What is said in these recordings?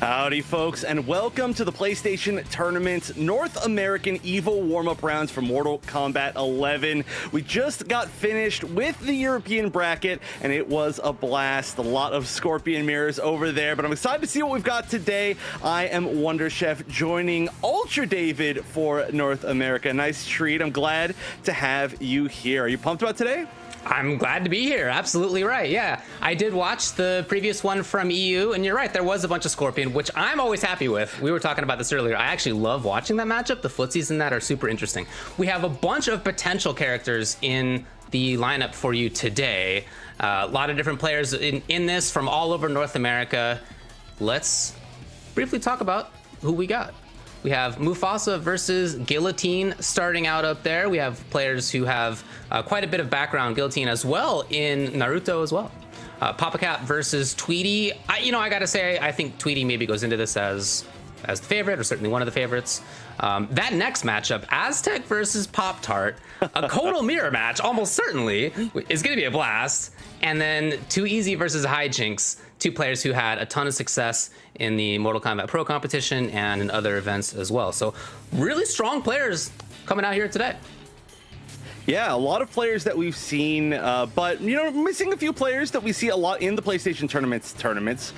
Howdy folks, and welcome to the PlayStation Tournament's North American EVO warm-up rounds for Mortal Kombat 11. We just got finished with the European bracket and it was a blast. A lot of Scorpion mirrors over there, but I'm excited to see what we've got today. I am Wonder Chef joining Ultra David for North America. Nice treat. I'm glad to have you here. Are you pumped about today? I'm glad to be here. Absolutely right. Yeah, I did watch the previous one from EU, and you're right, there was a bunch of Scorpion, which I'm always happy with. We were talking about this earlier. I actually love watching that matchup. The footsies in that are super interesting. We have a bunch of potential characters in the lineup for you today. A lot of different players in this from all over North America. Let's briefly talk about who we got. We have Mufasa versus Guillotine starting out up there. We have players who have quite a bit of background, Guillotine as well, in Naruto as well. Papa Cat versus Tweety. I gotta say, I think Tweety maybe goes into this as the favorite, or certainly one of the favorites. That next matchup, Aztec versus Pop-Tart, a Kotal Mirror match, almost certainly, is gonna be a blast. And then Too Easy versus Hijinks, two players who had a ton of success in the Mortal Kombat Pro competition and in other events as well. So really strong players coming out here today. Yeah, a lot of players that we've seen, but, missing a few players that we see a lot in the PlayStation tournaments,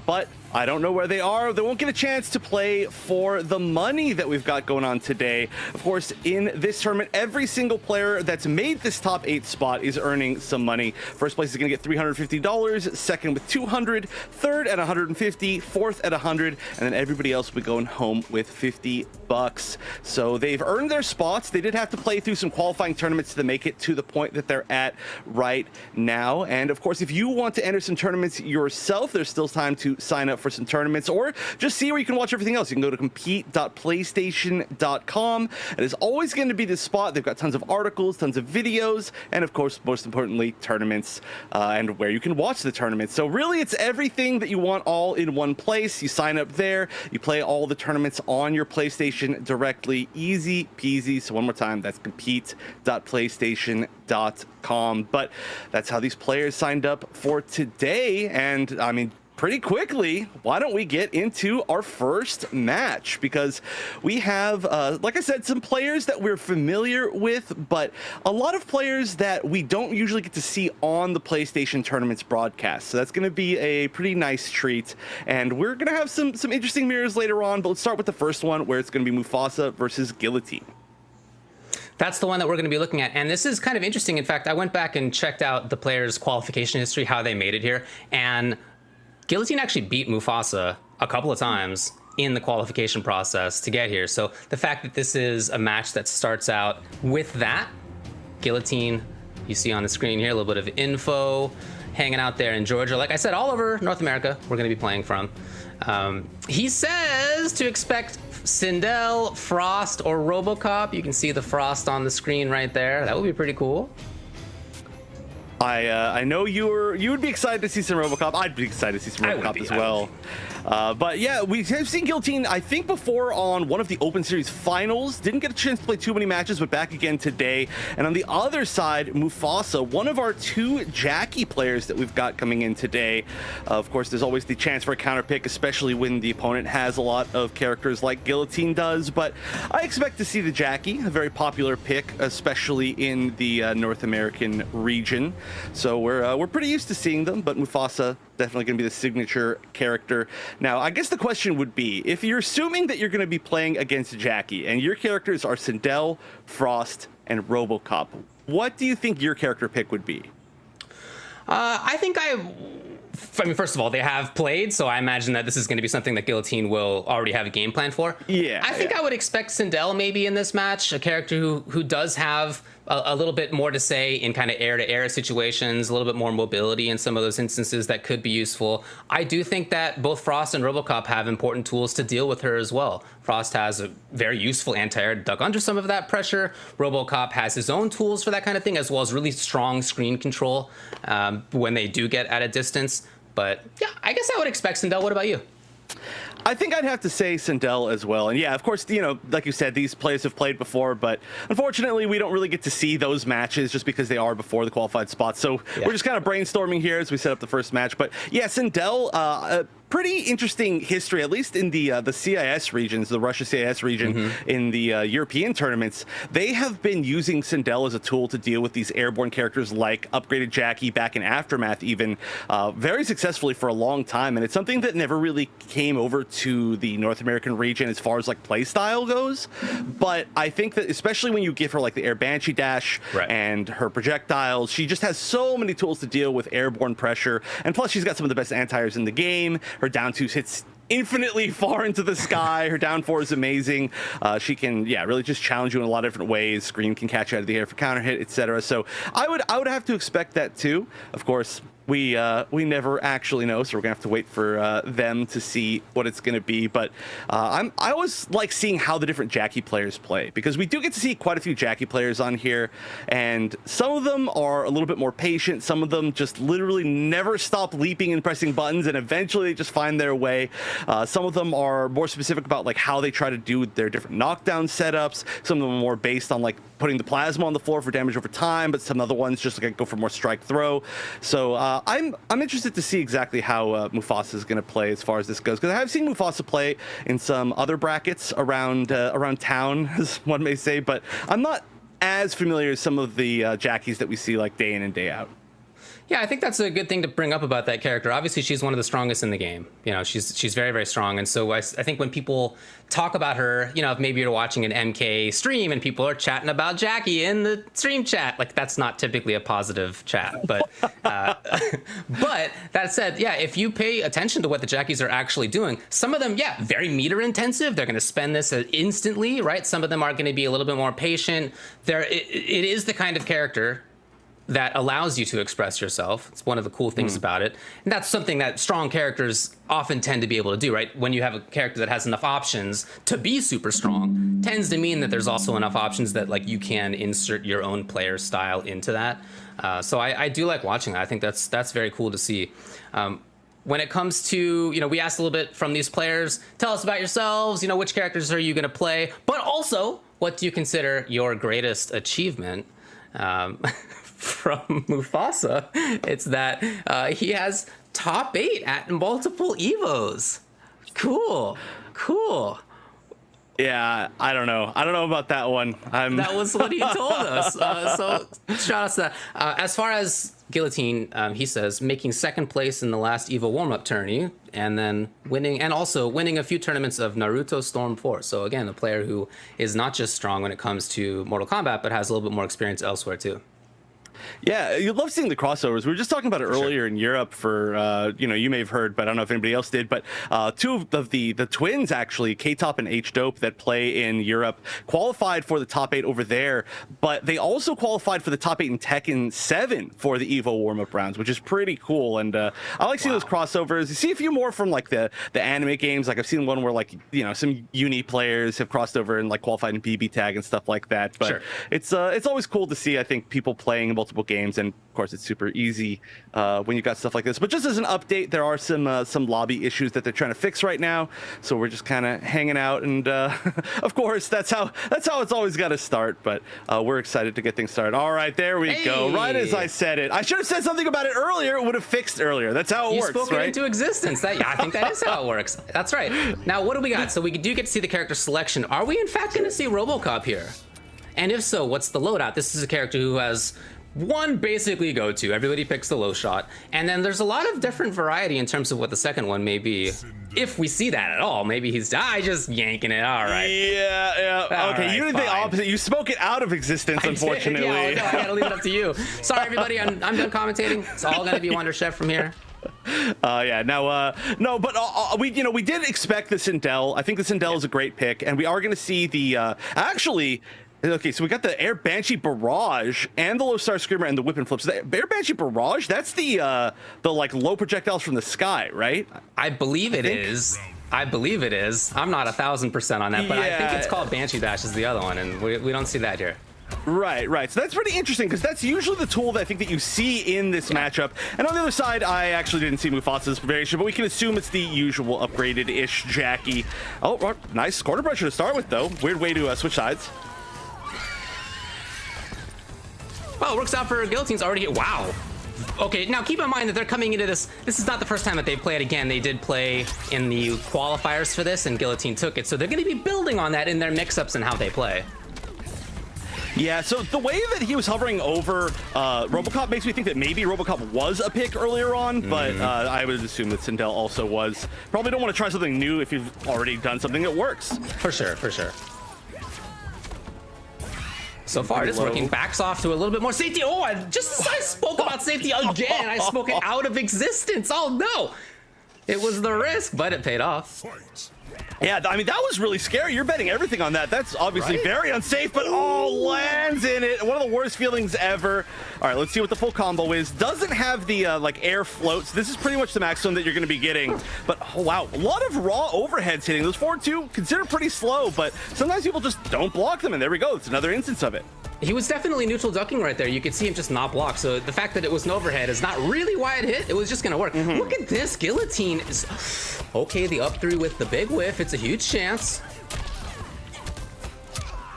but I don't know where they are. They won't get a chance to play for the money that we've got going on today. Of course, in this tournament, every single player that's made this top 8 spot is earning some money. First place is going to get $350, second with $200, third at $150, fourth at $100, and then everybody else will be going home with $50. So they've earned their spots. They did have to play through some qualifying tournaments to make it to the point that they're at right now. And of course, if you want to enter some tournaments yourself, there's still time to sign up for some tournaments, or just see where you can watch everything else. You can go to compete.playstation.com. It is always going to be this spot. They've got tons of articles, tons of videos, and of course, most importantly, tournaments, and where you can watch the tournaments. So really, it's everything that you want all in one place. You sign up there, you play all the tournaments on your PlayStation directly. Easy peasy. So one more time, that's compete.playstation.com. But that's how these players signed up for today. And I mean, pretty quickly, why don't we get into our first match? Because we have, like I said, some players that we're familiar with, but a lot of players that we don't usually get to see on the PlayStation Tournaments broadcast. So that's going to be a pretty nice treat. And we're going to have some interesting mirrors later on, but let's start with the first one, where it's going to be Mufasa versus Guillotine. That's the one that we're going to be looking at. And this is kind of interesting. In fact, I went back and checked out the players' qualification history, how they made it here. And Guillotine actually beat Mufasa a couple of times in the qualification process to get here. So the fact that this is a match that starts out with that, Guillotine, you see on the screen here, a little bit of info, hanging out there in Georgia. Like I said, all over North America, we're going to be playing from. He says to expect Sindel, Frost, or RoboCop. You can see the Frost on the screen right there. That would be pretty cool. I know you would be excited to see some RoboCop. I'd be excited to see some RoboCop as well. But yeah, we have seen Guillotine, I think, before on one of the Open Series finals. Didn't get a chance to play too many matches, but back again today. And on the other side, Mufasa, one of our 2 Jackie players that we've got coming in today. Of course, there's always the chance for a counter pick, especially when the opponent has a lot of characters like Guillotine does. But I expect to see the Jackie, a very popular pick, especially in the North American region. So we're pretty used to seeing them, but Mufasa definitely going to be the signature character. Now, I guess the question would be, if you're assuming that you're going to be playing against Jackie and your characters are Sindel, Frost, and RoboCop, what do you think your character pick would be? I mean, first of all, they have played, so I imagine that this is going to be something that Guillotine will already have a game plan for. Yeah. I think I would expect Sindel maybe in this match, a character who does have a little bit more to say in kind of air-to-air situations, a little bit more mobility in some of those instances that could be useful. I do think that both Frost and RoboCop have important tools to deal with her as well. Frost has a very useful anti-air to duck under some of that pressure. RoboCop has his own tools for that kind of thing, as well as really strong screen control when they do get at a distance. But yeah, I guess I would expect Sindel. What about you? I think I'd have to say Sindel as well. And yeah, of course, you know, like you said, these players have played before, but unfortunately, we don't really get to see those matches just because they are before the qualified spots. So we're just kind of brainstorming here as we set up the first match. But yeah, Sindel, pretty interesting history, at least in the CIS regions, the Russia CIS region, in the European tournaments. They have been using Sindel as a tool to deal with these airborne characters like Upgraded Jackie back in Aftermath even, very successfully for a long time. And it's something that never really came over to the North American region as far as like play style goes. But I think that especially when you give her like the Air Banshee dash and her projectiles, she just has so many tools to deal with airborne pressure. And plus she's got some of the best anti-airs in the game. Her down 2 hits infinitely far into the sky. Her down 4 is amazing. She can, really just challenge you in a lot of different ways. Screen can catch you out of the air for counter hit, etc. So I would have to expect that too. Of course, we never actually know, so we're gonna have to wait for them to see what it's gonna be. But I always like seeing how the different Jackie players play, because we do get to see quite a few Jackie players on here, and some of them are a little bit more patient. Some of them just literally never stop leaping and pressing buttons, and eventually they just find their way. Some of them are more specific about like how they try to do their different knockdown setups. Some of them are more based on like putting the plasma on the floor for damage over time, but some other ones just like go for more strike throw. So I'm interested to see exactly how Mufasa is going to play as far as this goes, because I have seen Mufasa play in some other brackets around town, as one may say, but I'm not as familiar as some of the Jackies that we see like day in and day out. Yeah, I think that's a good thing to bring up about that character. Obviously, she's one of the strongest in the game. You know, she's very, very strong. And so I think when people talk about her, you know, if maybe you're watching an MK stream and people are chatting about Jackie in the stream chat, like that's not typically a positive chat. But but that said, yeah, if you pay attention to what the Jackies are actually doing, some of them, very meter intensive. They're going to spend this instantly, right? Some of them are going to be a little bit more patient. It is the kind of character that allows you to express yourself. It's one of the cool things about it. And that's something that strong characters often tend to be able to do, right? When you have a character that has enough options to be super strong, tends to mean that there's also enough options that like you can insert your own player style into that. So I do like watching that. I think that's very cool to see. When it comes to, you know, we asked a little bit from these players, tell us about yourselves, you know, which characters are you going to play? But also, what do you consider your greatest achievement? From Mufasa, it's that he has top 8 at multiple Evos. Cool. Yeah, I don't know about that one. That was what he told us. So shout out to that. As far as Guillotine, he says making second place in the last Evo warm-up tourney, and then winning a few tournaments of Naruto Storm 4. So again, a player who is not just strong when it comes to Mortal Kombat, but has a little bit more experience elsewhere too. Yeah, you love seeing the crossovers. We were just talking about it earlier in Europe for, you may have heard, but I don't know if anybody else did, but two of the twins, actually, K-Top and H-Dope, that play in Europe, qualified for the top 8 over there, but they also qualified for the top 8 in Tekken 7 for the EVO warm-up rounds, which is pretty cool. And I like seeing those crossovers. You see a few more from, like, the anime games. Like, I've seen one where, like, some uni players have crossed over and, like, qualified in BB Tag and stuff like that. But it's always cool to see, I think, people playing multiple games, and of course it's super easy when you got stuff like this. But just as an update, there are some lobby issues that they're trying to fix right now, so we're just kind of hanging out, and of course that's how it's always got to start. But we're excited to get things started. All right, there we go. Right as I said it, I should have said something about it earlier. It would have fixed earlier. That's how it works, you spoke right? it into existence. I think that is how it works. That's right. Now what do we got? So we do get to see the character selection. Are we in fact going to see RoboCop here? And if so, what's the loadout? This is a character who has one basically go-to. Everybody picks the low shot. And then there's a lot of different variety in terms of what the second one may be. If we see that at all, maybe he's just yanking it. All right. Yeah. All okay, right, you did the opposite. You spoke it out of existence, unfortunately. Yeah, no, I gotta leave it up to you. Sorry, everybody. I'm done commentating. It's all gonna be Wonder Chef from here. No, but we did expect the Sindel. I think the Sindel is a great pick, and we are going to see the actually. Okay, so we got the Air Banshee Barrage and the Low Star Screamer and the Whip and Flip. So the Air Banshee Barrage, that's the like low projectiles from the sky, right? I believe it is. I'm not 1,000% on that, but I think it's called Banshee Dash is the other one, and we don't see that here. Right. So that's pretty interesting, because that's usually the tool that I think that you see in this matchup. And on the other side, I actually didn't see Mufasa's variation, but we can assume it's the usual upgraded-ish Jackie. Oh, nice corner pressure to start with, though. Weird way to switch sides. Well, it works out for Guillotine's already hit. Wow. Okay, now keep in mind that they're coming into this. This is not the first time that they've played again. They did play in the qualifiers for this, and Guillotine took it. So they're going to be building on that in their mix-ups and how they play. Yeah, so the way that he was hovering over RoboCop makes me think that maybe RoboCop was a pick earlier on, but I would assume that Sindel also was. Probably don't want to try something new if you've already done something that works. For sure. So far, it is working. Backs off to a little bit more safety. Oh, I spoke about safety again. I spoke it out of existence. Oh, no. It was the risk, but it paid off. Yeah, I mean, that was really scary. You're betting everything on that. That's obviously very unsafe, but lands in it. One of the worst feelings ever. All right, let's see what the full combo is. Doesn't have the, like, air floats. This is pretty much the maximum that you're going to be getting. But, oh, wow, a lot of raw overheads hitting. Those forward two, considered pretty slow, but sometimes people just don't block them, and there we go. It's another instance of it. He was definitely neutral ducking right there. You could see him just not block. So the fact that it was an overhead is not really why it hit. It was just going to work. Look at this. Guillotine is... Okay, the up 3 with the big whiff. It's a huge chance.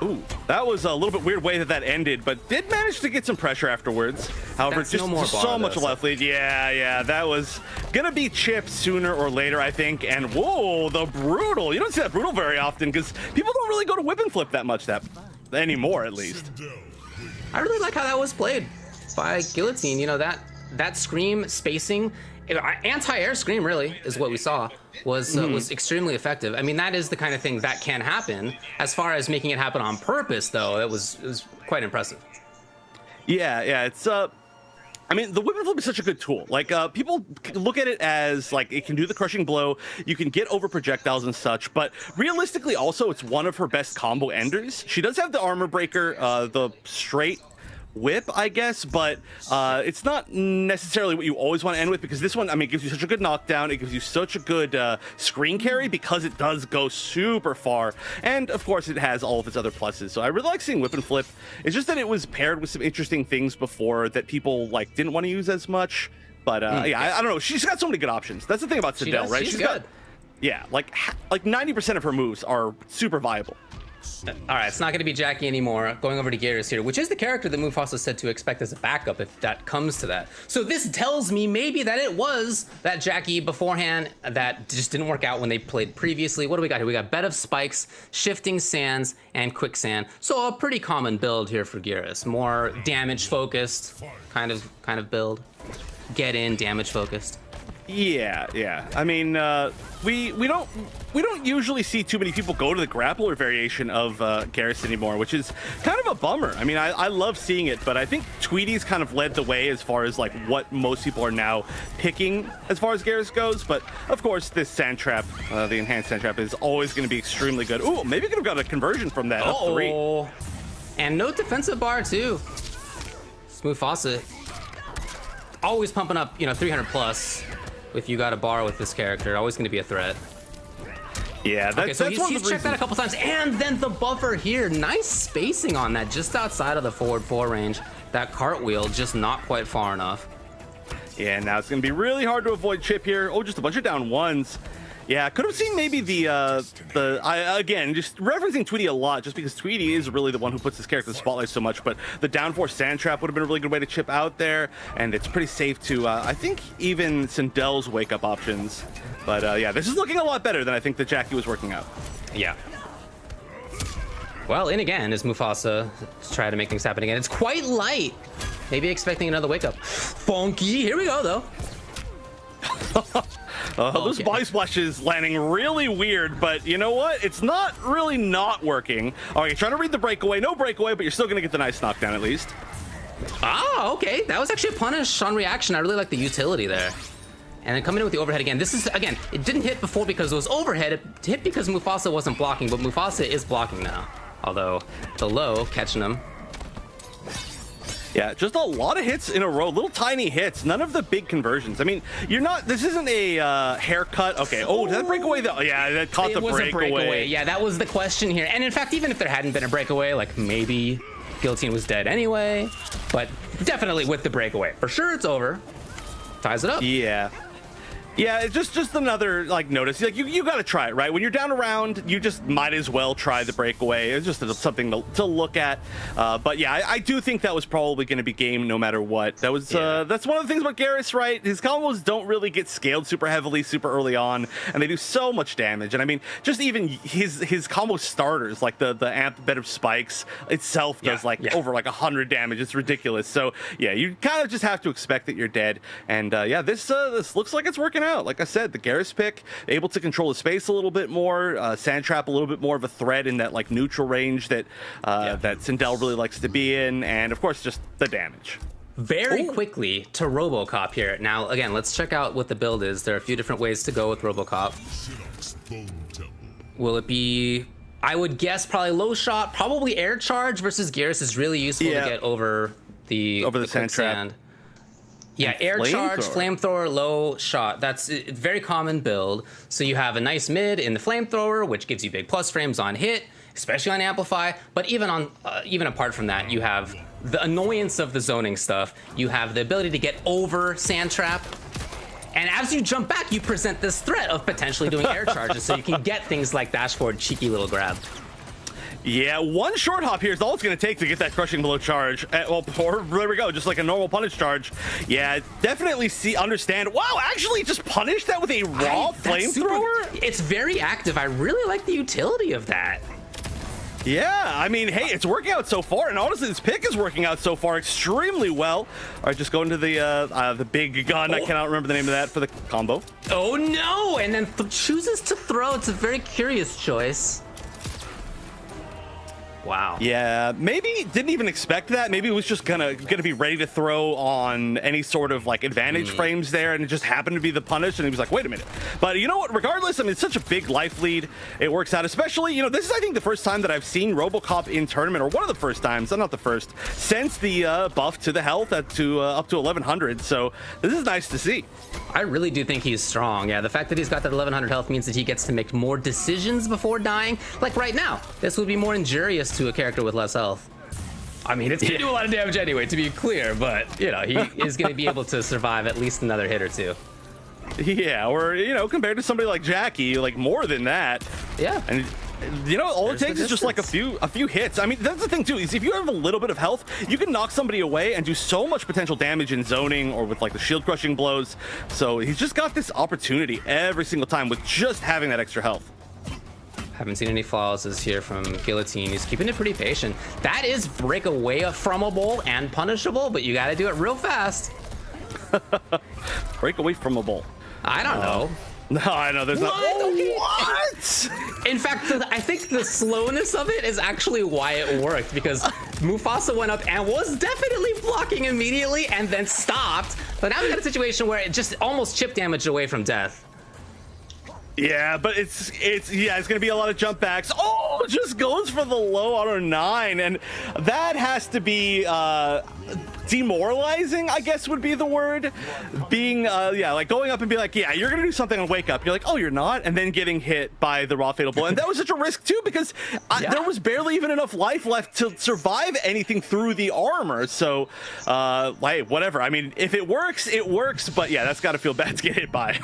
Ooh, that was a little bit weird way that ended, but did manage to get some pressure afterwards. However, just so much left lead. Yeah, that was gonna be chipped sooner or later, I think. And whoa, the brutal. You don't see that brutal very often, because people don't really go to whip and flip that much anymore, at least. I really like how that was played by Guillotine. You know, that scream spacing, anti-air scream really is what we saw, was extremely effective. I mean, that is the kind of thing that can happen. As far as making it happen on purpose, though, it was quite impressive. Yeah, it's I mean, the whip and flip is such a good tool. Like, people look at it as, like, it can do the crushing blow, you can get over projectiles and such, but realistically, also, it's one of her best combo enders. She does have the armor breaker, the straight whip, I guess, but it's not necessarily what you always want to end with, because this one, I mean, it gives you such a good knockdown, it gives you such a good screen carry, because it does go super far, and of course it has all of its other pluses. So I really like seeing whip and flip. It's just that it was paired with some interesting things before that people like didn't want to use as much, but yeah, I don't know, she's got so many good options. That's the thing about Sindel, right? She's good. Yeah, like 90% of her moves are super viable. All right, it's not going to be Jackie anymore. Going over to Gyarados here, which is the character that Mufasa said to expect as a backup if that comes to that. So this tells me maybe that it was that Jackie beforehand that just didn't work out when they played previously. What do we got here? We got Bed of Spikes, Shifting Sands, and Quicksand. So a pretty common build here for Gyarados. More damage focused kind of build. Get in, damage focused. Yeah. I mean, we don't usually see too many people go to the grappler variation of Garrus anymore, which is kind of a bummer. I mean, I love seeing it, but I think Tweety's kind of led the way as far as like what most people are now picking as far as Garrus goes. But of course, this sand trap, the enhanced sand trap, is always going to be extremely good. Ooh, maybe we could have got a conversion from that. Up 3. And no defensive bar too. Smooth faucet. Always pumping up, 300 plus. If you got a bar with this character, always going to be a threat. Yeah, okay, so he's checked that a couple times, and then the buffer here, nice spacing on that, just outside of the forward 4 range. That cartwheel just not quite far enough. Yeah, now it's going to be really hard to avoid chip here. Oh, just a bunch of down ones. Yeah, could have seen maybe again, just referencing Tweety a lot, just because Tweety is really the one who puts this character in the spotlight so much, but the down 4 sand trap would have been a really good way to chip out there, and it's pretty safe to, I think, even Sindel's wake up options. But yeah, this is looking a lot better than I think that Jackie was working out. Yeah. Well, in again is Mufasa to try to make things happen again. It's quite light. Maybe expecting another wake up. Funky, here we go though. Those body splashes landing really weird, but you know what? It's not really not working. All right, you're trying to read the breakaway. No breakaway, but you're still going to get the nice knockdown at least. Oh, okay. That was actually a punish on reaction. I really like the utility there. And then coming in with the overhead again. This is, again, it didn't hit before because it was overhead. It hit because Mufasa wasn't blocking, but Mufasa is blocking now. Although, the low catching him. Yeah, just a lot of hits in a row, little tiny hits, none of the big conversions. I mean, this isn't a haircut. Okay, did that breakaway? Yeah, that caught the breakaway. It was a breakaway. Yeah, that was the question here. And in fact, even if there hadn't been a breakaway, like maybe Guillotine was dead anyway, but definitely with the breakaway. For sure it's over. Ties it up. Yeah. Yeah, it's just another like notice. Like you got to try it, right? When you're down a round, you just might as well try the breakaway. It's just something to look at. But yeah, I do think that was probably going to be game no matter what. That was that's one of the things about Garrus, right? His combos don't really get scaled super heavily, super early on, and they do so much damage. And I mean, just even his combo starters, like the amp bed of spikes itself does over like 100 damage. It's ridiculous. So yeah, you kind of just have to expect that you're dead. And yeah, this looks like it's working out. Like I said, the Garrus pick, able to control the space a little bit more, sand trap a little bit more of a threat in that like neutral range that that Sindel really likes to be in, and of course just the damage. Very quickly to RoboCop here. Now again, let's check out what the build is. There are a few different ways to go with RoboCop. Will it be, I would guess probably low shot, probably air charge versus Garrus is really useful to get over the sand trap. Yeah, air charge, flamethrower, low shot. That's a very common build. So you have a nice mid in the flamethrower, which gives you big plus frames on hit, especially on amplify. But even apart from that, you have the annoyance of the zoning stuff. You have the ability to get over sand trap. And as you jump back, you present this threat of potentially doing air charges, so you can get things like dash forward, cheeky little grab. Yeah, one short hop here is all it's going to take to get that crushing blow charge. Well, there we go, just like a normal punish charge. Yeah, definitely understand. Wow, actually just punished that with a raw flamethrower? It's very active. I really like the utility of that. Yeah, I mean, hey, it's working out so far, and honestly, this pick is working out so far extremely well. All right, just going to the big gun. I cannot remember the name of that for the combo. Oh, no, and then chooses to throw. It's a very curious choice. Wow. Yeah, maybe didn't even expect that. Maybe it was just gonna be ready to throw on any sort of like advantage frames there, and it just happened to be the punish, and he was like, wait a minute. But you know what? Regardless, I mean, it's such a big life lead. It works out, especially, this is, I think, the first time that I've seen RoboCop in tournament, or one of the first times, not the first, since the buff to the health up to 1100. So this is nice to see. I really do think he's strong. Yeah, the fact that he's got that 1100 health means that he gets to make more decisions before dying. Like right now, this would be more injurious to a character with less health. I mean, it's gonna do a lot of damage anyway, to be clear, but he is gonna be able to survive at least another hit or two. Yeah, or compared to somebody like Jackie, like more than that. Yeah. And all it takes is just like a few hits. I mean, that's the thing too, is if you have a little bit of health, you can knock somebody away and do so much potential damage in zoning or with like the shield crushing blows. So he's just got this opportunity every single time with just having that extra health. Haven't seen any flaws here from Guillotine. He's keeping it pretty patient. That is breakaway fromable and punishable, but you gotta do it real fast. Break away from a bowl. I don't know. No, I know there's not. What? In fact, I think the slowness of it is actually why it worked, because Mufasa went up and was definitely blocking immediately and then stopped. But now we got a situation where it just almost chip damage away from death. Yeah, but it's gonna be a lot of jump backs. Oh, just goes for the low auto 9, and that has to be demoralizing, I guess would be the word. Being like going up and be like, yeah, you're gonna do something and wake up. You're like, oh, you're not, and then getting hit by the raw fatal blow. And that was such a risk too, because there was barely even enough life left to survive anything through the armor. So like whatever. I mean, if it works, it works. But yeah, that's gotta feel bad to get hit by.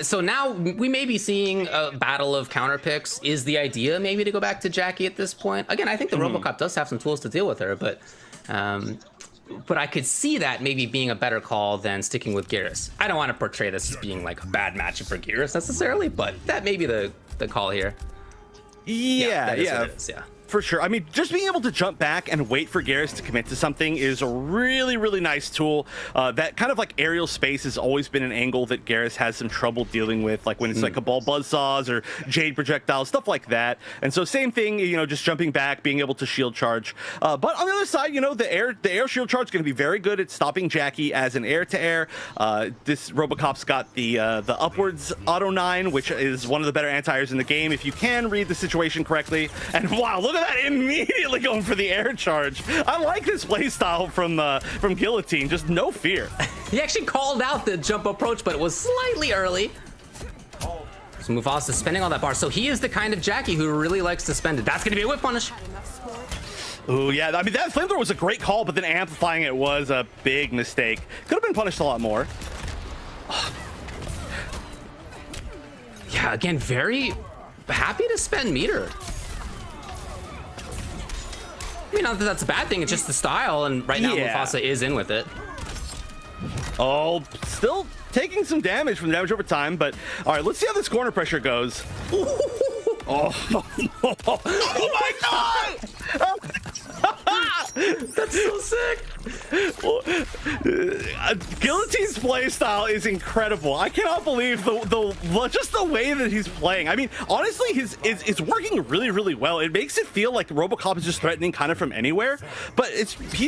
So now we may be seeing a battle of counter picks. Is the idea maybe to go back to Jackie at this point? Again, I think the RoboCop does have some tools to deal with her, but I could see that maybe being a better call than sticking with Garrus. I don't want to portray this as being like a bad matchup for Garrus necessarily, but that may be the call here. Yeah. For sure. I mean, just being able to jump back and wait for Garrus to commit to something is a really, really nice tool. That kind of like aerial space has always been an angle that Garrus has some trouble dealing with, like when it's like a ball buzzsaws or jade projectiles, stuff like that. And so same thing, you know, just jumping back, being able to shield charge. But on the other side, you know, the air shield charge is going to be very good at stopping Jackie as an air-to-air. This RoboCop's got the upwards auto 9, which is one of the better anti-airs in the game, if you can read the situation correctly. And wow, look at that, immediately going for the air charge. I like this playstyle from Guillotine, just no fear. He actually called out the jump approach, but it was slightly early. So Mufasa spending all that bar. So he is the kind of Jackie who really likes to spend it. That's going to be a whip punish. Oh yeah, I mean, that flamethrower was a great call, but then amplifying it was a big mistake. Could have been punished a lot more. Yeah, again, very happy to spend meter. I mean, not that that's a bad thing, it's just the style, and right now Mufasa is in with it. Oh, still taking some damage from the damage over time, but all right, let's see how this corner pressure goes. Oh my god! That's so sick. Guillotine's playstyle is incredible. I cannot believe just the way that he's playing. I mean, honestly, it's working really, really well. It makes it feel like RoboCop is just threatening kind of from anywhere, but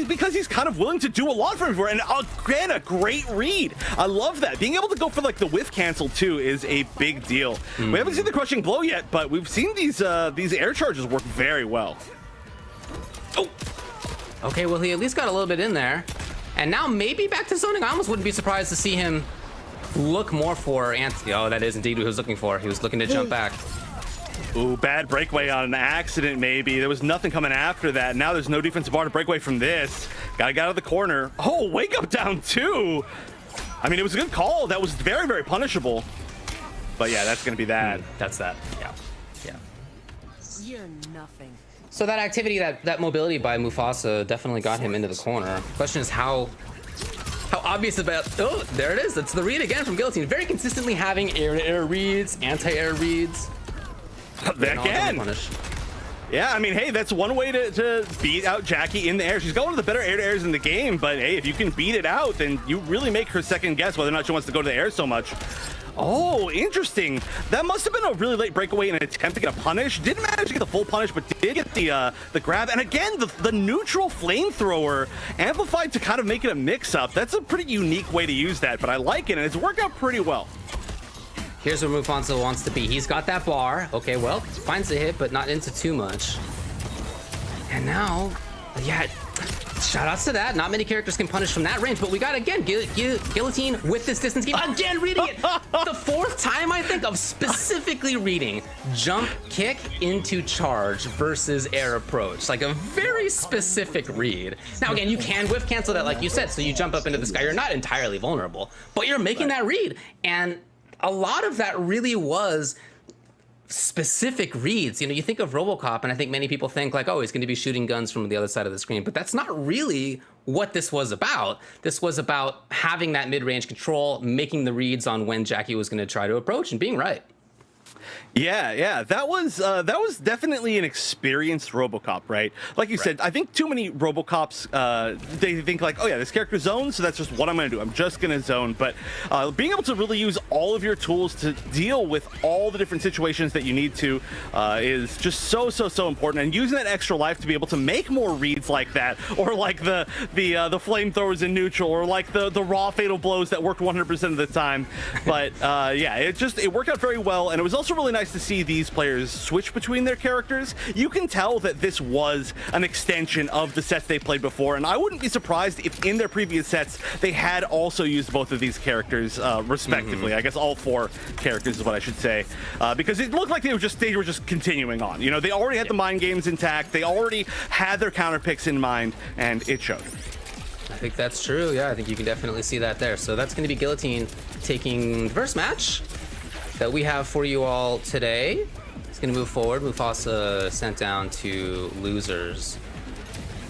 because he's kind of willing to do a lot from everywhere. And again, a great read. I love that. Being able to go for like the whiff cancel too is a big deal. We haven't seen the crushing blow yet, but we've seen these air charges work very well. Oh. Okay, well, he at least got a little bit in there. And now maybe back to zoning. I almost wouldn't be surprised to see him look more for Anthony. Oh, that is indeed what he was looking for. He was looking to jump back. Ooh, bad breakaway on an accident, maybe. There was nothing coming after that. Now there's no defensive bar to break away from this. Gotta get out of the corner. Oh, wake up down two. I mean, it was a good call. That was very, very punishable. But yeah, that's gonna be that. That's that. Yeah. You're nothing. So that activity, that mobility by Mufasa definitely got him into the corner. Question is how obvious about, oh, there it is. That's the read again from Guillotine. Very consistently having air-to-air reads, anti-air reads. Again. Yeah, I mean, hey, that's one way to beat out Jackie in the air. She's got one of the better air-to-airs in the game, but hey, if you can beat it out, then you really make her second guess whether or not she wants to go to the air so much. Oh, interesting. That must have been a really late breakaway in an attempt to get a punish. Didn't manage to get the full punish, but did get the grab. And again, the neutral flamethrower amplified to kind of make it a mix-up. That's a pretty unique way to use that, but I like it, and it's worked out pretty well. Here's where Mufasa wants to be. He's got that bar. Okay, well, finds the hit, but not into too much. And now, yeah, shout outs to that. Not many characters can punish from that range, but we got, again, Guillotine with this distance game. Again, reading it. The fourth time, I think, of specifically reading jump kick into charge versus air approach. Like a very specific read. Now, again, you can whiff cancel that, like you said, so you jump up into the sky. You're not entirely vulnerable, but you're making that read. And a lot of that really was specific reads. You know, you think of RoboCop, and I think many people think like, oh, he's going to be shooting guns from the other side of the screen, but that's not really what this was about. This was about having that mid-range control, making the reads on when Jackie was going to try to approach, and being right. Yeah, that was definitely an experienced RoboCop, right? Like you said, I think too many RoboCops, they think like, oh yeah, this character's zoned, so that's just what I'm going to do. I'm just going to zone. But being able to really use all of your tools to deal with all the different situations that you need to is just so important. And using that extra life to be able to make more reads like that, or like the flamethrowers in neutral, or like the raw fatal blows that worked 100% of the time. But yeah, it worked out very well, and it was also really nice to see these players switch between their characters. You can tell that this was an extension of the sets they played before, and I wouldn't be surprised if in their previous sets they had also used both of these characters respectively. I guess all 4 characters is what I should say, because it looked like they were just continuing on. You know, they already had the mind games intact, they already had their counter picks in mind, and it showed. I think that's true. Yeah, I think you can definitely see that there. So that's going to be Guillotine taking the first match that we have for you all today. It's going to move forward. Mufasa sent down to losers.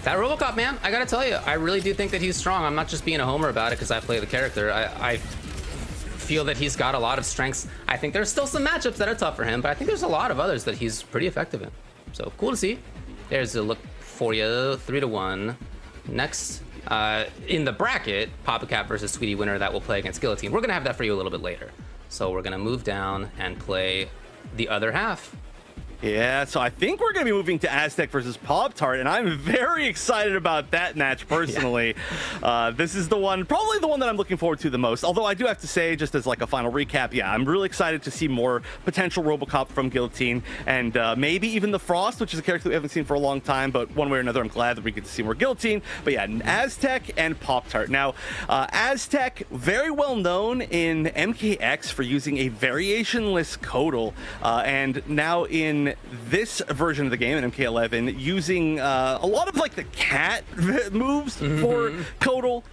That RoboCop, man, I got to tell you, I really do think that he's strong. I'm not just being a homer about it because I play the character. I feel that he's got a lot of strengths. I think there's still some matchups that are tough for him, but I think there's a lot of others that he's pretty effective in. So cool to see. There's a look for you, 3-1. Next, in the bracket, Papa Cat versus Sweetie Winner that will play against Guillotine. We're going to have that for you a little bit later. So we're going to move down and play the other half. Yeah, so I think we're going to be moving to Aztec versus Pop-Tart, and I'm very excited about that match personally. This is probably the one that I'm looking forward to the most. Although I do have to say, just as like a final recap, yeah, I'm really excited to see more potential RoboCop from Guillotine, and maybe even the Frost, which is a character we haven't seen for a long time, but one way or another, I'm glad that we get to see more Guillotine. But yeah, Aztec and Pop-Tart. Now, Aztec, very well known in MKX for using a variationless Codal, and now in this version of the game in MK11 using a lot of like the cat moves for Codal.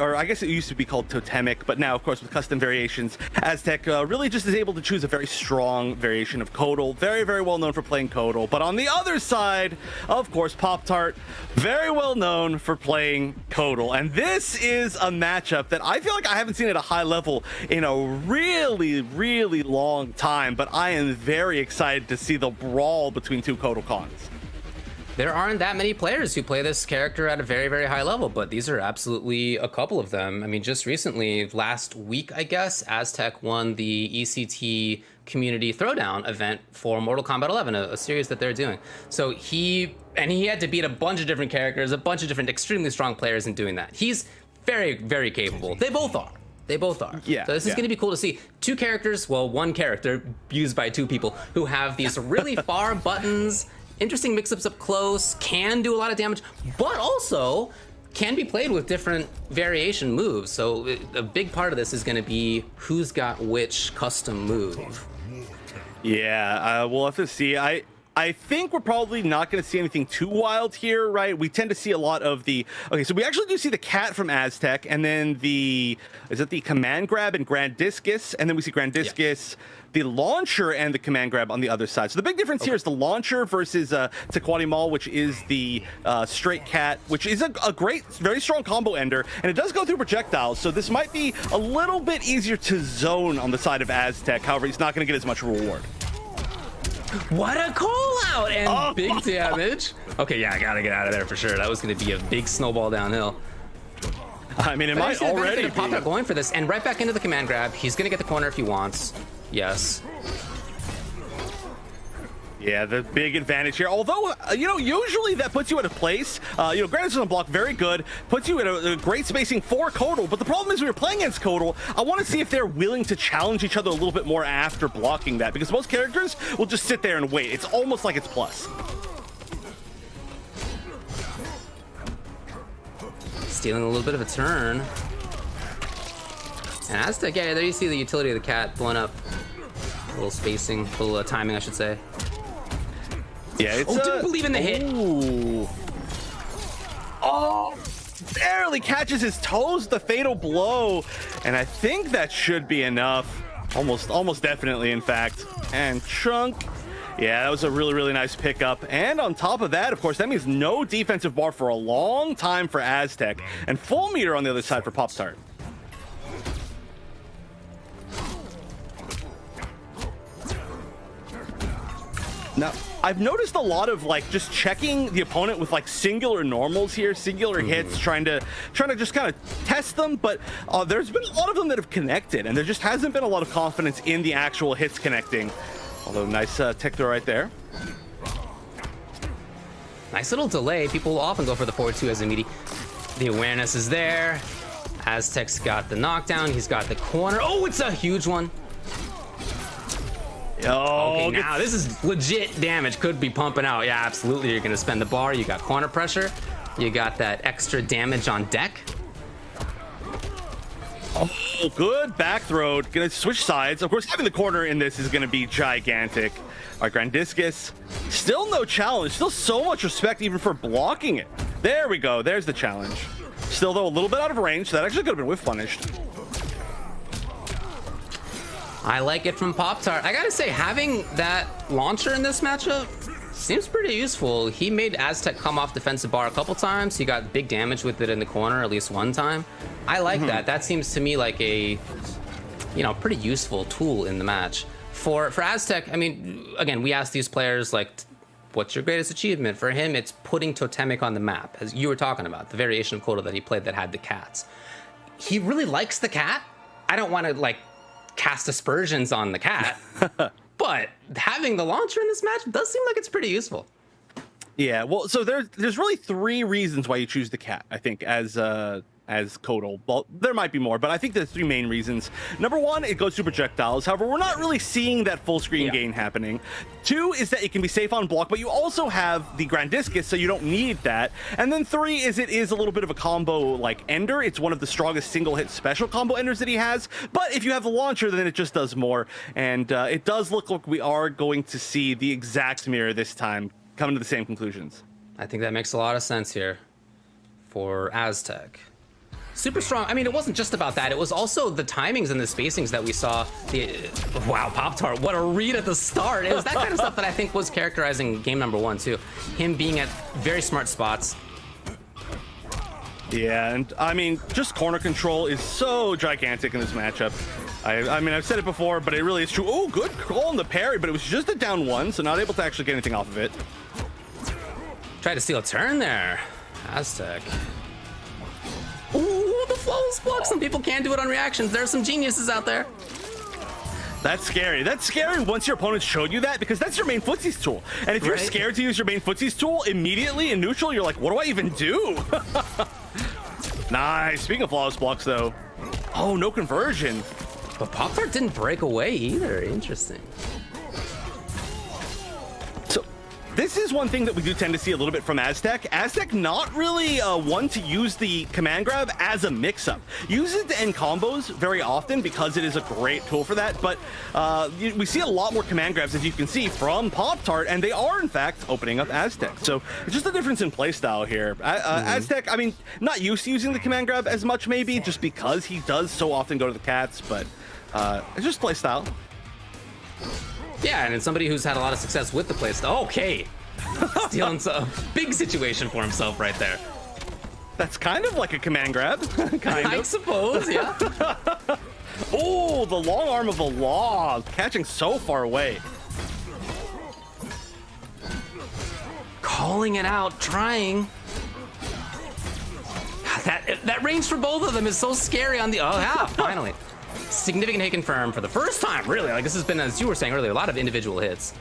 Or I guess it used to be called Totemic, but now of course with custom variations, Aztec really just is able to choose a very strong variation of Codal. Very well known for playing Codal. But on the other side, of course, Pop-Tart, very well known for playing Codal. And this is a matchup that I feel like I haven't seen at a high level in a really long time, but I am very excited to see the brawl between 2 Codal cons. There aren't that many players who play this character at a very high level, but these are absolutely a couple of them. I mean, just recently, last week, I guess, Aztec won the ECT Community Throwdown event for Mortal Kombat 11, a series that they're doing. So he had to beat a bunch of different characters, a bunch of different extremely strong players in doing that. He's very capable. They both are. Yeah. So this is going to be cool to see. 2 characters, well, 1 character used by 2 people who have these really far buttons, interesting mix-ups up close, can do a lot of damage, but also can be played with different variation moves. So a big part of this is going to be who's got which custom move. Yeah, we'll have to see. I think we're probably not going to see anything too wild here, right? We tend to see a lot of the... Okay, so we actually do see the cat from Aztec, and then is it the command grab and Grand Discus? And then we see Grand Discus, the launcher, and the command grab on the other side. So the big difference here is the launcher versus Taquati Mall, which is the straight cat, which is a great, very strong combo ender, and it does go through projectiles, so this might be a little bit easier to zone on the side of Aztec. However, he's not going to get as much reward. What a call out and big damage. Okay, yeah, I gotta get out of there for sure. That was gonna be a big snowball downhill. I mean, it might already be. Pop-Tart going for this and right back into the command grab. He's gonna get the corner if he wants. Yes. Yeah, the big advantage here. Although, you know, usually that puts you at a place, you know, granted on block, very good, puts you at a great spacing for Codal, but the problem is when you're playing against Codal, I want to see if they're willing to challenge each other a little bit more after blocking that, because most characters will just sit there and wait. It's almost like it's plus. Stealing a little bit of a turn. And Aztec, yeah, there you see the utility of the cat blowing up. A little spacing, a little timing, I should say. Yeah, it's didn't believe in the hit. Oh, barely catches his toes, the fatal blow. And I think that should be enough. Almost definitely, in fact. And Chunk. Yeah, that was a really nice pickup. And on top of that, of course, that means no defensive bar for a long time for Aztec. And full meter on the other side for Now, I've noticed a lot of like just checking the opponent with like singular normals here, singular hits, trying to just kind of test them. But there's been a lot of them that have connected, and there just hasn't been a lot of confidence in the actual hits connecting. Although nice tech throw right there. Nice little delay. People will often go for the forward 2 as a meaty. The awareness is there. Aztec's got the knockdown. He's got the corner. Oh, it's a huge one. Oh, okay, now this is legit damage. Could be pumping out. Yeah, absolutely. You're going to spend the bar. You got corner pressure. You got that extra damage on deck. Oh, good back throw. Gonna switch sides. Of course, having the corner in this is gonna be gigantic. Our Grandiscus, still no challenge. Still so much respect even for blocking it. There we go. There's the challenge. Still, though, a little bit out of range. That actually could have been whiff punished. I like it from Pop-Tart. I gotta say, having that launcher in this matchup seems pretty useful. He made Aztec come off defensive bar a couple times. He got big damage with it in the corner at least one time. I like that. That seems to me like a, you know, pretty useful tool in the match. For Aztec, I mean, again, we asked these players, like, what's your greatest achievement? For him, it's putting Totemic on the map, as you were talking about, the variation of Kodo that he played that had the cats. He really likes the cat. I don't want to, like, cast aspersions on the cat, but having the launcher in this match does seem like it's pretty useful. Yeah, well, so there's really 3 reasons why you choose the cat, I think, as Kodo. Well, there might be more, but I think there's 3 main reasons. Number 1, it goes to projectiles. However, we're not really seeing that full screen gain happening. 2 is that it can be safe on block, but you also have the Grandiscus, so you don't need that. And then 3 is it is a little bit of a combo like ender. It's one of the strongest single hit special combo enders that he has. But if you have the launcher, then it just does more. And it does look like we are going to see the exact mirror this time, coming to the same conclusions. I think that makes a lot of sense here for Aztec. Super strong. I mean, it wasn't just about that. It was also the timings and the spacings that we saw. Wow, Pop-Tart, what a read at the start. It was that kind of stuff that I think was characterizing game number 1, too. Him being at very smart spots. Yeah, and I mean, just corner control is so gigantic in this matchup. I mean, I've said it before, but it really is true. Oh, good call on the parry, but it was just a down 1, so not able to actually get anything off of it. Tried to steal a turn there. Aztec. Ooh, the flawless block. Some people can do it on reactions. There's some geniuses out there. That's scary. That's scary once your opponent showed you that, because that's your main footsies tool. And if you're scared to use your main footsies tool immediately in neutral, you're like, what do I even do? Nice. Speaking of flawless blocks, though. Oh, no conversion. But Pop-Tart didn't break away either. Interesting. So this is one thing that we do tend to see a little bit from Aztec. Aztec not really one to use the command grab as a mix-up. Uses it to end combos very often because it is a great tool for that, but we see a lot more command grabs, as you can see, from Pop-Tart, and they are, in fact, opening up Aztec. So it's just a difference in playstyle here. Aztec, I mean, not used to using the command grab as much, maybe, just because he does so often go to the cats, but it's just playstyle. Yeah, and it's somebody who's had a lot of success with the playstyle. Okay. Stealing a big situation for himself right there. That's kind of like a command grab. I suppose, yeah. Oh, the long arm of the law, catching so far away. Calling it out, trying. That range for both of them is so scary on the... Oh, yeah, finally. Significant hit confirmed for the first time, really. Like, this has been, as you were saying earlier, a lot of individual hits.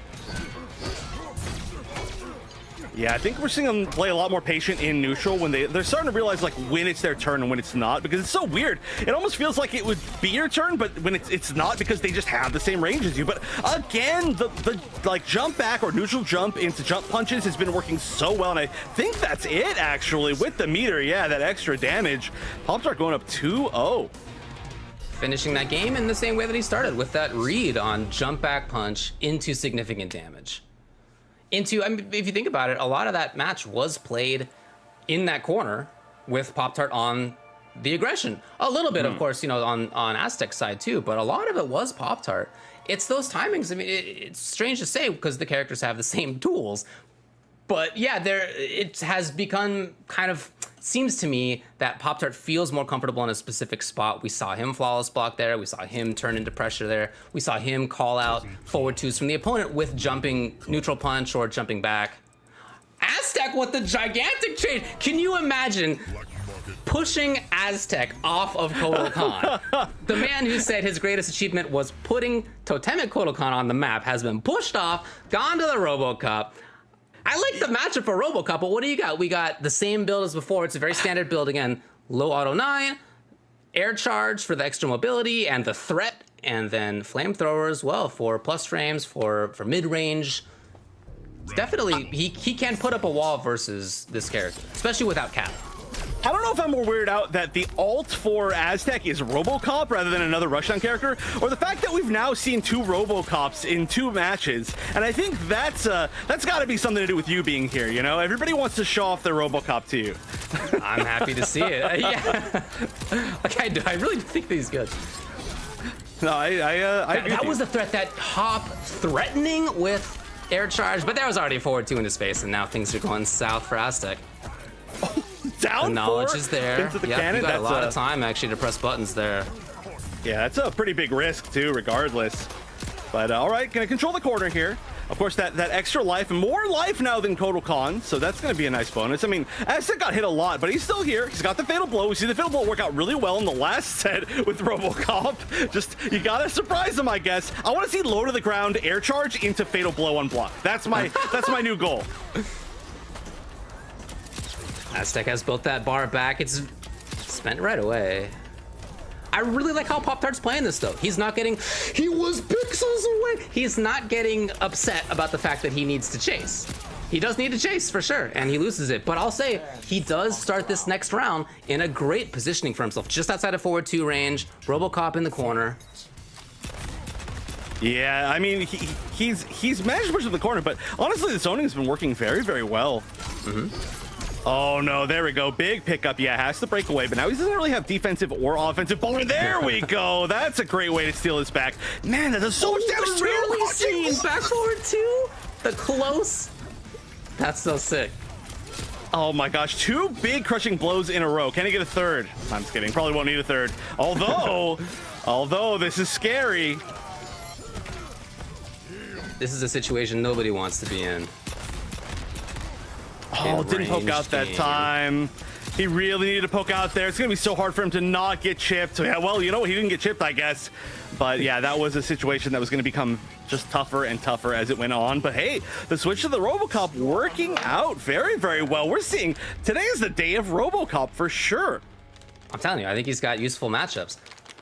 Yeah, I think we're seeing them play a lot more patient in neutral when they're starting to realize like when it's their turn and when it's not, because it's so weird. It almost feels like it would be your turn, but when it's not, because they just have the same range as you. But again, the like jump back or neutral jump into jump punches has been working so well, and I think that's it actually with the meter. Yeah, that extra damage. Pop-Tart going up 2-0. Finishing that game in the same way that he started, with that read on jump back punch into significant damage. I mean, if you think about it, a lot of that match was played in that corner with Pop-Tart on the aggression. A little bit, of course, you know, on Aztec's side too, but a lot of it was Pop-Tart. It's those timings. I mean, it's strange to say because the characters have the same tools, but yeah, it has become kind of seems to me that Pop-Tart feels more comfortable in a specific spot. We saw him flawless block there. We saw him turn into pressure there. We saw him call out forward twos from the opponent with jumping neutral punch or jumping back. Aztec with the gigantic change. Can you imagine pushing Aztec off of Kotal Khan? The man who said his greatest achievement was putting Totemic Kotal Khan on the map has been pushed off, gone to the RoboCup. I like the matchup for RoboCup, but what do you got? We got the same build as before. It's a very standard build again. Low auto 9, air charge for the extra mobility and the threat, and then flamethrower as well for plus frames for mid-range. Definitely, he can put up a wall versus this character, especially without Cap. I don't know if I'm more weirded out that the alt for Aztec is RoboCop rather than another Rushdown character, or the fact that we've now seen 2 RoboCops in 2 matches, and I think that's got to be something to do with you being here. You know, everybody wants to show off their RoboCop to you. I'm happy to see it. Yeah, like I really think he's good. No, that was the threat, that hop threatening with air charge, but there was already forward 2 into space, and now things are going south for Aztec. Down the knowledge 4 is there. into the Yep, cannon. you got That's a lot of time actually to press buttons there. Yeah, that's a pretty big risk too, regardless. But all right, gonna control the corner here. Of course, that extra life, and more life now than Kotal Khan, so that's gonna be a nice bonus. I mean, Aztec got hit a lot, but he's still here. He's got the Fatal Blow. We see the Fatal Blow work out really well in the last set with RoboCop. Just, you gotta surprise him, I guess. I wanna see low to the ground, air charge into Fatal Blow on block. That's my new goal. Aztec has built that bar back. It's spent right away. I really like how Pop-Tart's playing this though. He's not getting, he was pixels away. He's not getting upset about the fact that he needs to chase. He does need to chase for sure, and he loses it. But I'll say, he does start this next round in a great positioning for himself. Just outside of forward 2 range, RoboCop in the corner. Yeah, I mean, he's managed to push in the corner, but honestly, the zoning has been working very, very well. Oh no, there we go. Big pickup. Yeah, has to break away, but now he doesn't really have defensive or offensive bar. There we go. That's a great way to steal his back. Man, that does so much damage. Rarely seen back forward 2. The close. That's so sick. Oh my gosh, 2 big crushing blows in a row. Can he get a third? I'm just kidding. Probably won't need a third. Although this is scary. This is a situation nobody wants to be in. Oh, didn't poke out that time. He really needed to poke out there. It's going to be so hard for him to not get chipped. So yeah, well, you know what? He didn't get chipped, I guess. But yeah, that was a situation that was going to become just tougher and tougher as it went on. But hey, the switch to the RoboCop working out very, very well. We're seeing today is the day of RoboCop for sure. I'm telling you, I think he's got useful matchups.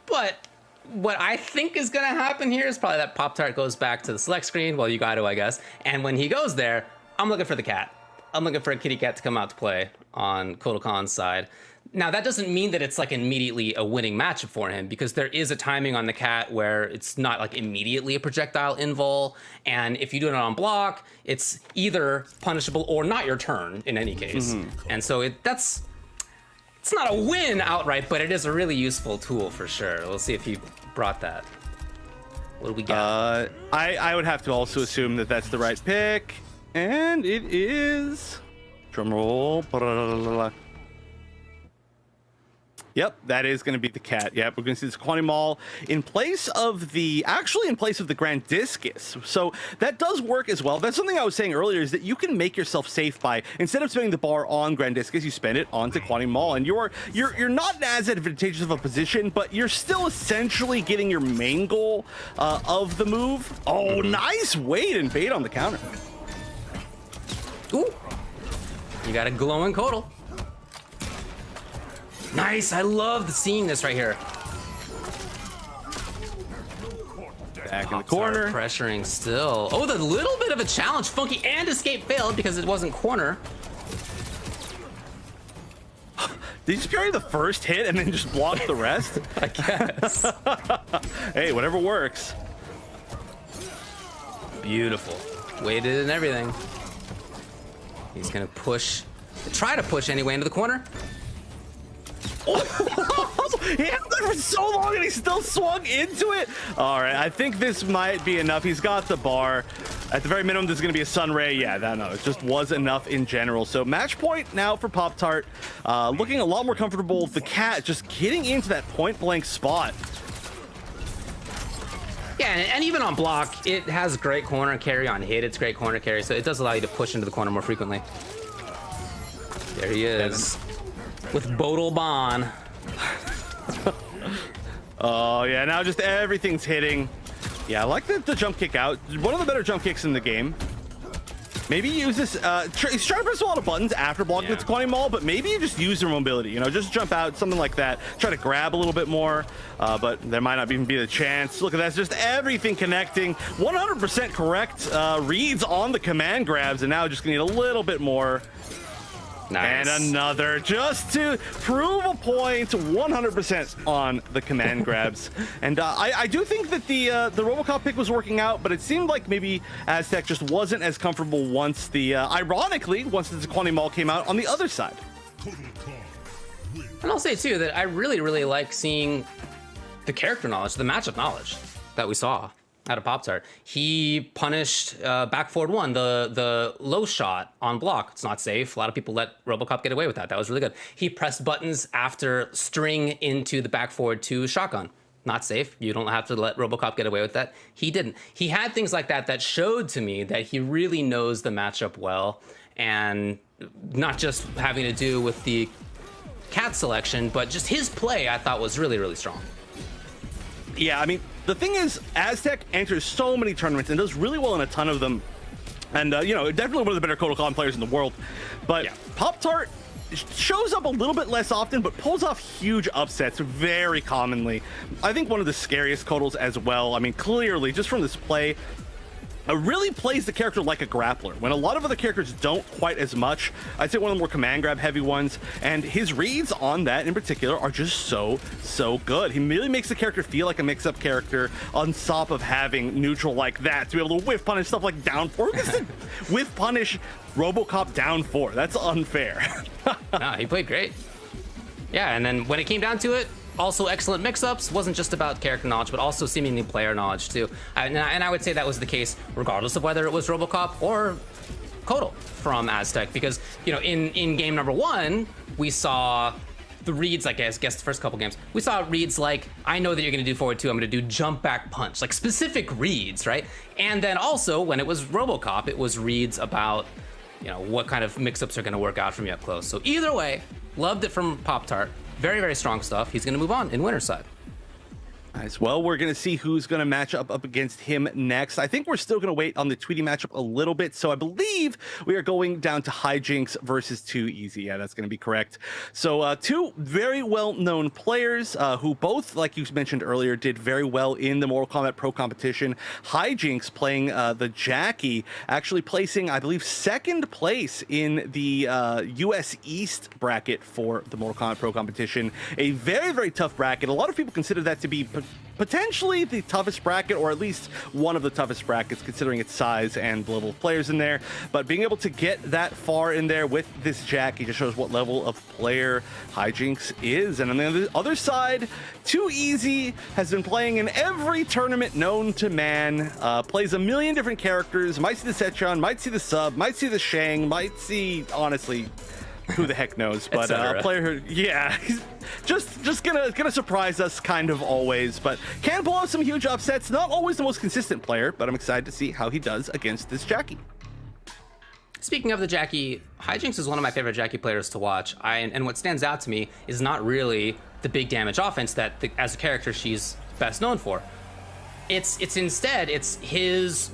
But what I think is going to happen here is probably that Pop-Tart goes back to the select screen. Well, you got to, I guess. And when he goes there, I'm looking for the cat. I'm looking for a kitty cat to come out to play on Kotal Khan's side. Now, that doesn't mean that it's like immediately a winning matchup for him, because there is a timing on the cat where it's not like immediately a projectile invul. And if you do it on block, it's either punishable or not your turn in any case. And so it's not a win outright, but it is a really useful tool for sure. We'll see if he brought that. What do we got? I would have to also assume that that's the right pick. And it is, drum roll. Yep, that is going to be the cat. Yep, we're going to see this Quantum Mall in place of the Grand Discus. So that does work as well. That's something I was saying earlier, is that you can make yourself safe by, instead of spending the bar on Grand Discus, you spend it onto Quantum Mall, and you're not as advantageous of a position, but you're still essentially getting your main goal of the move. Oh, nice wait and bait on the counter. Ooh, you got a glowing Kotal. Nice, I love seeing this right here. Back in the corner. Pressuring still. Oh, the little bit of a challenge. Funky and escape failed because it wasn't corner. Did you just carry the first hit and then just block the rest? I guess. Hey, whatever works. Beautiful. Weighted and everything. He's gonna try to push anyway into the corner. He held it for so long and he still swung into it. All right, I think this might be enough. He's got the bar. At the very minimum, there's going to be a sun ray. Yeah, no, it just was enough in general. So match point now for Pop-Tart. Looking a lot more comfortable. The cat just getting into that point blank spot. Yeah, and even on block, it has great corner carry. On hit, it's great corner carry, so it does allow you to push into the corner more frequently. There he is, with Bodil Bon. Oh, yeah, now just everything's hitting. Yeah, I like the jump kick out. One of the better jump kicks in the game. Maybe use this, he's trying to press a lot of buttons after blocking the Taquani Maul, but maybe you just use your mobility, you know, just jump out, something like that. Try to grab a little bit more, but there might not even be the chance. Look at that, it's just everything connecting. 100% correct reads on the command grabs, and now just gonna need a little bit more. Nice. And another, just to prove a point, 100% on the command grabs. And I do think that the RoboCop pick was working out, but it seemed like maybe Aztec just wasn't as comfortable once the, ironically, once the Taquani Maul came out on the other side. And I'll say, too, that I really, really like seeing the character knowledge, the matchup knowledge that we saw out of Pop-Tart. He punished back forward one, the low shot on block. It's not safe. A lot of people let RoboCop get away with that. That was really good. He pressed buttons after string into the back forward two shotgun. Not safe. You don't have to let RoboCop get away with that. He didn't. He had things like that that showed to me that he really knows the matchup well, and not just having to do with the cat selection, but just his play I thought was really, really strong. Yeah, I mean, the thing is, Aztec enters so many tournaments and does really well in a ton of them. And, you know, definitely one of the better Kodokan players in the world. But Pop-Tart shows up a little bit less often, but pulls off huge upsets very commonly. I think one of the scariest Kodals as well. I mean, clearly, just from this play, really plays the character like a grappler, when a lot of other characters don't quite as much. I'd say one of the more command grab heavy ones, and his reads on that in particular are just so good. He really makes the character feel like a mix-up character on top of having neutral like that, to be able to whiff punish stuff like down 4. Who gets to whiff punish RoboCop down 4? That's unfair. Nah, he played great. Yeah, and then when it came down to it, also excellent mix-ups. Wasn't just about character knowledge, but also seemingly player knowledge too. And I would say that was the case regardless of whether it was RoboCop or Kodal from Aztec, because, you know, in game number 1, we saw the reads, like I guess the first couple games, we saw reads like, I know that you're gonna do forward 2, I'm gonna do jump back punch, like specific reads, right? And then also when it was RoboCop, it was reads about, you know, what kind of mix-ups are gonna work out from you up close. So either way, loved it from Pop-Tart. Very, very strong stuff. He's going to move on in winner's side. Nice. Well, we're going to see who's going to match up against him next. I think we're still going to wait on the Tweety matchup a little bit. So I believe we are going down to Hijinks versus 2Easy. Yeah, that's going to be correct. So two very well-known players who both, like you mentioned earlier, did very well in the Mortal Kombat Pro competition. Hijinks playing the Jackie, actually placing, I believe, 2nd place in the US East bracket for the Mortal Kombat Pro competition. A very, very tough bracket. A lot of people consider that to be potentially the toughest bracket, or at least one of the toughest brackets considering its size and the level of players in there. But being able to get that far in there with this Jackie just shows what level of player Hijinks is. And on the other side, 2Easy has been playing in every tournament known to man, plays a million different characters, might see the Setchon, might see the Sub, might see the Shang, might see, honestly, who the heck knows. But a player who, yeah, he's just gonna surprise us kind of always, but can pull out some huge upsets. Not always the most consistent player, but I'm excited to see how he does against this Jackie. Speaking of the Jackie, Hijinks is one of my favorite Jackie players to watch. And what stands out to me is not really the big damage offense that, as a character, she's best known for. It's instead, it's his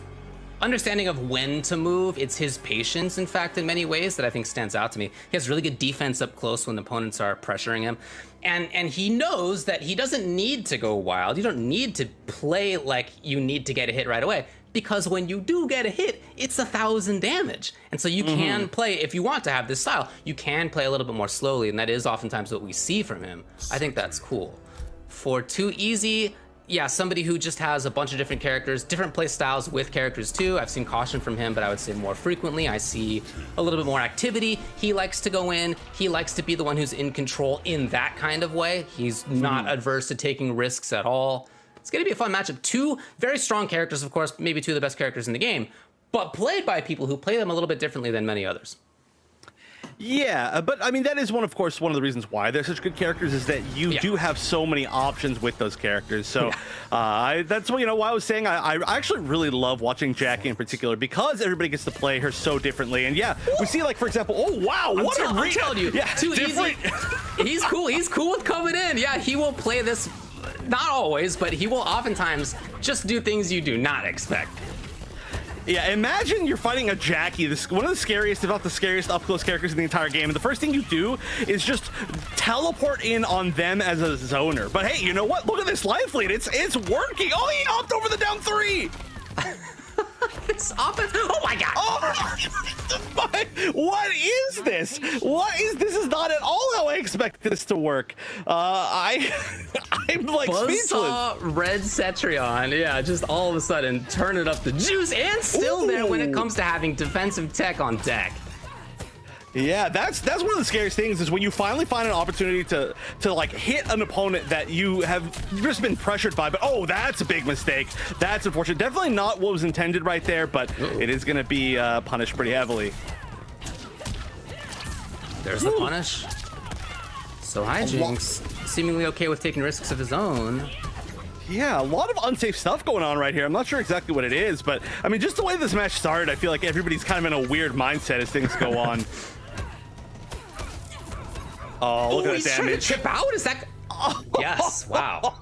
understanding of when to move. It's his patience, in fact, in many ways that I think stands out to me. He has really good defense up close when the opponents are pressuring him. And he knows that he doesn't need to go wild. You don't need to play like you need to get a hit right away, because when you do get a hit, it's 1,000 damage. And so you can play, if you want to have this style, you can play a little bit more slowly, and that is oftentimes what we see from him. I think that's cool. For 2Easy, yeah, somebody who just has a bunch of different characters, different play styles with characters too. I've seen caution from him, but I would say more frequently I see a little bit more activity. He likes to go in. He likes to be the one who's in control in that kind of way. He's not adverse to taking risks at all. It's going to be a fun matchup. Two very strong characters, of course, maybe two of the best characters in the game, but played by people who play them a little bit differently than many others. Yeah, but I mean, that is one of the reasons why they're such good characters is that you do have so many options with those characters. So that's what, why I was saying I actually really love watching Jackie in particular because everybody gets to play her so differently. And yeah, we see, like, for example, oh wow, I'm telling you, too different. Easy. He's cool. He's cool with coming in. Yeah, he will play this, not always, but he will oftentimes just do things you do not expect. Yeah, imagine you're fighting a Jackie, one of the scariest, if not the scariest up-close characters in the entire game, and the first thing you do is just teleport in on them as a zoner. But hey, you know what? Look at this life lead. It's working. Oh, he hopped over the down 3. This offense. Oh my god. Oh, what is this? This is not at all how I expected this to work. I'm like Buzzsaw speechless. Red Cetrion, yeah, just all of a sudden turn it up the juice and still there when it comes to having defensive tech on deck. Yeah, that's one of the scariest things is when you finally find an opportunity to like hit an opponent that you have just been pressured by. But oh, that's a big mistake. That's unfortunate. Definitely not what was intended right there, but it is going to be punished pretty heavily. There's the punish. So Hijinks seemingly okay with taking risks of his own. Yeah, a lot of unsafe stuff going on right here. I'm not sure exactly what it is, but I mean, just the way this match started, I feel like everybody's kind of in a weird mindset as things go on. Oh, look at that he's trying to damage. chip out? Is that... Yes, wow.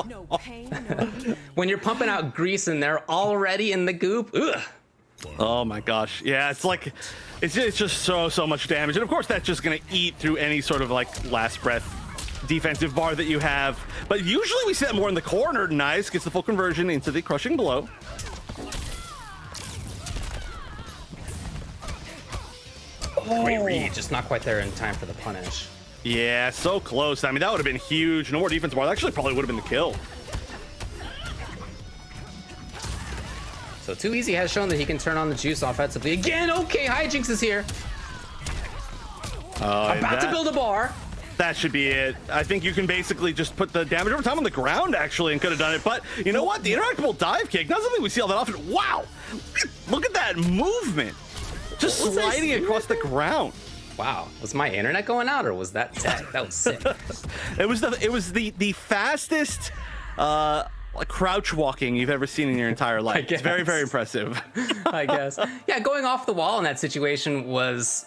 No pain, no gain. When you're pumping out grease and they're already in the goop, ugh. Oh my gosh. Yeah, it's like, it's just so much damage. And of course, that's just going to eat through any sort of like last breath defensive bar that you have. But usually we see that more in the corner. Nice, gets the full conversion into the crushing blow. Great read, just not quite there in time for the punish. Yeah, so close. I mean, that would have been huge. No more defense bar. That actually probably would have been the kill. So Too Easy has shown that he can turn on the juice offensively. Again, okay, Hijinks is here. About to build a bar. That should be it. I think you can basically just put the damage over time on the ground, actually, and could have done it. But you know what? The interactable dive kick, not something we see all that often. Wow! Look at that movement. Just sliding across the ground. Wow, was my internet going out or was that tech? That was sick. It was the fastest like crouch walking you've ever seen in your entire life. It's very, very impressive. I guess. Yeah, going off the wall in that situation was...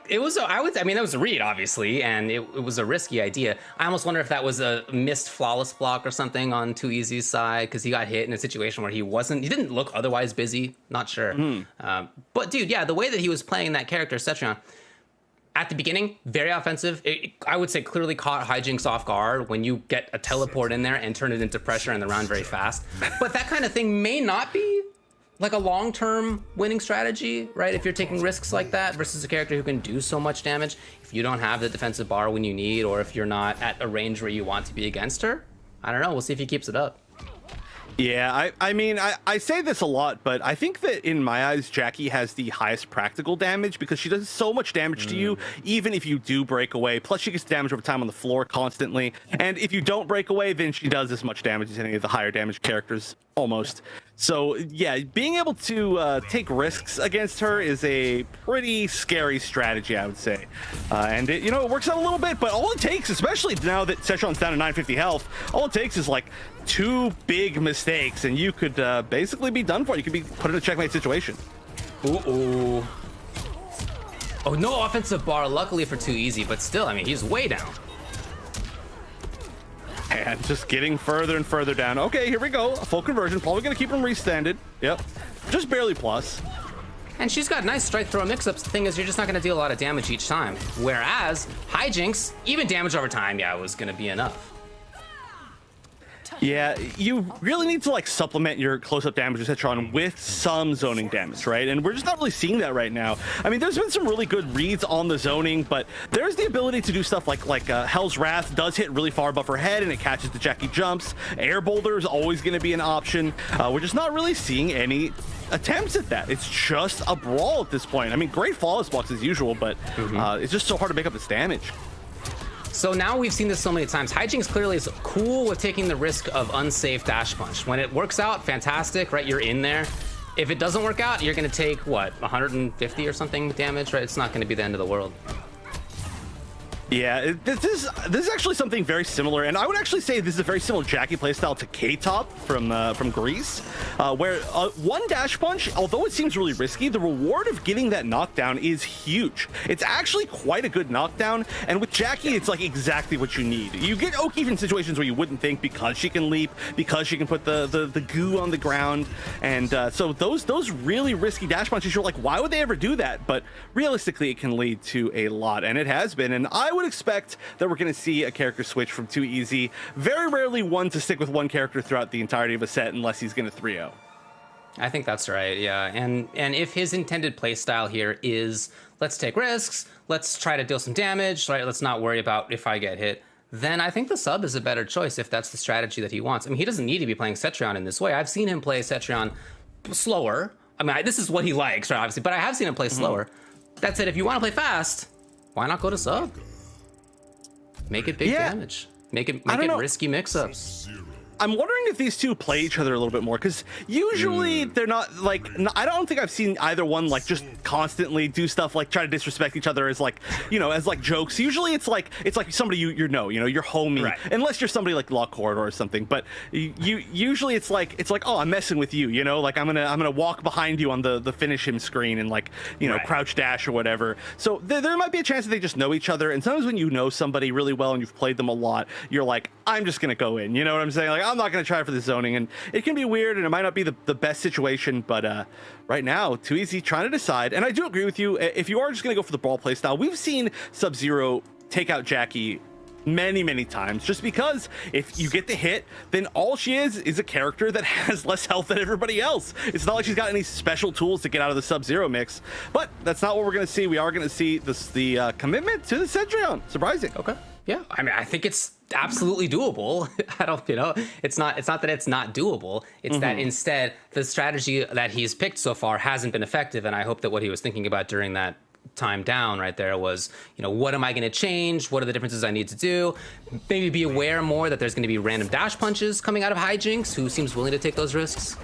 It was, I mean, that was a read, obviously, and it was a risky idea. I almost wonder if that was a missed flawless block or something on Too Easy's side, because he got hit in a situation where he didn't look otherwise busy. Not sure. But dude, yeah, the way that he was playing that character, Cetrion, at the beginning, very offensive. I would say clearly caught Hijinks off guard when you get a teleport in there and turn it into pressure in the round very fast. But that kind of thing may not be like a long-term winning strategy, right? If you're taking risks like that versus a character who can do so much damage, if you don't have the defensive bar when you need, or if you're not at a range where you want to be against her, I don't know. We'll see if he keeps it up. Yeah, I mean, I say this a lot, but I think that in my eyes, Jackie has the highest practical damage because she does so much damage to you, even if you do break away. Plus, she gets damage over time on the floor constantly. And if you don't break away, then she does as much damage as any of the higher damage characters, almost. So, yeah, being able to take risks against her is a pretty scary strategy, I would say. And, it works out a little bit, but all it takes, especially now that Cetrion's down to 950 health, all it takes is, like, 2 big mistakes, and you could basically be done for. You could be put in a checkmate situation. Ooh. Oh, no offensive bar, luckily for Too Easy, but still, I mean, he's way down. And just getting further and further down. Okay, here we go. A full conversion. Probably going to keep him restanded. Yep. Just barely plus. And she's got nice strike throw mix-ups. The thing is, you're just not going to deal a lot of damage each time. Whereas Hijinks, even damage over time, was going to be enough. Yeah, you really need to like supplement your close-up damage with Cetron with some zoning damage, right? And we're just not really seeing that right now. I mean, there's been some really good reads on the zoning, but there's the ability to do stuff like Hell's Wrath does hit really far above her head and it catches the Jackie jumps. Air Boulder is always going to be an option. We're just not really seeing any attempts at that. It's just a brawl at this point. I mean, great flawless blocks as usual, but it's just so hard to make up its damage. So now we've seen this so many times. Hijinks clearly is cool with taking the risk of unsafe dash punch. When it works out, fantastic, right? You're in there. If it doesn't work out, you're gonna take what, 150 or something damage, right? It's not gonna be the end of the world. Yeah, this is actually something very similar, and I would actually say this is a very similar Jackie playstyle to K-Top from Greece, where one dash punch, although it seems really risky, the reward of getting that knockdown is huge. It's actually quite a good knockdown, and with Jackie, it's like exactly what you need. You get O'Keefe in situations where you wouldn't think because she can leap, because she can put the goo on the ground, and so those really risky dash punches, you're like, why would they ever do that? But realistically, it can lead to a lot, and it has been, and I would expect that we're going to see a character switch from 2EZ. Very rarely one to stick with one character throughout the entirety of a set unless he's going to 3-0. I think that's right, yeah. And if his intended playstyle here is, let's take risks, let's try to deal some damage, right? Let's not worry about if I get hit, then I think the sub is a better choice if that's the strategy that he wants. I mean, he doesn't need to be playing Cetrion in this way. I've seen him play Cetrion slower. I mean, this is what he likes, right, obviously, but I have seen him play slower. That said, if you want to play fast, why not go to sub? Make it big damage. Make it risky mix-ups. I'm wondering if these two play each other a little bit more, because usually they're not like, I don't think I've seen either one like just constantly do stuff like try to disrespect each other as like, you know, as like jokes. Usually it's like somebody you know, your homie, right. Unless you're somebody like Law Corridor or something. But usually it's like, oh, I'm messing with you, you know, like I'm gonna walk behind you on the finish him screen and like, you know, crouch dash or whatever. So there might be a chance that they just know each other. And sometimes when you know somebody really well and you've played them a lot, you're like, I'm just gonna go in. You know what I'm saying? Like, I'm not going to try for the zoning, and it can be weird, and it might not be the best situation, but right now, 2EZ trying to decide, and I do agree with you, if you are just going to go for the brawl playstyle, we've seen Sub-Zero take out Jackie many times, just because if you get the hit, then all she is a character that has less health than everybody else. It's not like she's got any special tools to get out of the Sub-Zero mix, but that's not what we're going to see. We are going to see the commitment to the Cetrion. Surprising. Okay. Yeah, I mean, I think it's absolutely doable. I don't, you know, it's not that it's not doable. It's that instead the strategy that he's picked so far hasn't been effective. And I hope that what he was thinking about during that time down right there was, you know, what am I going to change? What are the differences I need to do? Maybe be aware more that there's going to be random dash punches coming out of Hijinks, who seems willing to take those risks.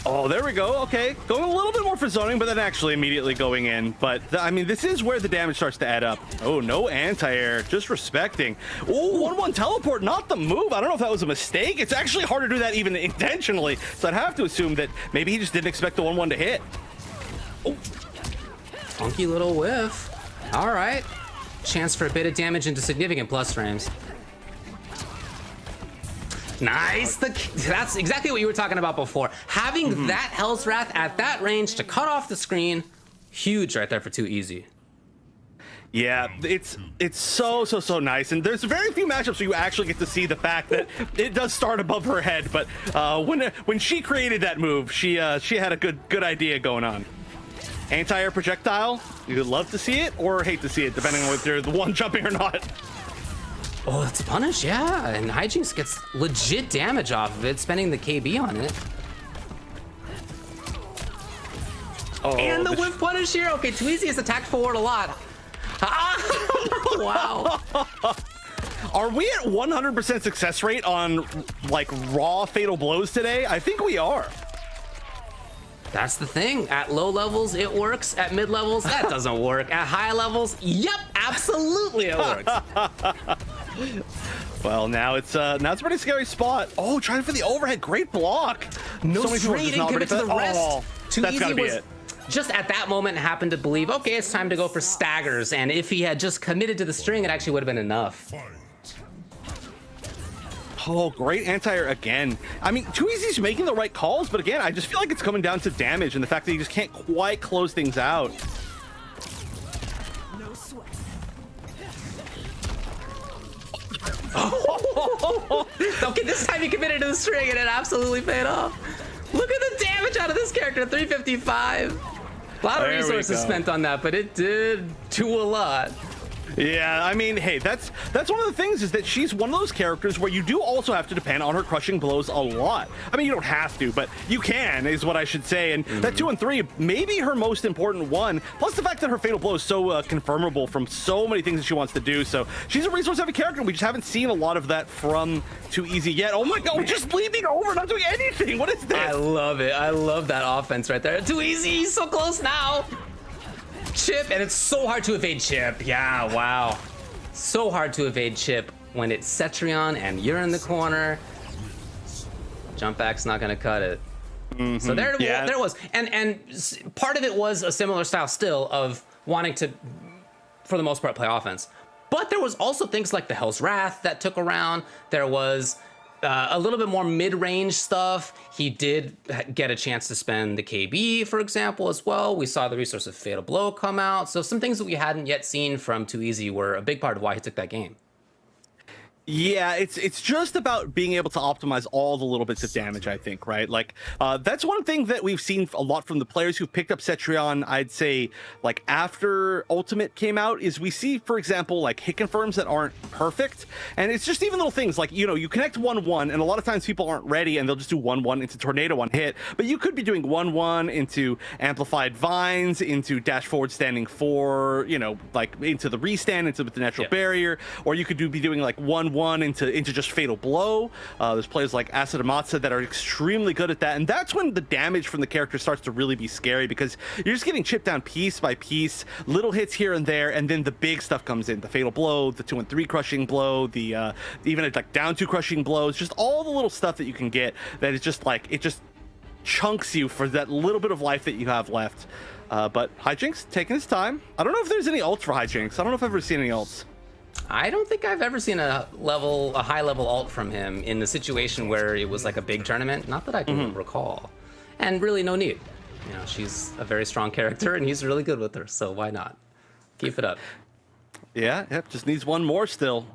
Oh, there we go. Okay, going a little bit more for zoning, but then actually immediately going in. But I mean, this is where the damage starts to add up. Oh, no anti-air, just respecting. Oh, 1-1 teleport, not the move. I don't know if that was a mistake. It's actually hard to do that even intentionally. So I'd have to assume that maybe he just didn't expect the 1-1 to hit. Oh. Funky little whiff. All right. Chance for a bit of damage into significant plus frames. Nice. That's exactly what you were talking about before. Having that Hell's Wrath at that range to cut off the screen, huge right there for 2EZ. Yeah, it's so nice, and there's very few matchups where you actually get to see the fact that it does start above her head. But when she created that move, she had a good idea going on. Anti-air projectile, you would love to see it or hate to see it, depending on whether you're the one jumping or not. Oh, that's a punish, yeah. And Hijinks gets legit damage off of it, spending the KB on it. Oh, and the whip punish here. Okay, 2EZ has attacked forward a lot. Wow. Are we at 100% success rate on like raw fatal blows today? I think we are. That's the thing. At low levels, it works. At mid levels, that doesn't work. At high levels, yep, absolutely it works. Well, now it's a pretty scary spot. Oh, trying for the overhead, great block. No trading, commit to the rest. Oh, that's gotta be it. Just at that moment happened to believe, okay, it's time to go for staggers. And if he had just committed to the string, it actually would have been enough. Oh, great anti-air again. I mean, 2EZ's making the right calls, but again, I just feel like it's coming down to damage and the fact that he just can't quite close things out. Okay, this time he committed to the string and it absolutely paid off. Look at the damage out of this character, 355. A lot of resources spent on that, but it did do a lot. Yeah, I mean, hey, that's one of the things is that she's one of those characters where you do also have to depend on her crushing blows a lot. I mean, you don't have to, but you can, is what I should say. And that 2 and 3, maybe her most important one. Plus the fact that her fatal blow is so confirmable from so many things that she wants to do. So she's a resource-heavy character. We just haven't seen a lot of that from Too Easy yet. Oh my God, we're just leaping over, not doing anything. What is this? I love it. I love that offense right there. Too Easy. He's so close now. Chip, and it's so hard to evade Chip. Yeah, wow. So hard to evade Chip when it's Cetrion and you're in the corner. Jump back's not gonna cut it. So there it was. And part of it was a similar style still of wanting to, for the most part, play offense. But there was also things like the Hell's Wrath that took around. There was a little bit more mid-range stuff. He did get a chance to spend the KB, for example, as well. We saw the resource of Fatal Blow come out. So some things that we hadn't yet seen from Too Easy were a big part of why he took that game. Yeah, it's just about being able to optimize all the little bits of damage, I think, right? Like, that's one thing that we've seen a lot from the players who picked up Cetrion, I'd say, like, after Ultimate came out, is we see, for example, like, hit confirms that aren't perfect, and it's just even little things, like, you know, you connect 1-1, and a lot of times people aren't ready, and they'll just do 1-1 into Tornado on hit, but you could be doing 1-1 into Amplified Vines, into Dash Forward Standing 4, you know, like, into the restand, into the Natural Barrier, or you could be doing, like, 1-1 into just Fatal Blow. There's players like Acid Amatsa that are extremely good at that, and that's when the damage from the character starts to really be scary, because you're just getting chipped down piece by piece, little hits here and there, and then the big stuff comes in, the Fatal Blow, the 2 and 3 crushing blow, the even like down 2 crushing blows, just all the little stuff that you can get that is just like, it just chunks you for that little bit of life that you have left. But Hijinks taking his time. I don't know if there's any ults for Hijinks. I don't know if I've ever seen any ults. I don't think I've ever seen a high level ult from him in the situation where it was like a big tournament. Not that I can recall. And really no need. You know, she's a very strong character and he's really good with her. So why not? Keep it up. Yeah, yep, just needs one more still.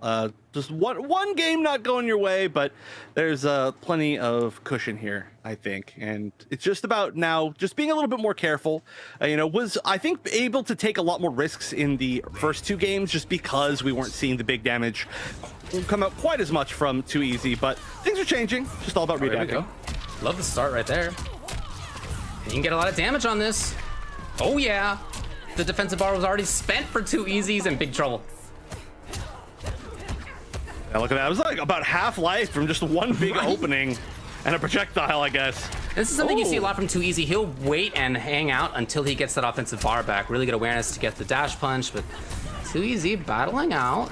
Just one game not going your way, but there's plenty of cushion here, I think. And it's just about now just being a little bit more careful. You know, was, I think, able to take a lot more risks in the first 2 games just because we weren't seeing the big damage come out quite as much from Too Easy. But things are changing. Just all about readapting. Love the start right there. You can get a lot of damage on this. Oh, yeah. The defensive bar was already spent for Too Easy's in big trouble. Yeah, look at that. It was like about half life from just one big opening and a projectile, I guess. This is something you see a lot from Too Easy. He'll wait and hang out until he gets that offensive bar back. Really good awareness to get the dash punch, but Too Easy battling out.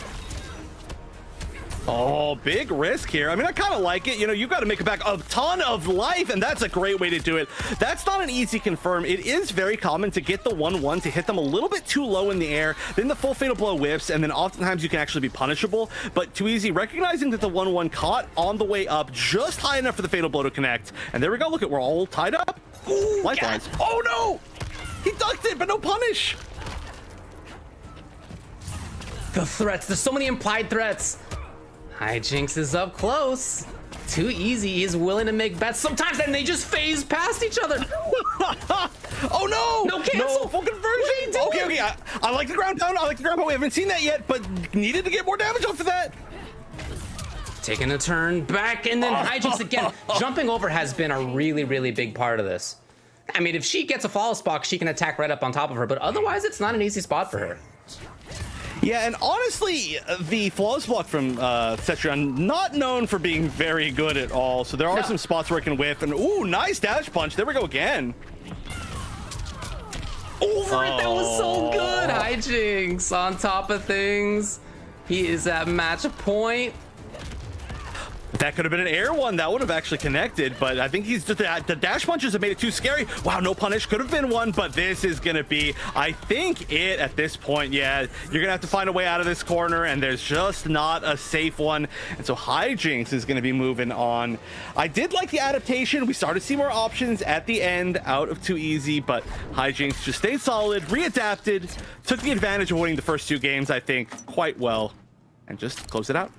Oh, big risk here. I mean, I kind of like it. You know, you've got to make it back a ton of life, and that's a great way to do it. That's not an easy confirm. It is very common to get the 1-1 to hit them a little bit too low in the air, then the full Fatal Blow whiffs, and then oftentimes you can actually be punishable. But Too Easy, recognizing that the 1-1 caught on the way up just high enough for the Fatal Blow to connect. And there we go. Look at, we're all tied up. Ooh, lifelines. Oh, no! He ducked it, but no punish. The threats. There's so many implied threats. Hijinks is up close. Too Easy is willing to make bets sometimes, and they just phase past each other. Oh no! No cancel! No full conversion! Okay. I like the ground down. I like the ground pound. We haven't seen that yet, but needed to get more damage off of that. Taking a turn back, and then Hijinks again. Jumping over has been a really, really big part of this. I mean, if she gets a follow spot, she can attack right up on top of her, but otherwise it's not an easy spot for her. Yeah, and honestly, the flawless block from Cetrion, not known for being very good at all. So there are some spots where it can whiff. And ooh, nice dash punch. There we go again. Over it, that was so good. Hijinks on top of things. He is at match point. That could have been an air one. That would have actually connected, but I think he's just the dash punches have made it too scary. Wow, no punish. Could have been one, but this is going to be, I think, it at this point. Yeah, you're going to have to find a way out of this corner, and there's just not a safe one. And so Hijinks is going to be moving on. I did like the adaptation. We started to see more options at the end out of Too Easy, but Hijinks just stayed solid, readapted, took the advantage of winning the first 2 games, I think, quite well, and just closed it out.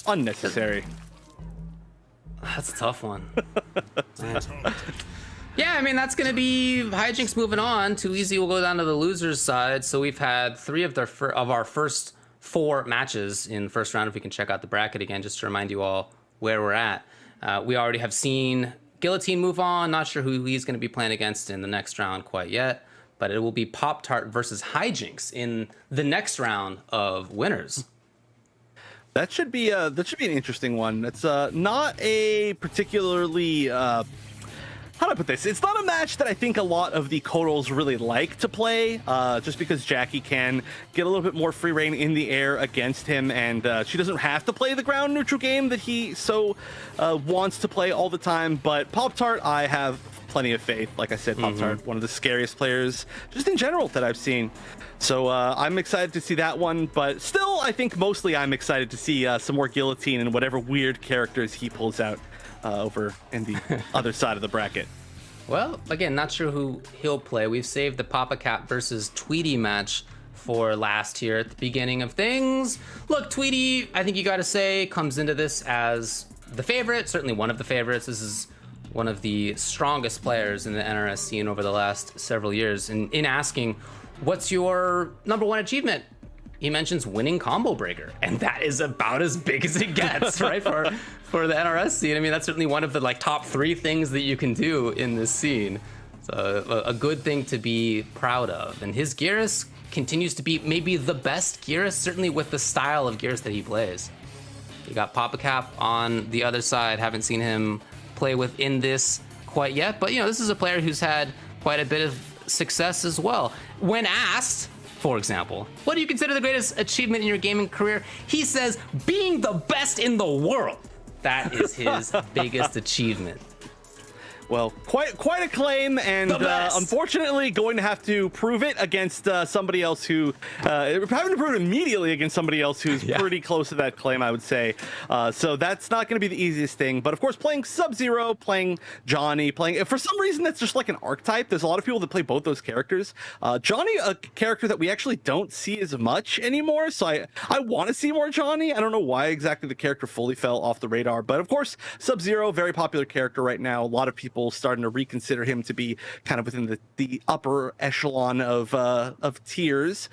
Unnecessary. That's a tough one. Yeah, I mean, that's going to be Hijinks moving on. Too Easy will go down to the loser's side. So we've had 3 of our first 4 matches in the first round. If we can check out the bracket again, just to remind you all where we're at. We already have seen Guillotine move on. Not sure who he's going to be playing against in the next round quite yet. But it will be Pop-Tart versus Hijinks in the next round of winners. That should be an interesting one. It's not a particularly how do I put this? It's not a match that I think a lot of the Kodals really like to play, just because Jackie can get a little bit more free reign in the air against him, and she doesn't have to play the ground neutral game that he so wants to play all the time. But Pop-Tart, I have plenty of faith. Like I said, Pop-Tart, one of the scariest players just in general that I've seen. So I'm excited to see that one, but still, I think mostly I'm excited to see some more Guillotine and whatever weird characters he pulls out over in the other side of the bracket. Well, again, not sure who he'll play. We've saved the Papa Cap versus Tweety match for last here at the beginning of things. Look, Tweety, I think you got to say, comes into this as the favorite, certainly one of the favorites. This is one of the strongest players in the NRS scene over the last several years. And in asking, what's your #1 achievement? He mentions winning Combo Breaker, and that is about as big as it gets, right? For the NRS scene. I mean, that's certainly one of the top 3 things that you can do in this scene. So a good thing to be proud of. And his Geras continues to be maybe the best Geras, certainly with the style of Geras that he plays. You got Papa Cap on the other side. Haven't seen him play within this quite yet, but this is a player who's had quite a bit of success as well. When asked, for example, what do you consider the greatest achievement in your gaming career? He says, being the best in the world. That is his biggest achievement. Well, quite a claim, and unfortunately going to have to prove it against somebody else who having to prove it immediately against somebody else who's pretty close to that claim, I would say. So that's not going to be the easiest thing. But of course, playing Sub-Zero, playing Johnny, for some reason that's just like an archetype. There's a lot of people that play both those characters. Johnny, a character that we actually don't see as much anymore. So I want to see more Johnny. I don't know why exactly the character fully fell off the radar, but of course, Sub-Zero, very popular character right now. A lot of people starting to reconsider him to be kind of within the upper echelon of tiers.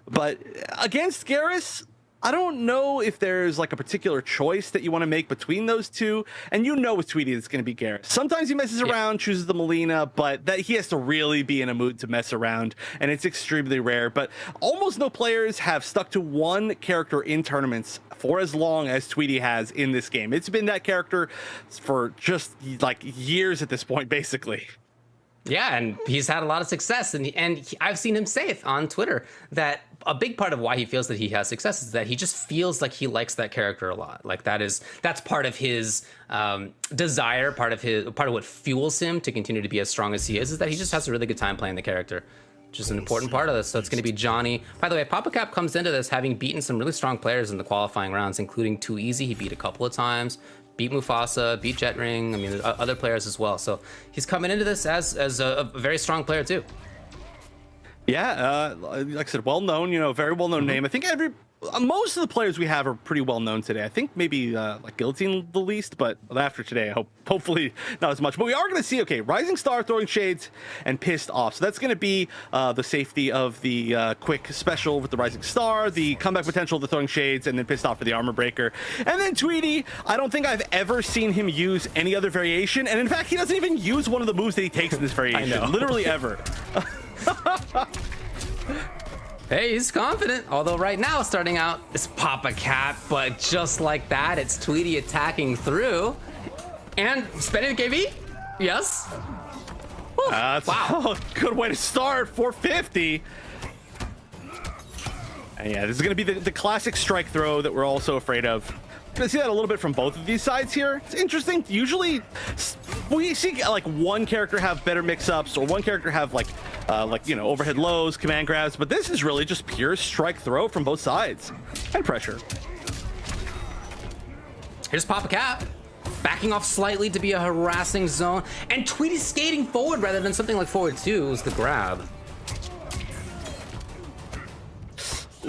But against Geras, I don't know if there's like a particular choice that you want to make between those two. And with Tweety, it's going to be Geras. Sometimes he messes around, chooses the Melina, but that he has to really be in a mood to mess around, and it's extremely rare. But almost no players have stuck to one character in tournaments for as long as Tweety has in this game. It's been that character for just like years at this point, basically. Yeah, and he's had a lot of success, and I've seen him say it on Twitter that a big part of why he feels that he has success is that he just feels like he likes that character a lot. Like that's part of his desire, part of what fuels him to continue to be as strong as he is that he just has a really good time playing the character, which is an important part of this. So it's going to be Johnny. By the way, Papa Cap comes into this having beaten some really strong players in the qualifying rounds, including Too Easy. He beat a couple of times. Beat Mufasa, beat Jetring. I mean, there's other players as well. So he's coming into this as a very strong player too. Yeah, like I said, well known. Very well known name. I think most of the players we have are pretty well known today. I think maybe like Guillotine the least, but after today, hopefully not as much. But we are going to see, Rising Star, Throwing Shades, and Pissed Off. So that's going to be the safety of the quick special with the Rising Star, the comeback potential of the Throwing Shades, and then Pissed Off for the Armor Breaker. And then Tweety, I don't think I've ever seen him use any other variation. And in fact, he doesn't even use one of the moves that he takes in this variation. I know. Literally ever. Hey, he's confident. Although right now, starting out, it's Papa Cap, but just like that, it's Tweety attacking through. And spending the KV? Yes. That's wow. a good way to start. 450. And yeah, this is going to be the classic strike throw that we're all so afraid of. Going to see that a little bit from both of these sides here. It's interesting. Usually we see like one character have better mix-ups or one character have like overhead lows, command grabs, but this is really just pure strike throw from both sides and pressure. Here's Papa Cap backing off slightly to be a harassing zone, and Tweety skating forward rather than something like forward 2 was the grab.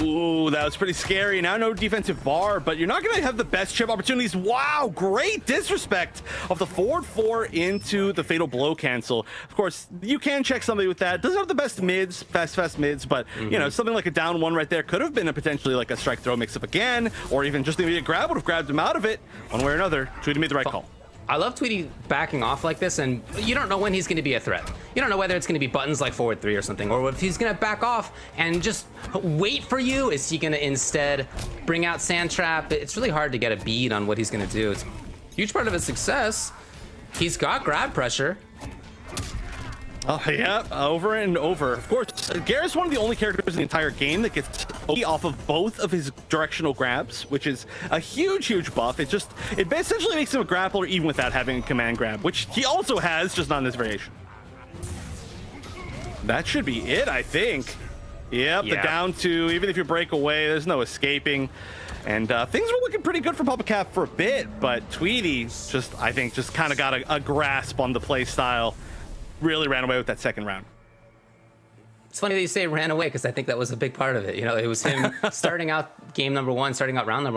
Ooh, that was pretty scary. Now no defensive bar, but you're not going to have the best chip opportunities. Wow, great disrespect of the forward 4 into the fatal blow cancel. Of course, you can check somebody with that. Doesn't have the best mids, fast mids, but you know, something like a down 1 right there could have been a potentially like a strike throw mix up again, or even just maybe a grab would have grabbed him out of it. One way or another, Tweety made the right call. I love Tweety backing off like this, and you don't know when he's going to be a threat. You don't know whether it's going to be buttons like forward 3 or something, or if he's going to back off and just wait for you. Is he going to instead bring out Sand Trap? It's really hard to get a bead on what he's going to do. It's a huge part of his success. He's got grab pressure. Oh, yeah, over and over. Of course, Garrett's one of the only characters in the entire game that gets off of both of his directional grabs, which is a huge buff. It essentially makes him a grappler even without having a command grab, which he also has, just not in this variation. That should be it, I think. Yep, the down 2, even if you break away, there's no escaping. And things were looking pretty good for PapaCap for a bit, but Tweety I think just kind of got a grasp on the play style. Really ran away with that second round. It's funny that you say ran away, because I think that was a big part of it. You know, it was him starting out round number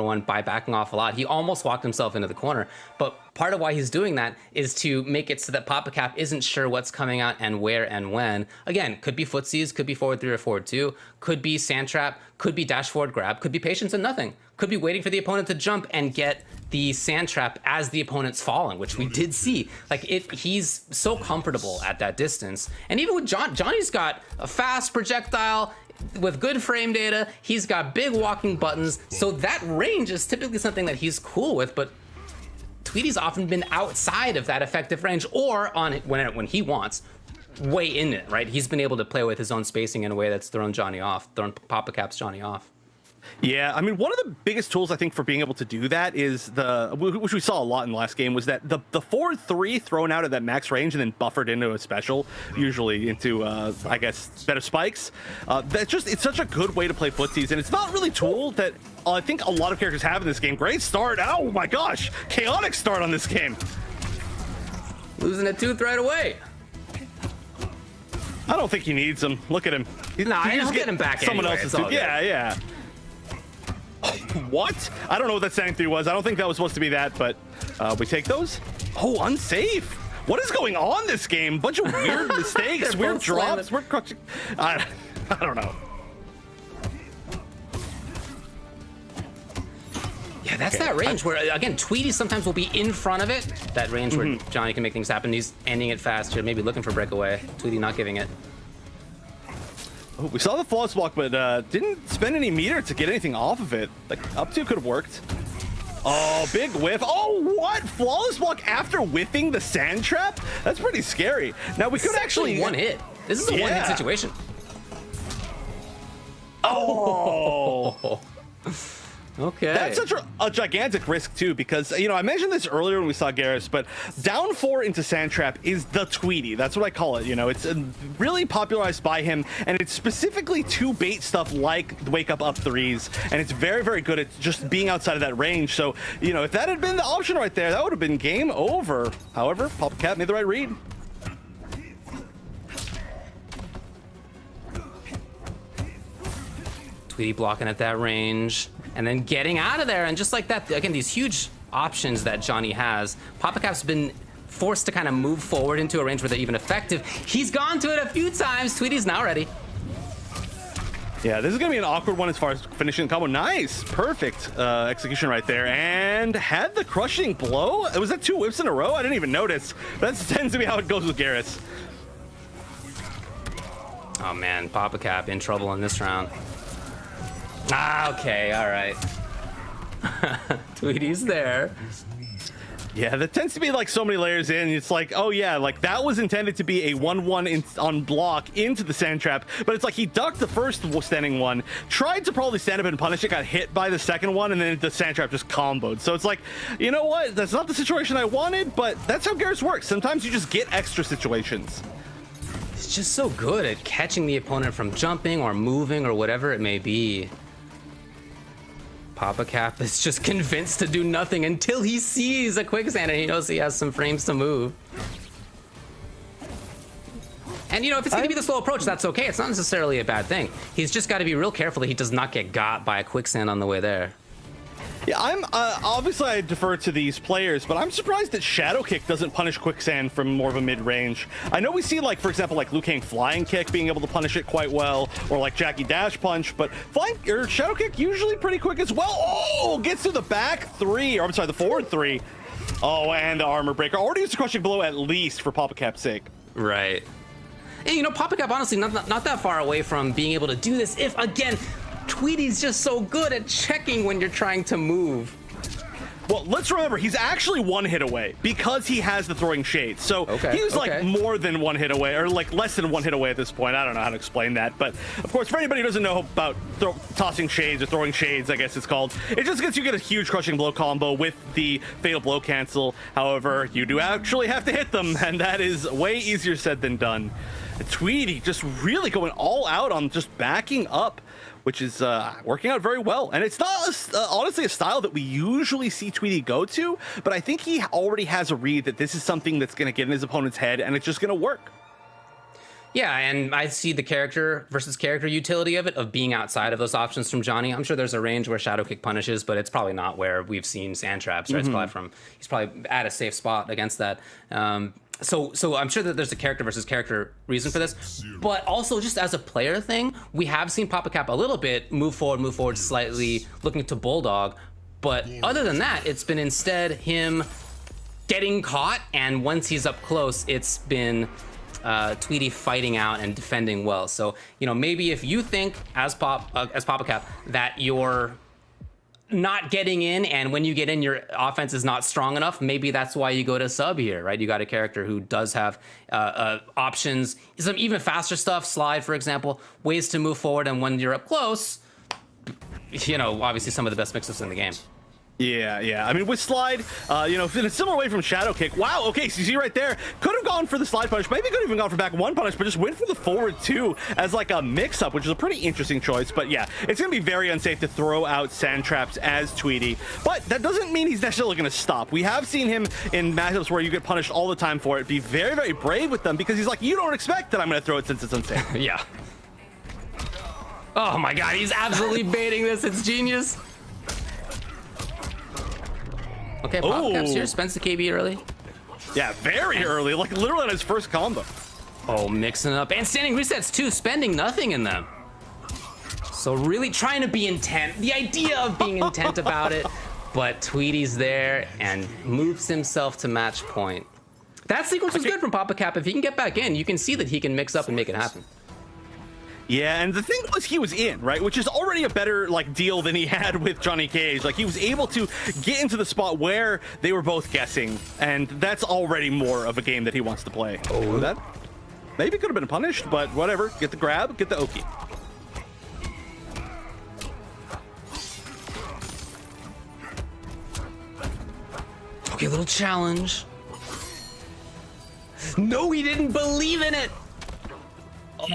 1 by backing off a lot. He almost walked himself into the corner, but part of why he's doing that is to make it so that PapaCap isn't sure what's coming out and where and when. Again, could be footsies, could be forward 3 or forward 2, could be Sand Trap, could be dash forward grab, could be patience and nothing, could be waiting for the opponent to jump and get the Sand Trap as the opponent's falling, which we did see. Like, he's so comfortable at that distance. And even with Johnny's got a fast projectile with good frame data. He's got big walking buttons. So that range is typically something that he's cool with, but Tweety's often been outside of that effective range, or on when he wants, way in it, right? He's been able to play with his own spacing in a way that's thrown PapaCap's Johnny off. Yeah, I mean, one of the biggest tools I think for being able to do that is which we saw a lot in the last game, was that the forward 3 thrown out at that max range and then buffered into a special, usually into I guess better spikes. It's such a good way to play footsies, and it's not really a tool that I think a lot of characters have in this game. Great start! Oh my gosh, chaotic start on this game. Losing a tooth right away. I don't think he needs him. Look at him. Nah, he'll get him back someone anyway. else's tooth. Yeah. What? I don't know what that standing 3 was. I don't think that was supposed to be that, but we take those. Oh, unsafe. What is going on this game? Bunch of weird mistakes, weird drops, weird crushing. I don't know. Yeah, that's that range where, again, Tweety sometimes will be in front of it. That range where Johnny can make things happen. He's ending it faster, maybe looking for breakaway. Tweety not giving it. Oh, we saw the flawless block, but didn't spend any meter to get anything off of it. Like, up 2 could have worked. Oh, big whiff. Oh, what? Flawless block after whiffing the Sand Trap? That's pretty scary. Now, we could actually... one hit. This is a one-hit situation. Oh! Okay. That's such a gigantic risk, too, because, you know, I mentioned this earlier when we saw Garrus, but down 4 into Sand Trap is the Tweety. That's what I call it, you know. It's really popularized by him, and it's specifically to bait stuff like wake up 3s, and it's very, very good at just being outside of that range. So, you know, if that had been the option right there, that would have been game over. However, PapaCap made the right read. Tweety blocking at that range, and then getting out of there, and just like that, again, these huge options that Johnny has. PapaCap's been forced to kind of move forward into a range where they're even effective. He's gone to it a few times. Tweety's now ready. Yeah, this is gonna be an awkward one as far as finishing the combo. Nice, perfect execution right there, and had the crushing blow. Was that 2 whips in a row? I didn't even notice. That tends to be how it goes with Garrus. Oh man, PapaCap in trouble in this round. Ah, okay, all right. Tweety's there. Yeah, that tends to be like so many layers in. It's like, oh yeah, like that was intended to be a 1-1 on block into the Sand Trap, but it's like he ducked the first standing one, tried to probably stand up and punish it, got hit by the second one, and then the Sand Trap just comboed. So it's like, you know what? That's not the situation I wanted, but that's how Garrus works. Sometimes you just get extra situations. He's just so good at catching the opponent from jumping or moving or whatever it may be. PapaCap is just convinced to do nothing until he sees a quicksand and he knows he has some frames to move. And, you know, if it's going to be the slow approach, that's okay. It's not necessarily a bad thing. He's just got to be real careful that he does not get got by a quicksand on the way there. Yeah, I'm obviously I defer to these players, but I'm surprised that Shadow Kick doesn't punish quicksand from more of a mid-range. I know we see, like, for example, like Liu Kang Flying Kick being able to punish it quite well, or like Jackie Dash Punch, but Shadow Kick usually pretty quick as well. Oh, gets to the back three, or I'm sorry, the forward three. Oh, and the armor breaker. Already used a crushing blow at least for Papa Cap's sake. Right. And, you know, Papa Cap, honestly, not that far away from being able to do this if, again, Tweety's just so good at checking when you're trying to move. Well, let's remember, he's actually one hit away because he has the throwing shades. So he's like more than one hit away, or like less than one hit away at this point. I don't know how to explain that. But of course, for anybody who doesn't know about tossing shades or throwing shades, I guess it's called, it just gets you get a huge crushing blow combo with the fatal blow cancel. However, you do actually have to hit them, and that is way easier said than done. Tweety just really going all out on just backing up, which is working out very well. And it's not honestly a style that we usually see Tweety go to, but I think he already has a read that this is something that's going to get in his opponent's head, and it's just going to work. Yeah, and I see the character versus character utility of it, of being outside of those options from Johnny. I'm sure there's a range where Shadow Kick punishes, but it's probably not where we've seen Sand Traps, right? He's probably at a safe spot against that. So I'm sure that there's a character versus character reason for this, but also just as a player thing, we have seen Papa Cap a little bit move forward slightly, looking to Bulldog, but other than that, it's been instead him getting caught, and once he's up close, it's been Tweety fighting out and defending well. So, you know, maybe if you think as Papa Cap that you're not getting in, and when you get in your offense is not strong enough, maybe that's why you go to sub here, right? You got a character who does have options, some even faster stuff, slide for example, ways to move forward, and when you're up close, you know, obviously some of the best mix-ups in the game. Yeah. I mean, with slide, you know, in a similar way from Shadow Kick. Wow, okay, so you see right there, could have gone for the slide punish, maybe could have even gone for back one punish, but just went for the forward two as like a mix-up, which is a pretty interesting choice. But yeah, it's going to be very unsafe to throw out Sand Traps as Tweety, but that doesn't mean he's necessarily going to stop. We have seen him in matchups where you get punished all the time for it, be very, very brave with them, because he's like, you don't expect that I'm going to throw it since it's unsafe. Yeah. Oh my god, he's absolutely baiting this. It's genius. Okay, Papa Cap's here, spends the KB early. Yeah, very early, like literally on his first combo. Oh, mixing it up. And standing resets too, spending nothing in them. So really trying to be intent. The idea of being intent about it, but Tweety's there and moves himself to match point. That sequence was good from Papa Cap. If he can get back in, you can see that he can mix up and make it happen. Yeah, and the thing was he was in, right? Which is already a better like deal than he had with Johnny Cage. Like he was able to get into the spot where they were both guessing, and that's already more of a game that he wants to play. Oh, that maybe could have been punished, but whatever. Get the grab, get the Oki. Okay, little challenge. No, he didn't believe in it. Oh.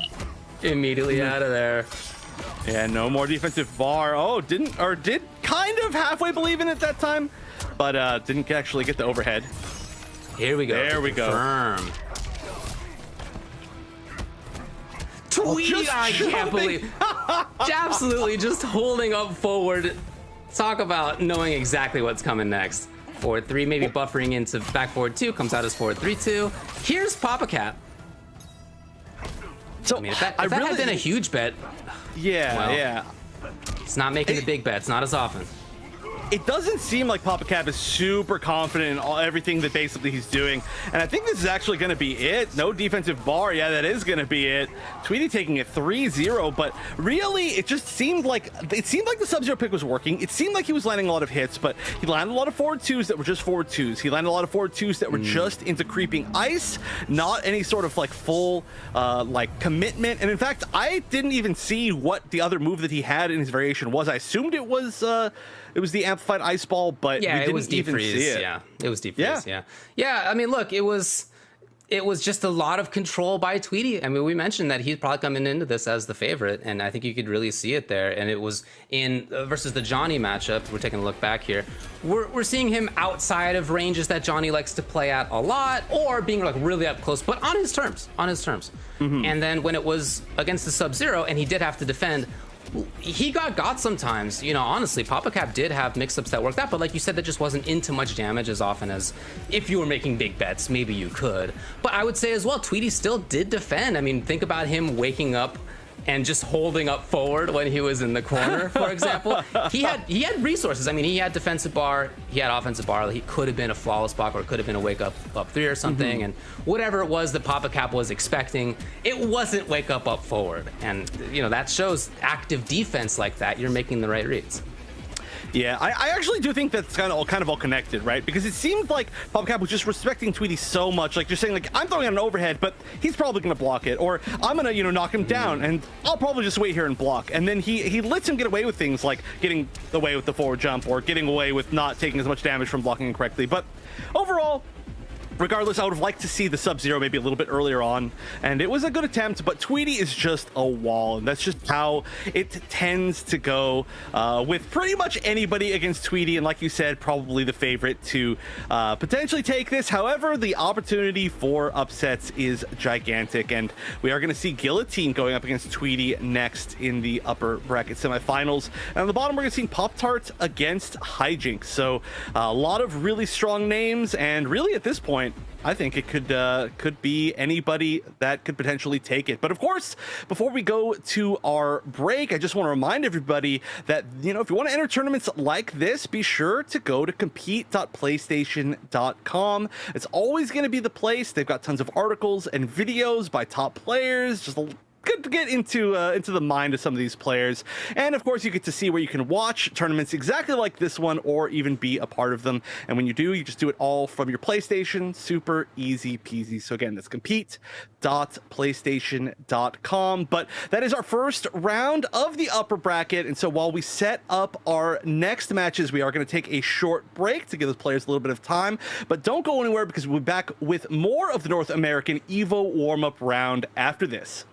Immediately out of there. Yeah, no more defensive bar. Oh, did kind of halfway believe in it that time, but didn't actually get the overhead. Here we go. There we go. Tweety, I can't believe. Absolutely just holding up forward. Talk about knowing exactly what's coming next. Forward 3, maybe buffering into back forward 2, comes out as forward 3-2. Here's Papa Cap. So I mean, if that had been a huge bet, yeah, it's not making the big bets, not as often. It doesn't seem like Papa Cap is super confident in everything that basically he's doing, and I think this is actually going to be it. No defensive bar. Yeah, that is going to be it. Tweety taking it 3-0, but really, it just seemed like the Sub-Zero pick was working. It seemed like he was landing a lot of hits, but he landed a lot of forward twos that were just forward twos. He landed a lot of forward twos that were just into creeping ice, not any sort of like full like commitment. And in fact, I didn't even see what the other move that he had in his variation was. I assumed it was the amplified ice ball, but yeah, we didn't it was deep even freeze. see it. Yeah, it was deep freeze. Yeah. I mean, look, it was it was just a lot of control by Tweety. I mean, we mentioned that he's probably coming into this as the favorite, and I think you could really see it there. And it was in versus the Johnny matchup. We're taking a look back here. We're seeing him outside of ranges that Johnny likes to play at a lot, or being like really up close, but on his terms, And then when it was against the Sub-Zero, and he did have to defend, he got sometimes. You know, honestly, Papa Cap did have mix-ups that worked out, but like you said, that just wasn't into much damage as often as if you were making big bets, maybe you could. But I would say as well, Tweety still did defend. I mean, think about him waking up and just holding up forward when he was in the corner, for example. He had resources. I mean, he had defensive bar, he had offensive bar. He could have been a flawless block, or it could have been a wake up 3 or something. And whatever it was that Papa Cap was expecting, it wasn't wake up forward. And you know, that shows active defense like that. You're making the right reads. Yeah, I actually do think that's kind of all connected, right? Because it seemed like Papa Cap was just respecting Tweety so much, like just saying like, I'm throwing out an overhead, but he's probably gonna block it, or I'm gonna, you know, knock him down, and I'll probably just wait here and block. And then he lets him get away with things like getting away with the forward jump, or getting away with not taking as much damage from blocking incorrectly. But overall, regardless, I would have liked to see the Sub-Zero maybe a little bit earlier on, and it was a good attempt, but Tweety is just a wall, and that's just how it tends to go with pretty much anybody against Tweety, and like you said, probably the favorite to potentially take this. However, the opportunity for upsets is gigantic, and we are going to see Guillotine going up against Tweety next in the upper bracket semifinals, and on the bottom we're going to see Pop-Tart against Hijinks. So a lot of really strong names, and really at this point, I think it could be anybody that could potentially take it. But of course, before we go to our break, I just want to remind everybody that, you know, if you want to enter tournaments like this, be sure to go to compete.playstation.com. It's always going to be the place. They've got tons of articles and videos by top players, just good to get into the mind of some of these players. And of course, you get to see where you can watch tournaments exactly like this one, or even be a part of them. And when you do, you just do it all from your PlayStation. Super easy peasy. So again, that's compete.playstation.com. But that is our first round of the upper bracket. And so while we set up our next matches, we are going to take a short break to give those players a little bit of time. But don't go anywhere, because we'll be back with more of the North American EVO warm-up round after this.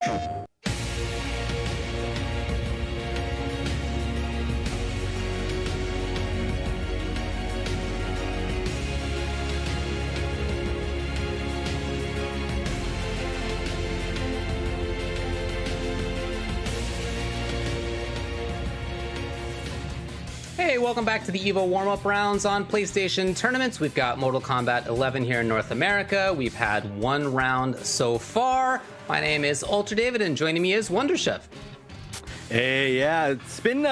Hey, welcome back to the EVO warm-up rounds on PlayStation Tournaments. We've got Mortal Kombat 11 here in North America. We've had one round so far. My name is Ultra David, and joining me is Wonder Chef. Hey, yeah, it's been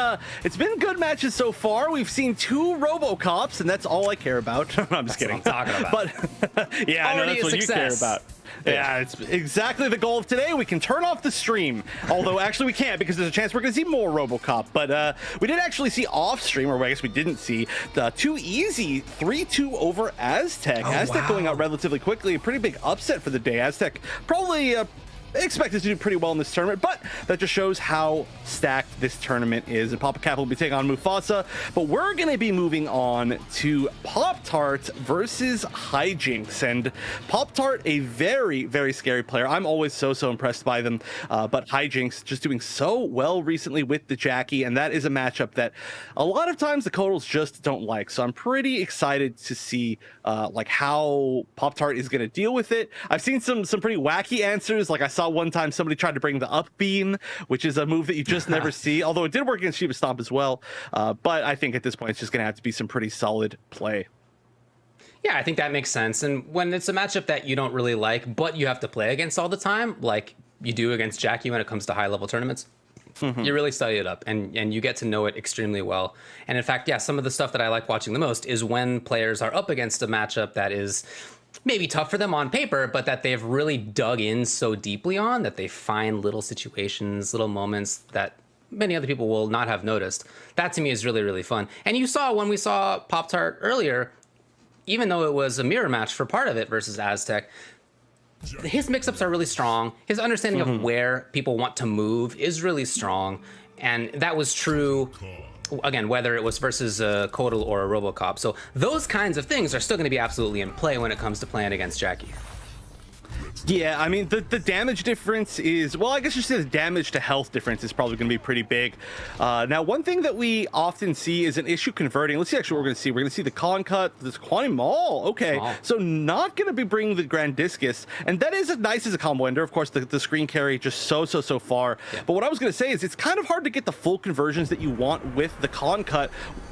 good matches so far. We've seen 2 RoboCops, and that's all I care about. I'm just kidding. What I'm talking about. But yeah, I know that's what you care about. Yeah, it's exactly the goal of today. We can turn off the stream, although actually we can't because there's a chance we're going to see more RoboCop. But we did actually see off stream, or I guess we didn't see, too easy 3-2 over Aztec. Aztec going out relatively quickly. A pretty big upset for the day. Aztec probably expected to do pretty well in this tournament, but that just shows how stacked this tournament is. And Papa Cap will be taking on Mufasa, but we're going to be moving on to Pop-Tart versus Hijinks. And Pop-Tart, a very, very scary player. I'm always so impressed by them, but Hijinks just doing so well recently with the Jackie, and that is a matchup that a lot of times the Kodals just don't like. So I'm pretty excited to see like how Pop-Tart is going to deal with it. I've seen some pretty wacky answers. Like I saw one time somebody tried to bring the up beam, which is a move that you just never see, although it did work against Shiva Stomp as well. But I think at this point it's just going to have to be some pretty solid play. Yeah, I think that makes sense. And when it's a matchup that you don't really like, but you have to play against all the time, like you do against Jackie when it comes to high-level tournaments, you really study it up and you get to know it extremely well. And in fact, yeah, some of the stuff that I like watching the most is when players are up against a matchup that is maybe tough for them on paper, but that they've really dug in so deeply on that they find little situations, little moments that many other people will not have noticed. That to me is really, really fun. And you saw when we saw Pop-Tart earlier, even though it was a mirror match for part of it versus Aztec, his mix-ups are really strong. His understanding of where people want to move is really strong. And that was true, again, whether it was versus a Kodal or a RoboCop. So those kinds of things are still going to be absolutely in play when it comes to playing against Jackie. Yeah, I mean, the damage difference is, well, I guess you say the damage to health difference is probably going to be pretty big. Now, one thing that we often see is an issue converting. Let's see actually what we're going to see. We're going to see the Con Cut, this Quantum Maul. Okay, so not going to be bringing the Grand Discus. And that is nice as a combo ender. Of course, the screen carry just so far. Yeah. But what I was going to say is it's kind of hard to get the full conversions that you want with the Con Cut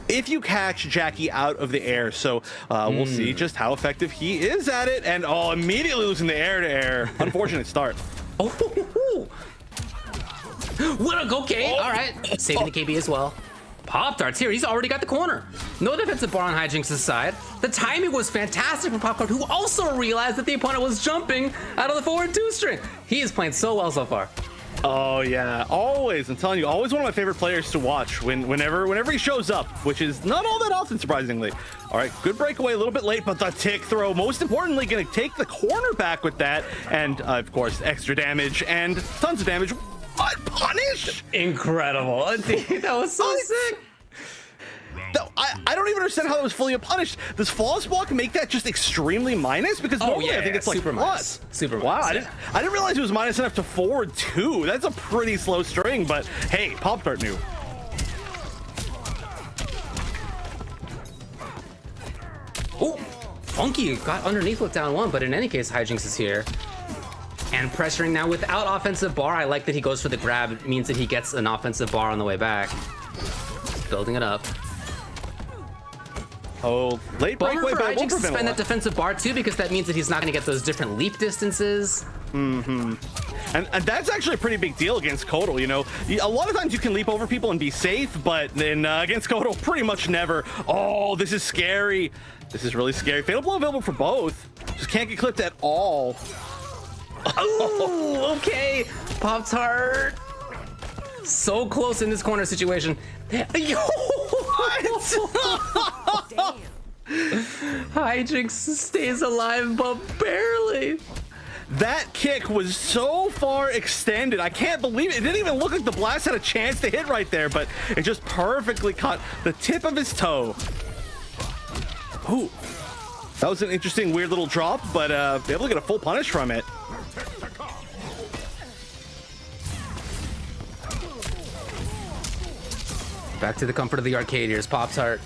if you catch Jackie out of the air. So we'll see just how effective he is at it. And immediately losing the air to air. Unfortunate start. Okay, all right. Saving the KB as well. Pop-Tart's here. He's already got the corner. No defensive bar on Hijinks' side. The timing was fantastic from Pop-Tart, who also realized that the opponent was jumping out of the forward 2-string. He is playing so well so far. Oh yeah, always. I'm telling you, always one of my favorite players to watch whenever he shows up, which is not all that often, surprisingly. All right, good breakaway, a little bit late, but the tick throw, most importantly, going to take the corner back with that, and of course, extra damage and tons of damage. What punish? Incredible. That was so sick. No, I don't even understand how that was fully punished. Does flawless block make that just extremely minus? Because normally I think it's like super plus. Super wow, minus. I didn't realize it was minus enough to forward 2. That's a pretty slow string, but hey, Pop-Tart knew. Oh, Funky got underneath with down 1, but in any case, Hijinks is here. And pressuring now without offensive bar. I like that he goes for the grab. It means that he gets an offensive bar on the way back. Building it up. Oh, late breakaway, but it won't to prevent spend that defensive bar too, because that means that he's not going to get those different leap distances. And that's actually a pretty big deal against Kodal, you know. A lot of times you can leap over people and be safe, but then against Kodal, pretty much never. Oh, this is scary. This is really scary. Fatal blow available for both. Just can't get clipped at all. Oh, okay. Pop-Tart. So close in this corner situation. Hijinks stays alive, but barely. That kick was so far extended. I can't believe it. It didn't even look like the blast had a chance to hit right there, but it just perfectly caught the tip of his toe. Ooh, that was an interesting, weird little drop, but able to get a full punish from it. Back to the comfort of the arcade. Here's Pop-Tart.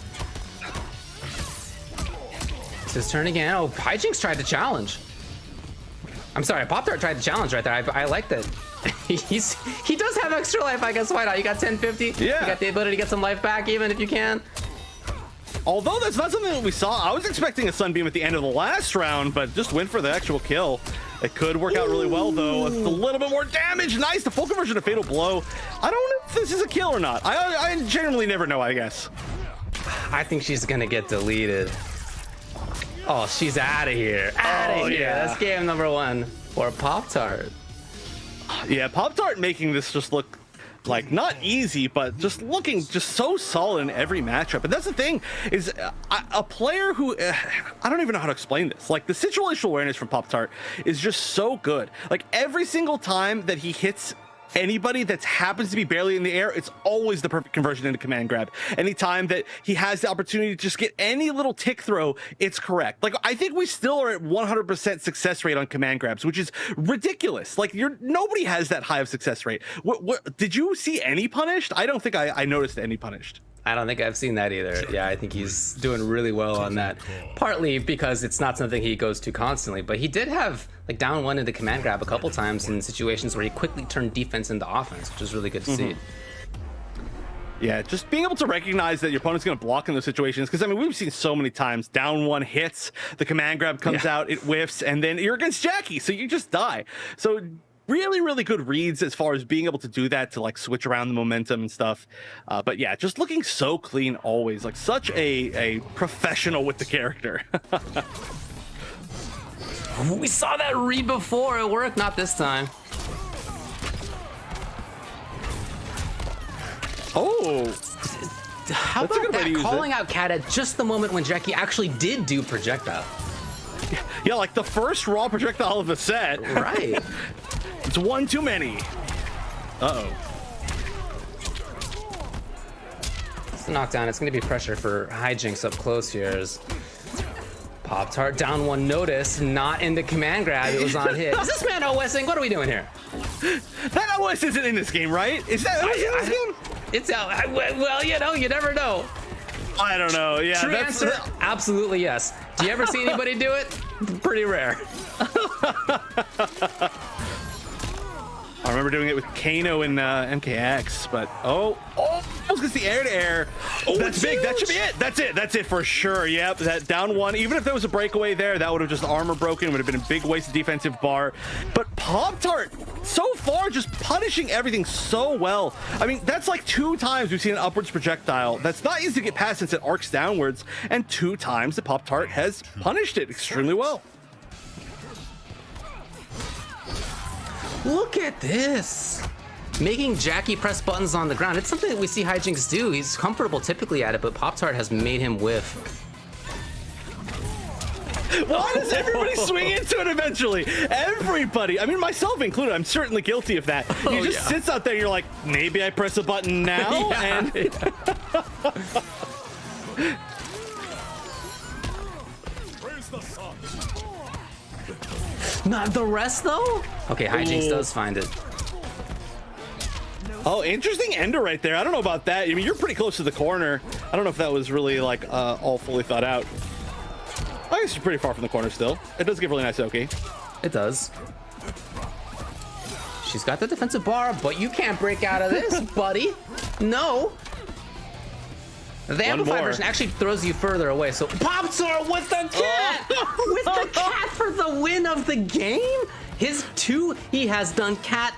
It's his turn again. Oh, Hijinks tried to challenge. I'm sorry, Pop-Tart tried to challenge right there. I like that. He does have extra life, I guess. Why not? You got 1050. Yeah. You got the ability to get some life back, even if you can. Although that's not something that we saw. I was expecting a Sunbeam at the end of the last round, but just went for the actual kill. It could work out really well, though. It's a little bit more damage. Nice. The full conversion to Fatal Blow. I don't know if this is a kill or not. I generally never know, I guess. I think she's going to get deleted. Oh, she's out of here. Out of here. Yeah. That's game number 1 for Pop-Tart. Yeah, Pop-Tart making this just look like not easy, but just looking just so solid in every matchup. And that's the thing is a player who I don't even know how to explain this. Like the situational awareness from Pop-Tart is just so good. Like every single time that he hits anybody that happens to be barely in the air, it's always the perfect conversion into command grab. Anytime that he has the opportunity to just get any little tick throw, it's correct. Like I think we still are at 100% success rate on command grabs, which is ridiculous. Like nobody has that high of success rate. What did you see any punished? I don't think I noticed any punished. I don't think I've seen that either. Yeah, I think he's doing really well on that. Partly because it's not something he goes to constantly, but he did have like down 1 into command grab a couple times in situations where he quickly turned defense into offense, which is really good to see. Yeah, just being able to recognize that your opponent's going to block in those situations. Because, I mean, we've seen so many times down 1 hits, the command grab comes out, it whiffs, and then you're against Jackie, so you just die. So really, really good reads as far as being able to do that, to like switch around the momentum and stuff. But yeah, just looking so clean always, like such a professional with the character. We saw that read before. It worked, not this time. Oh, how about that calling out Cat at just the moment when Jackie actually did do projectile? Yeah, like the first raw projectile of the set. Right. It's one too many. Uh-oh. It's a knockdown. It's going to be pressure for Hijinks up close here. As Pop-Tart down 1 notice, not in the command grab. It was on hit. Is this man OSing? What are we doing here? That OS isn't in this game, right? Is that OS in this game? It's out. Well, you know, you never know. I don't know. Yeah, True answer, absolutely yes. Do you ever see anybody do it? Pretty rare. I remember doing it with Kano in MKX, but almost gets the air-to-air. Oh, that's big. That should be it. That's it for sure. Yep, that down 1. Even if there was a breakaway there, that would have just armor broken. Would have been a big waste of defensive bar. But Pop-Tart, so far, just punishing everything so well. I mean, that's like 2 times we've seen an upwards projectile. That's not easy to get past since it arcs downwards, and 2 times the Pop-Tart has punished it extremely well. Look at this. Making Jackie press buttons on the ground. It's something that we see Hijinks do. He's comfortable typically at it, but Pop-Tart has made him whiff. Why does everybody swing into it eventually? Everybody. I mean, myself included. I'm certainly guilty of that. You just sits out there and you're like, maybe I press a button now? Not the rest, though? Okay, Hijinks does find it. Oh, interesting ender right there. I don't know about that. I mean, you're pretty close to the corner. I don't know if that was really, like, all fully thought out. I guess you're pretty far from the corner still. It does give really nice Oki. It does. She's got the defensive bar, but you can't break out of this, buddy. No. The Amplify version actually throws you further away, so Pop-Tart with the cat! With the cat for the win of the game? He has done cat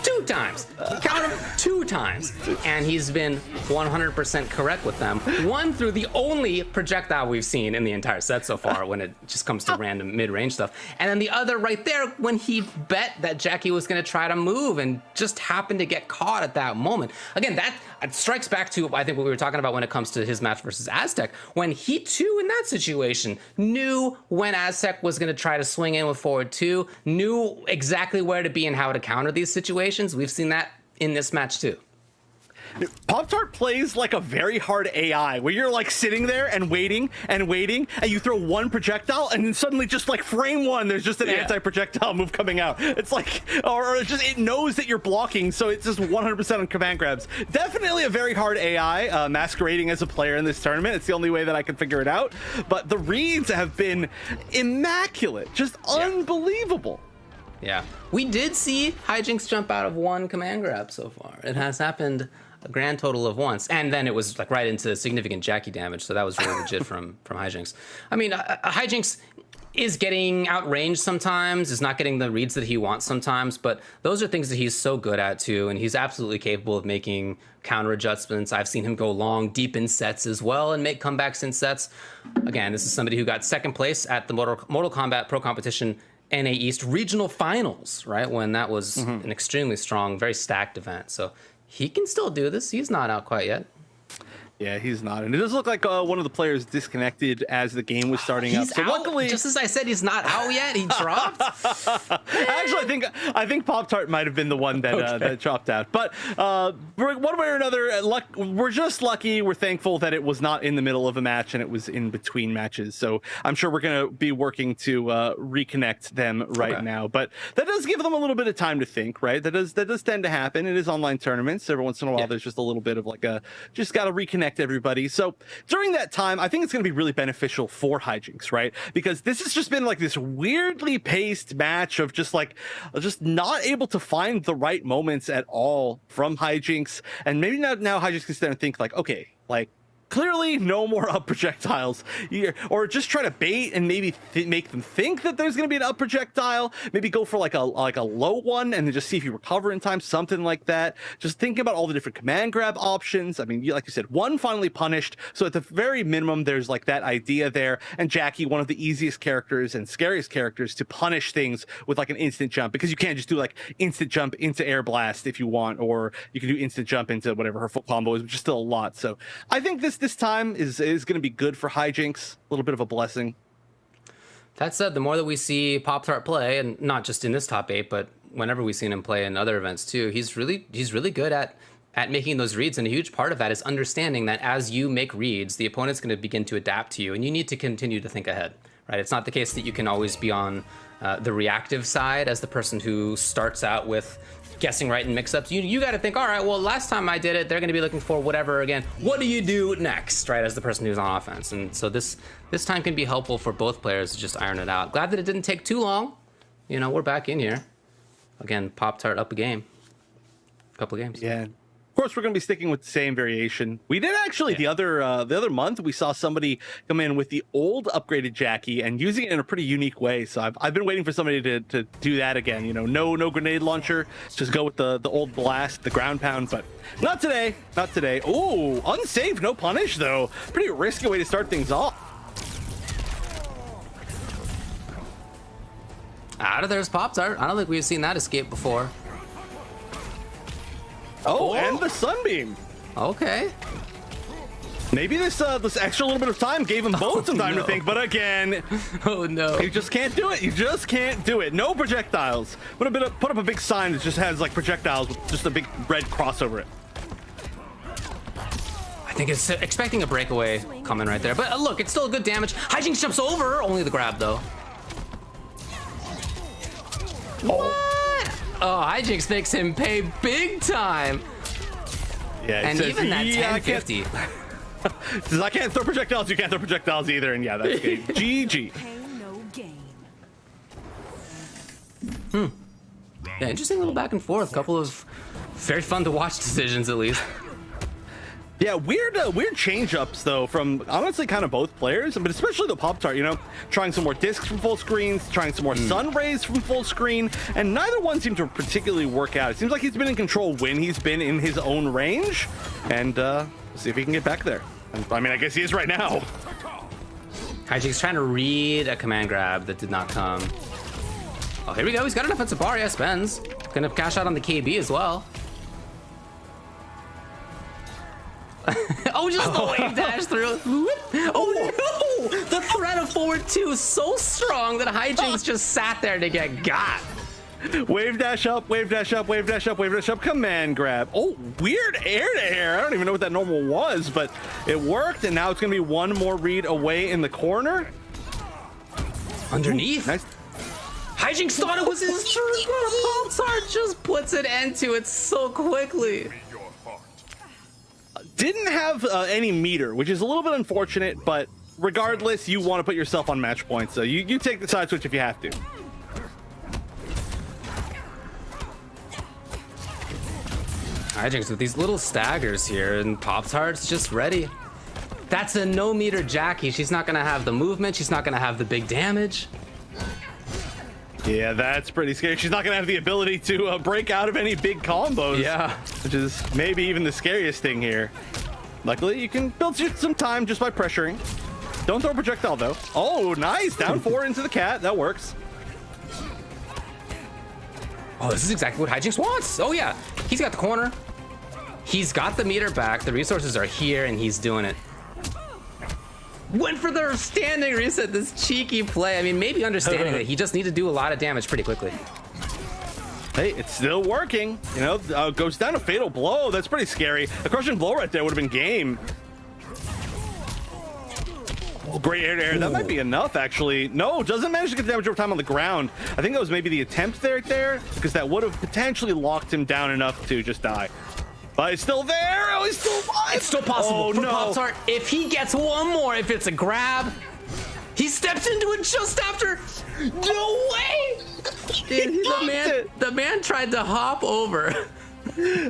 2 times. Count them 2 times. And he's been 100% correct with them. 1 through the only projectile we've seen in the entire set so far when it just comes to random mid-range stuff. And then the other right there when he bet that Jackie was going to try to move and just happened to get caught at that moment. Again, that strikes back to, I think, what we were talking about when it comes to his match versus Aztec. When he, too, in that situation, knew when Aztec was going to try to swing in with forward 2, knew exactly where to be and how to counter these situations. We've seen that in this match, too. Pop-Tart plays like a very hard AI, where you're like sitting there and waiting, and you throw one projectile, and then suddenly just like frame one, there's just an anti-projectile move coming out. It's like, or it's just, it knows that you're blocking, so it's just 100% on command grabs. Definitely a very hard AI, masquerading as a player in this tournament. It's the only way that I can figure it out. But the reads have been immaculate, just unbelievable. Yeah, we did see Hijinks jump out of one command grab so far. It has happened a grand total of once, and then it was like right into significant Jackie damage, so that was really legit from Hijinks. I mean, Hijinks is getting outranged sometimes, is not getting the reads that he wants sometimes, but those are things that he's so good at too, and he's absolutely capable of making counter adjustments. I've seen him go long, deep in sets as well, and make comebacks in sets. Again, this is somebody who got second place at the Mortal Kombat Pro Competition NA East Regional Finals, right? When that was an extremely strong, very stacked event. So he can still do this. He's not out quite yet. Yeah, he's not. And it does look like one of the players disconnected as the game was starting up. So out? luckily, just as I said, he's not out yet. He dropped. Actually, I think Pop-Tart might have been the one that that dropped out. But one way or another, we're just lucky. We're thankful that it was not in the middle of a match and it was in between matches. So I'm sure we're going to be working to reconnect them right now. But that does give them a little bit of time to think, right? That does tend to happen. It is online tournaments. Every once in a while, there's just a little bit of like just got to reconnect everybody. So during that time, I think it's going to be really beneficial for Hijinks, right? Because this has just been like this weirdly paced match of just not able to find the right moments at all from Hijinks. And maybe now Hijinks can sit there and think like, okay, like, clearly no more up projectiles, or just try to bait and maybe make them think that there's going to be an up projectile. Maybe go for like a low one and then just see if you recover in time, something like that. Just thinking about all the different command grab options. I mean, like you said, one finally punished, so at the very minimum there's like that idea there. And Jackie, one of the easiest characters and scariest characters to punish things with like an instant jump, because you can't just do like instant jump into air blast if you want, or you can do instant jump into whatever her full combo is, which is still a lot. So I think this time is going to be good for Hijinks. A little bit of a blessing. That said, the more that we see Pop-Tart play, and not just in this top 8, but whenever we've seen him play in other events too, he's really good at making those reads. And a huge part of that is understanding that as you make reads, the opponent's going to begin to adapt to you, and you need to continue to think ahead, right? It's not the case that you can always be on the reactive side as the person who starts out with guessing right in mix-ups. You got to think, all right, well, last time I did it, they're going to be looking for whatever again. What do you do next, right, as the person who's on offense? And so this time can be helpful for both players to just iron it out. Glad that it didn't take too long. You know, we're back in here. Again, Pop-Tart up a game. A couple of games. Yeah. Of course, we're going to be sticking with the same variation. We did actually the other month. We saw somebody come in with the old upgraded Jackie and using it in a pretty unique way. So I've been waiting for somebody to do that again. You know, no grenade launcher. Just go with the old blast, the ground pound. But not today. Not today. Oh, unsafe, no punish though. Pretty risky way to start things off. Out of there's Pop-Tart. I don't think we've seen that escape before. Oh, and the sunbeam. Okay. Maybe this extra little bit of time gave them both some time to think, but again, oh no, you just can't do it. You just can't do it. No projectiles. Put up a big sign that just has like projectiles with just a big red cross over it. I think it's expecting a breakaway coming right there, but look, it's still good damage. Hijinks jumps over, only the grab though. What? Oh, Hijinks makes him pay big time. Yeah, and says, even that 1050. Says, I can't throw projectiles, you can't throw projectiles either, and yeah, that's game. GG. Pain, no gain. Yeah, interesting little back and forth. Couple of very fun to watch decisions, at least. Yeah, weird change-ups, though, from honestly kind of both players, but especially the Pop-Tart, you know, trying some more discs from full screens, trying some more sun rays from full screen, and neither one seemed to particularly work out. It seems like he's been in control when he's been in his own range, and see if he can get back there. I mean, I guess he is right now. Hijinks trying to read a command grab that did not come. Oh, here we go. He's got an offensive bar. Yeah, spends. Gonna cash out on the KB as well. Oh, just the wave dash through. Oh no! The threat of forward 2 is so strong that Hijinks just sat there to get got. Wave dash up, wave dash up, wave dash up, wave dash up, command grab. Oh, weird air to air. I don't even know what that normal was, but it worked, and now it's gonna be one more read away in the corner. Underneath. Ooh, nice. Hijinks thought it was his turn, but Pop-Tart just puts an end to it so quickly. Didn't have any meter, which is a little bit unfortunate, but regardless, you want to put yourself on match points, so you take the side switch if you have to. Hijinks with these little staggers here, and Pop-Tart's just ready. That's a no-meter Jackie. She's not going to have the movement. She's not going to have the big damage. Yeah, that's pretty scary. She's not going to have the ability to break out of any big combos. Yeah. Which is maybe even the scariest thing here. Luckily, you can build some time just by pressuring. Don't throw a projectile, though. Oh, nice. Down 4 into the cat. That works. Oh, this is exactly what Hijinks wants. Oh, yeah. He's got the corner. He's got the meter back. The resources are here, and he's doing it. Went for the standing reset, this cheeky play. I mean, maybe understanding that he just needed to do a lot of damage pretty quickly. Hey, it's still working. You know, goes down a fatal blow. That's pretty scary. A crushing blow right there would have been game. Oh, great air to air. That might be enough, actually. No, doesn't manage to get damage over time on the ground. I think that was maybe the attempt right there, because that would have potentially locked him down enough to just die. But it's still there. Oh, he's still alive. It's still possible for no. Pop-Tart. If he gets one more, if it's a grab, he steps into it just after. No way! Dude, the man tried to hop over.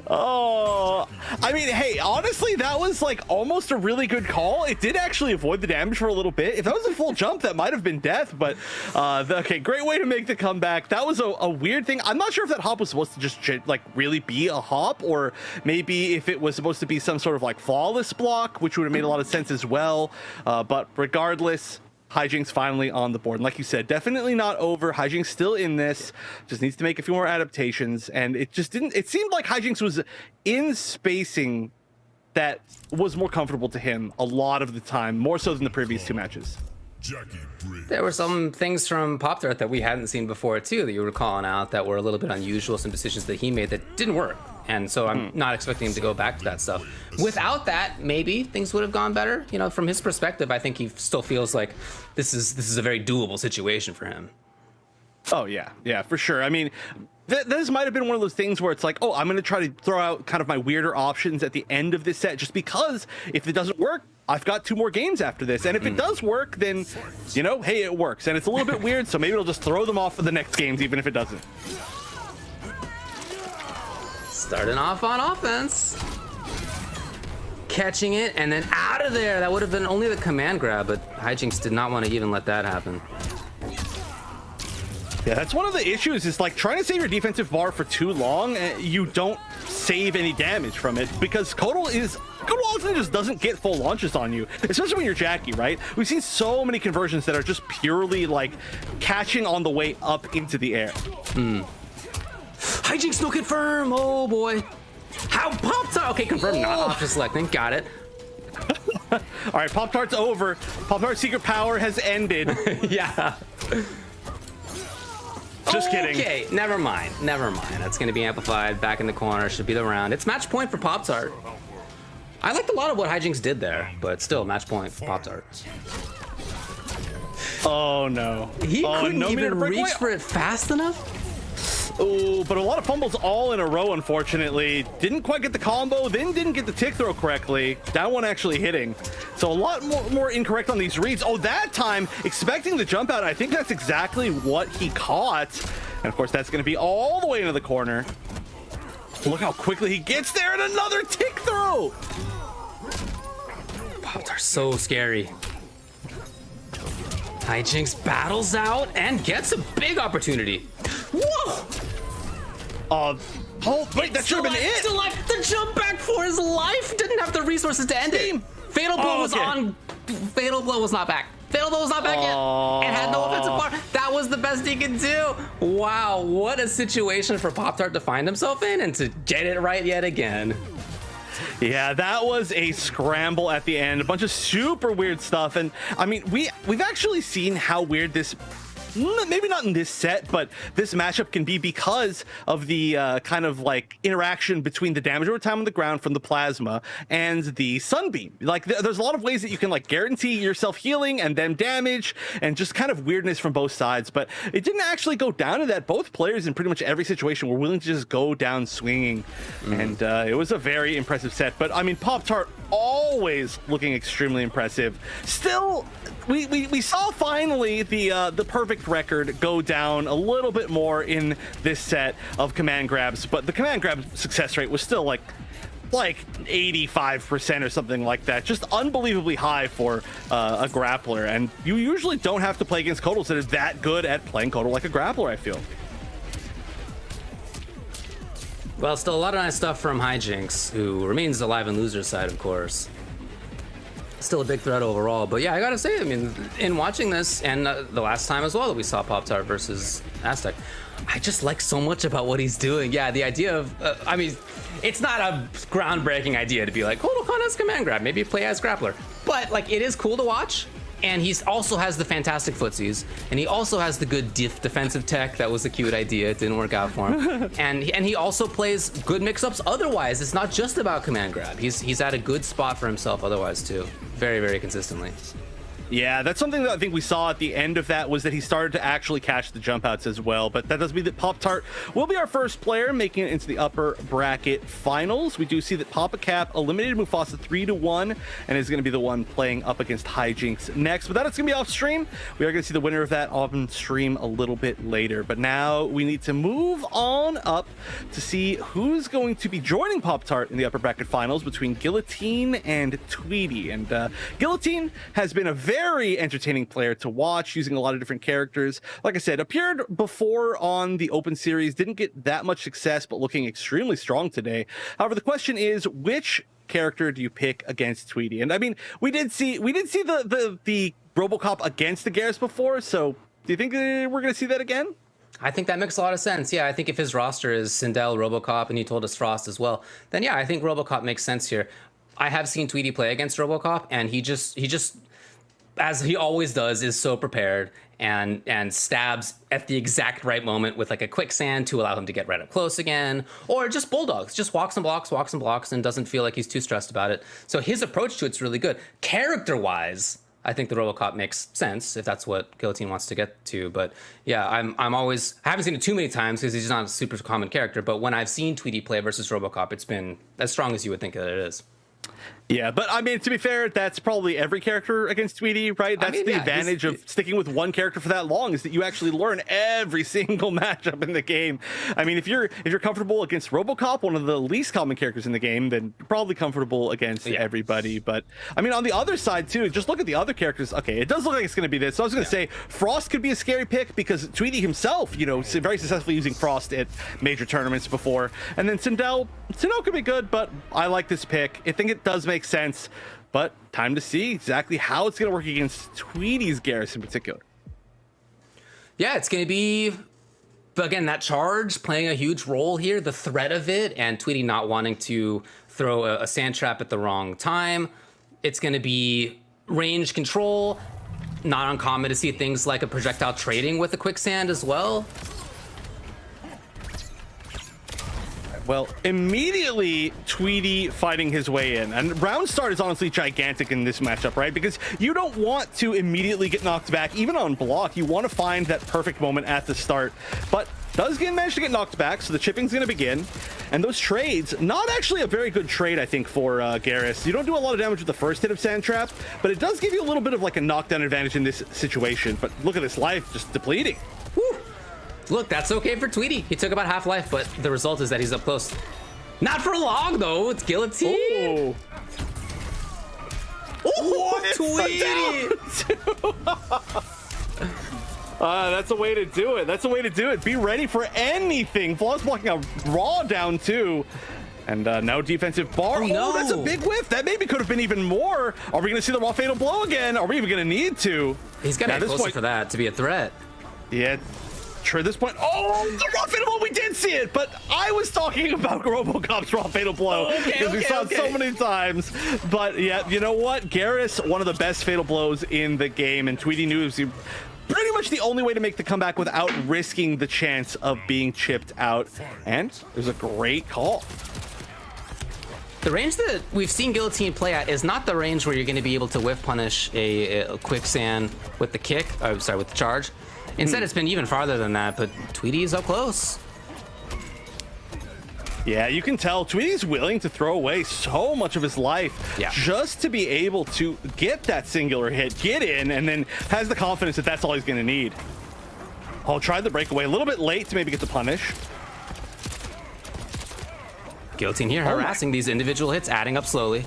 Oh, I mean, hey, honestly, that was like almost a really good call. It did actually avoid the damage for a little bit. If that was a full jump, that might have been death, but okay, great way to make the comeback. That was a weird thing. I'm not sure if that hop was supposed to just like really be a hop, or maybe if it was supposed to be some sort of like flawless block, which would have made a lot of sense as well. But regardless, Hijinks finally on the board. And like you said, definitely not over. Hijinks still in this, just needs to make a few more adaptations. And it just didn't, it seemed like Hijinks was in spacing that was more comfortable to him a lot of the time, more so than the previous two matches. There were some things from Pop-Tart that we hadn't seen before too, that you were calling out, that were a little bit unusual, some decisions that he made that didn't work. And so I'm not expecting him to go back to that stuff. Without that, maybe things would have gone better. You know, from his perspective, I think he still feels like this is a very doable situation for him. Oh, yeah, for sure. I mean, this might have been one of those things where it's like, oh, I'm going to try to throw out kind of my weirder options at the end of this set, just because if it doesn't work, I've got 2 more games after this. And if it does work, then, you know, hey, it works. And it's a little bit weird, so maybe it'll just throw them off for the next games, even if it doesn't. Starting off on offense. Catching it, and then out of there. That would have been only the command grab, but Hijinks did not want to even let that happen. Yeah, that's one of the issues, is like trying to save your defensive bar for too long, you don't save any damage from it, because Kotal often just doesn't get full launches on you, especially when you're Jackie, right? We've seen so many conversions that are just purely like catching on the way up into the air. Hijinks no confirm. Oh boy. How Pop-Tart? Okay, confirm, not option selecting. Got it. All right, Pop-Tart's over. Pop-Tart's secret power has ended. Yeah. Just kidding. Okay, never mind. That's going to be amplified. Back in the corner. Should be the round. It's match point for Pop-Tart. I liked a lot of what Hijinks did there, but still match point for Pop-Tart. Oh, no. He couldn't no even reach for it fast enough? Oh, but a lot of fumbles all in a row, unfortunately. Didn't quite get the combo, then didn't get the tick throw correctly. That one actually hitting. So a lot more incorrect on these reads. Oh, that time, expecting the jump out. I think that's exactly what he caught. And of course, that's going to be all the way into the corner. Look how quickly he gets there, and another tick throw. Pop-Tart's so scary. Hijinks battles out and gets a big opportunity. Whoa! Oh, wait, that should have been it. Still like the jump back for his life. Didn't have the resources to end it. Fatal blow was on. Fatal blow was not back. Fatal blow was not back yet. And had no offensive bar. That was the best he could do. Wow, what a situation for Pop-Tart to find himself in and to get it right yet again. Yeah, that was a scramble at the end. A bunch of super weird stuff. And I mean, we've actually seen how weird this maybe not in this set, but this matchup can be because of the kind of like interaction between the damage over time on the ground from the plasma and the sunbeam. Like there's a lot of ways that you can like guarantee yourself healing and then damage and just kind of weirdness from both sides. But it didn't actually go down to that. Both players in pretty much every situation were willing to just go down swinging, and it was a very impressive set. But I mean, Pop-Tart always looking extremely impressive. Still, we saw finally the perfect record go down a little bit more in this set of command grabs, but the command grab success rate was still like 85% or something like that. Just unbelievably high for a grappler, and you usually don't have to play against Kodals that are that good at playing Kodal like a grappler, I feel. Well, still a lot of nice stuff from Hijinks, who remains alive in loser side, of course. Still a big threat overall, but yeah, I gotta say, I mean, in watching this, and the last time as well that we saw Pop-Tart versus Aztec, I just like so much about what he's doing. Yeah, the idea of, I mean, it's not a groundbreaking idea to be like, Kodal Khan has command grab, maybe play as grappler, but like, it is cool to watch. And he also has the fantastic footsies, and he also has the good defensive tech. That was a cute idea. It didn't work out for him. and he also plays good mix-ups otherwise. It's not just about command grab. He's at a good spot for himself otherwise too. Very, very consistently. Yeah, that's something that I think we saw at the end of that, was that he started to actually catch the jump outs as well. But that does mean that Pop-Tart will be our first player making it into the upper bracket finals. We do see that Papa Cap eliminated Mufasa 3-1 and is going to be the one playing up against Hijinks next. But that's going to be off stream. We are going to see the winner of that on stream a little bit later. But now we need to move on up to see who's going to be joining Pop-Tart in the upper bracket finals between Guillotine and Tweedy. And Guillotine has been a very entertaining player to watch, using a lot of different characters. Like I said, appeared before on the Open Series, didn't get that much success, but looking extremely strong today. However, the question is, which character do you pick against Tweedy? And I mean, we did see the RoboCop against the Garrus before, so do you think we're going to see that again? I think that makes a lot of sense. Yeah, I think if his roster is Sindel, RoboCop, and he told us Frost as well, then yeah, I think RoboCop makes sense here. I have seen Tweedy play against RoboCop, and he just as he always does, is so prepared and stabs at the exact right moment with like a quicksand to allow him to get right up close again, or just bulldogs, just walks and blocks, and doesn't feel like he's too stressed about it. So his approach to it's really good. Character-wise, I think the RoboCop makes sense if that's what Guillotine wants to get to. But yeah, I haven't seen it too many times because he's not a super common character. But when I've seen Tweedy play versus RoboCop, it's been as strong as you would think that it is. Yeah, but I mean, to be fair, that's probably every character against Tweedy, right? That's the advantage of sticking with one character for that long, is that you actually learn every single matchup in the game. I mean, if you're comfortable against RoboCop, one of the least common characters in the game, then you're probably comfortable against everybody. But I mean, on the other side too, just look at the other characters. Okay, it does look like it's going to be this. So I was going to say Frost could be a scary pick because Tweedy himself, you know, very successfully using Frost at major tournaments before. And then Sindel could be good, but I like this pick. I think it does make sense, but time to see exactly how it's going to work against Tweedy's Garrus in particular. Yeah, it's going to be, again, that charge playing a huge role here, the threat of it, and Tweedy not wanting to throw a sand trap at the wrong time. It's going to be range control, not uncommon to see things like a projectile trading with a quicksand as well. Well, immediately Tweedy fighting his way in. And round start is honestly gigantic in this matchup, right? Because you don't want to immediately get knocked back, even on block. You want to find that perfect moment at the start. But does manage to get knocked back, so the chipping's going to begin. And those trades, not actually a very good trade, I think, for Garrus. You don't do a lot of damage with the first hit of Sand Trap, but it does give you a little bit of like a knockdown advantage in this situation. But look at this life just depleting. Woo. Look, that's okay for Tweedy. He took about half life, but the result is that he's up close. Not for long, though. It's Guillotine. Oh, Tweedy! That's a way to do it. That's a way to do it. Be ready for anything. Flaw's blocking a raw down, too. And no defensive bar. Oh, no. That's a big whiff. That maybe could have been even more. Are we going to see the raw fatal blow again? Are we even going to need to? He's got to be closer for that to be a threat. Yeah. At this point, the raw fatal blow, we did see it, but I was talking about RoboCop's raw fatal blow because we saw it so many times. But yeah, you know what? Garrus, one of the best fatal blows in the game, and Tweedy knew pretty much the only way to make the comeback without risking the chance of being chipped out. And there's a great call. The range that we've seen Guillotine play at is not the range where you're going to be able to whiff punish a quicksand with the kick. I'm sorry, with the charge. Instead, it's been even farther than that, but Tweety's up close. Yeah, you can tell Tweety's willing to throw away so much of his life just to be able to get that singular hit, get in, and then has the confidence that that's all he's going to need. Oh, tried the breakaway a little bit late to maybe get the punish. Guillotine here harassing these individual hits, adding up slowly.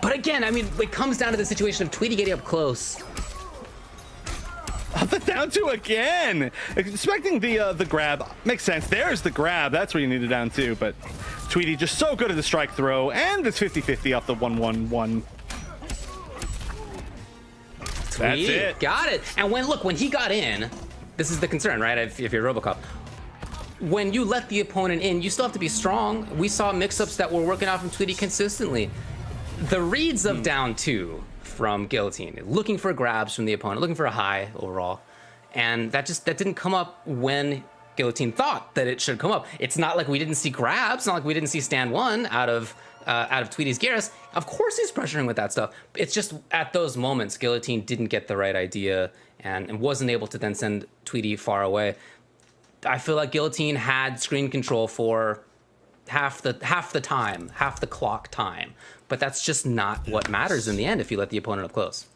But again, I mean, it comes down to the situation of Tweety getting up close. The down two again. Expecting the grab. Makes sense. There's the grab. That's where you need a down two. But Tweety just so good at the strike throw. And it's 50-50 off the 1-1-1. That's it. Got it. And when he got in, this is the concern, right? If you're Robocop. When you let the opponent in, you still have to be strong. We saw mix-ups that were working out from Tweety consistently. The reads of down two from Guillotine, looking for grabs from the opponent, looking for a high overall, and that didn't come up when Guillotine thought that it should come up. It's not like we didn't see grabs, not like we didn't see stand one out of Tweety's Garrus. Of course he's pressuring with that stuff. It's just at those moments Guillotine didn't get the right idea and wasn't able to then send Tweety far away. I feel like Guillotine had screen control for half the time, half the clock time. But that's just not what matters in the end if you let the opponent up close.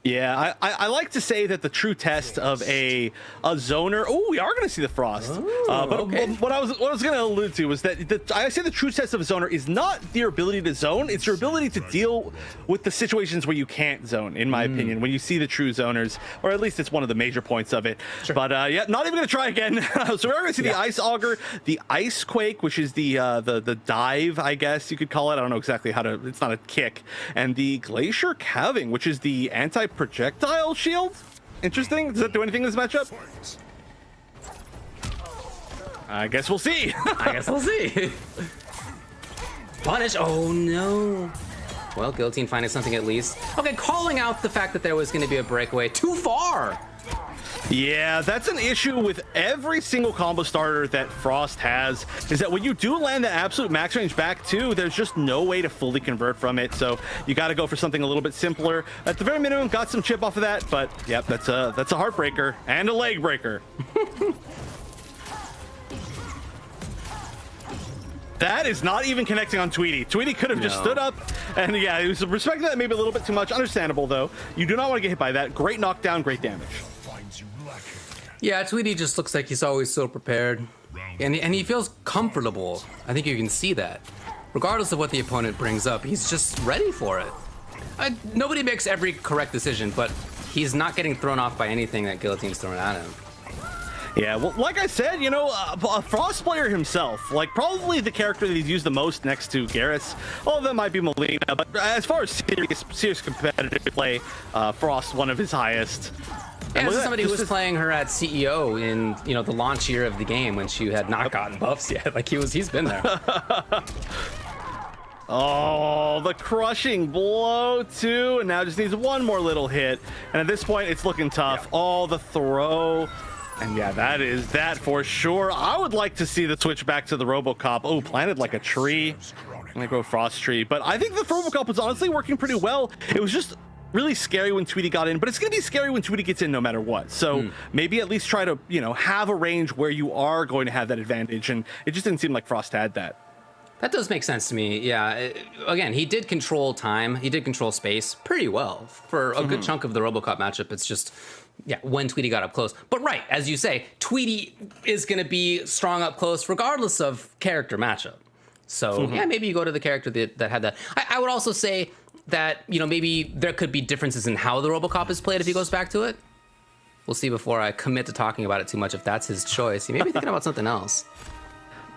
Yeah, I like to say that the true test of a zoner. Oh, we are going to see the frost. But okay. what I was going to allude to was that I say the true test of a zoner is not your ability to zone; it's your ability to deal with the situations where you can't zone. In my opinion, when you see the true zoners, or at least it's one of the major points of it. Sure. But yeah, not even going to try again. So we're going to see the ice auger, the ice quake, which is the dive, I guess you could call it. I don't know exactly how to. It's not a kick, and the glacier calving, which is the projectile shield. Interesting. Does that do anything in this matchup? I guess we'll see. I guess we'll see. Punish. Oh no. Well, Guillotine finding something at least. Okay, calling out the fact that there was going to be a breakaway too far. Yeah, that's an issue with every single combo starter that Frost has, is that when you do land the absolute max range back two, there's just no way to fully convert from it. So you got to go for something a little bit simpler. At the very minimum, got some chip off of that, but yep, that's a heartbreaker and a leg breaker. That is not even connecting on Tweety. Tweety could have just stood up, and yeah, he was respecting that maybe a little bit too much. Understandable, though. You do not want to get hit by that. Great knockdown, great damage. Yeah, Tweety just looks like he's always so prepared, and he feels comfortable. I think you can see that. Regardless of what the opponent brings up, he's just ready for it. Nobody makes every correct decision, but he's not getting thrown off by anything that Guillotine's throwing at him. Yeah, well, like I said, you know, a Frost player himself, like probably the character that he's used the most next to Garrus. All of them might be Melina, but as far as serious competitive play, Frost one of his highest. Yeah, this is somebody who was playing her at CEO in, you know, the launch year of the game when she had not gotten buffs yet. Like he's been there. Oh, the crushing blow too, and now just needs one more little hit. And at this point, it's looking tough. Yeah. Oh, the throw. And yeah, that is that for sure. I would like to see the switch back to the Robocop. Oh, planted like a tree. I'm gonna go Frost Tree. But I think the Robocop was honestly working pretty well. It was just really scary when Tweety got in, but it's gonna be scary when Tweety gets in no matter what. So maybe at least try to, you know, have a range where you are going to have that advantage. And it just didn't seem like Frost had that. That does make sense to me. Yeah. Again, he did control time. He did control space pretty well for a good chunk of the Robocop matchup. It's just, yeah, when Tweety got up close. But right, as you say, Tweety is going to be strong up close regardless of character matchup. So yeah, maybe you go to the character that had that. I would also say that, you know, maybe there could be differences in how the Robocop is played if he goes back to it. We'll see before I commit to talking about it too much if that's his choice. He may be thinking about something else.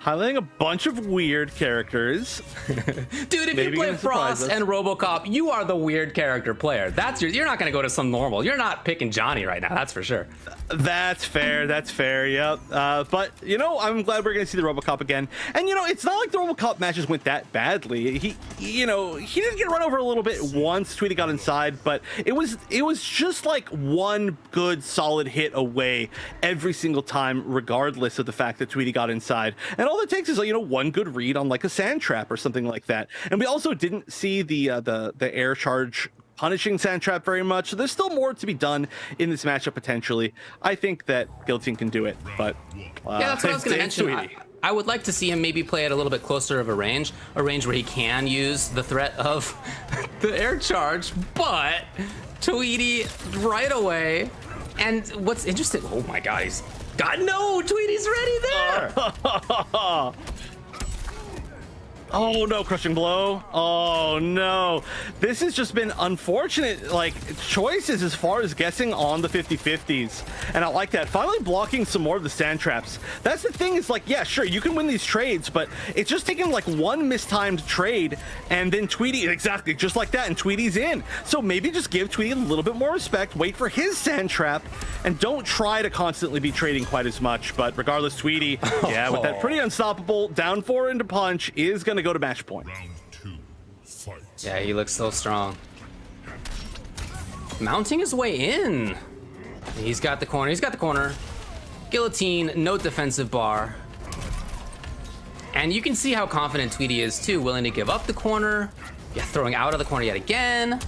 highlighting a bunch of weird characters. Dude, if you play Frost and RoboCop, you are the weird character player. You're not going to go to some normal. You're not picking Johnny right now, that's for sure. That's fair. That's fair. Yep. But you know, I'm glad we're going to see the RoboCop again. And you know, it's not like the RoboCop matches went that badly. He didn't get run over a little bit once Tweety got inside, but it was just like one good solid hit away every single time, regardless of the fact that Tweety got inside. And all it takes is, you know, one good read on like a sand trap or something like that. And we also didn't see the air charge punishing sand trap very much, so there's still more to be done in this matchup potentially. I think that Guillotine can do it, but yeah, that's what I was going to mention. I would like to see him maybe play at a little bit closer of a range where he can use the threat of the air charge, but Tweety right away. And what's interesting, oh my god, no, Tweety's ready there. Oh no, crushing blow. Oh no. This has just been unfortunate, like, choices as far as guessing on the 50-50s. And I like that. Finally blocking some more of the sand traps. That's the thing, is like, yeah, sure, you can win these trades, but it's just taking like one mistimed trade and then Tweety, exactly, just like that, and Tweety's in. So maybe just give Tweety a little bit more respect, wait for his sand trap, and don't try to constantly be trading quite as much. But regardless, Tweety, yeah, with that pretty unstoppable down 4 into punch, is gonna go to match point. Round 2, fight. Yeah, he looks so strong. Mounting his way in. He's got the corner. Guillotine, no defensive bar. And you can see how confident Tweety is too, willing to give up the corner. Yeah, throwing out of the corner yet again.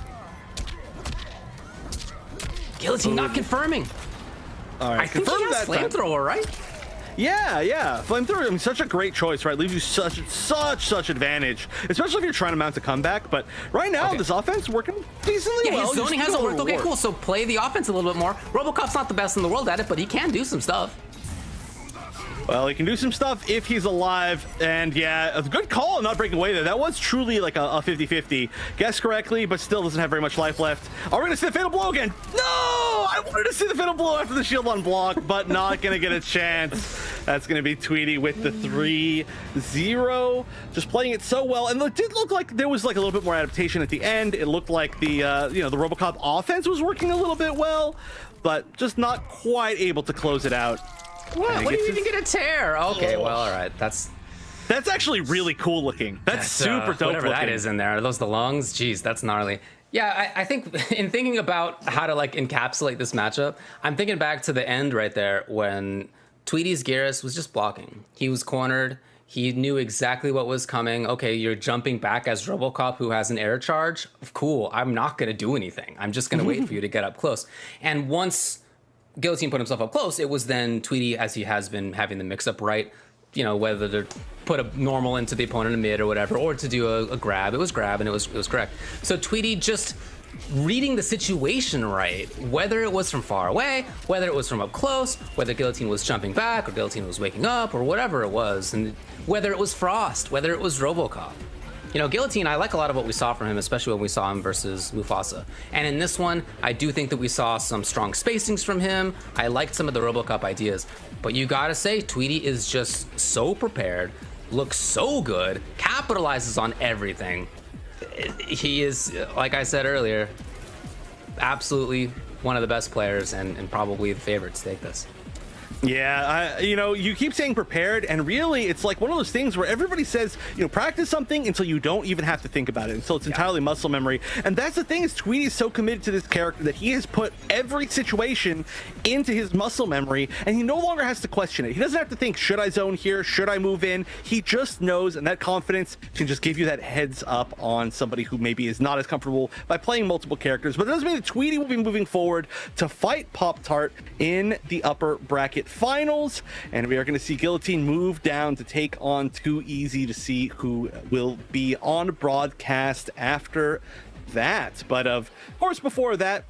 Guillotine not confirming. All right, I think he has flamethrower, right? Yeah. Flamethrower, I mean, such a great choice, right? Leaves you such advantage, especially if you're trying to mount a comeback. But right now, this offense working decently well. His zoning hasn't worked. Okay, cool. So play the offense a little bit more. RoboCop's not the best in the world at it, but he can do some stuff. Well, he can do some stuff if he's alive, and yeah, a good call on not breaking away there. That was truly like a 50-50. Guessed correctly, but still doesn't have very much life left. Are we gonna see the fatal blow again? No! I wanted to see the fatal blow after the shield on block, but not gonna get a chance. That's gonna be Tweety with the 3-0. Just playing it so well, and it did look like there was like a little bit more adaptation at the end. It looked like the the RoboCop offense was working a little bit well, but just not quite able to close it out. What do you even get a tear? Okay, well, all right. That's actually really cool looking. That's super dope whatever looking. That is in there. Are those the lungs? Jeez, that's gnarly. Yeah, I think in thinking about how to like encapsulate this matchup, I'm thinking back to the end right there when Tweety's Garrus was just blocking. He was cornered. He knew exactly what was coming. Okay, you're jumping back as RoboCop, who has an air charge. Cool. I'm not going to do anything. I'm just going to wait for you to get up close. And once Guillotine put himself up close, it was then Tweety, as he has been having the mix-up right, whether to put a normal into the opponent in mid or whatever, or to do a grab. It was grab, and it was correct. So Tweety just reading the situation right, whether it was from far away, whether it was from up close, whether Guillotine was jumping back or Guillotine was waking up or whatever it was, and whether it was Frost, whether it was RoboCop. Guillotine, I like a lot of what we saw from him, especially when we saw him versus Mufasa. And in this one, I do think that we saw some strong spacings from him. I liked some of the RoboCop ideas. But you gotta say, Tweety is just so prepared, looks so good, capitalizes on everything. He is, like I said earlier, absolutely one of the best players and probably the favorite to take this. Yeah, you keep saying prepared, and really it's like one of those things where everybody says, practice something until you don't even have to think about it, until it's entirely muscle memory. And that's the thing, is Tweety is so committed to this character that he has put every situation into his muscle memory, and he no longer has to question it. He doesn't have to think, should I zone here? Should I move in? He just knows, and that confidence can just give you that heads up on somebody who maybe is not as comfortable by playing multiple characters. But it doesn't mean that Tweety will be moving forward to fight Pop-Tart in the upper bracket finals, and we are going to see Guillotine move down to take on Too Easy to see who will be on broadcast after that. But of course, before that,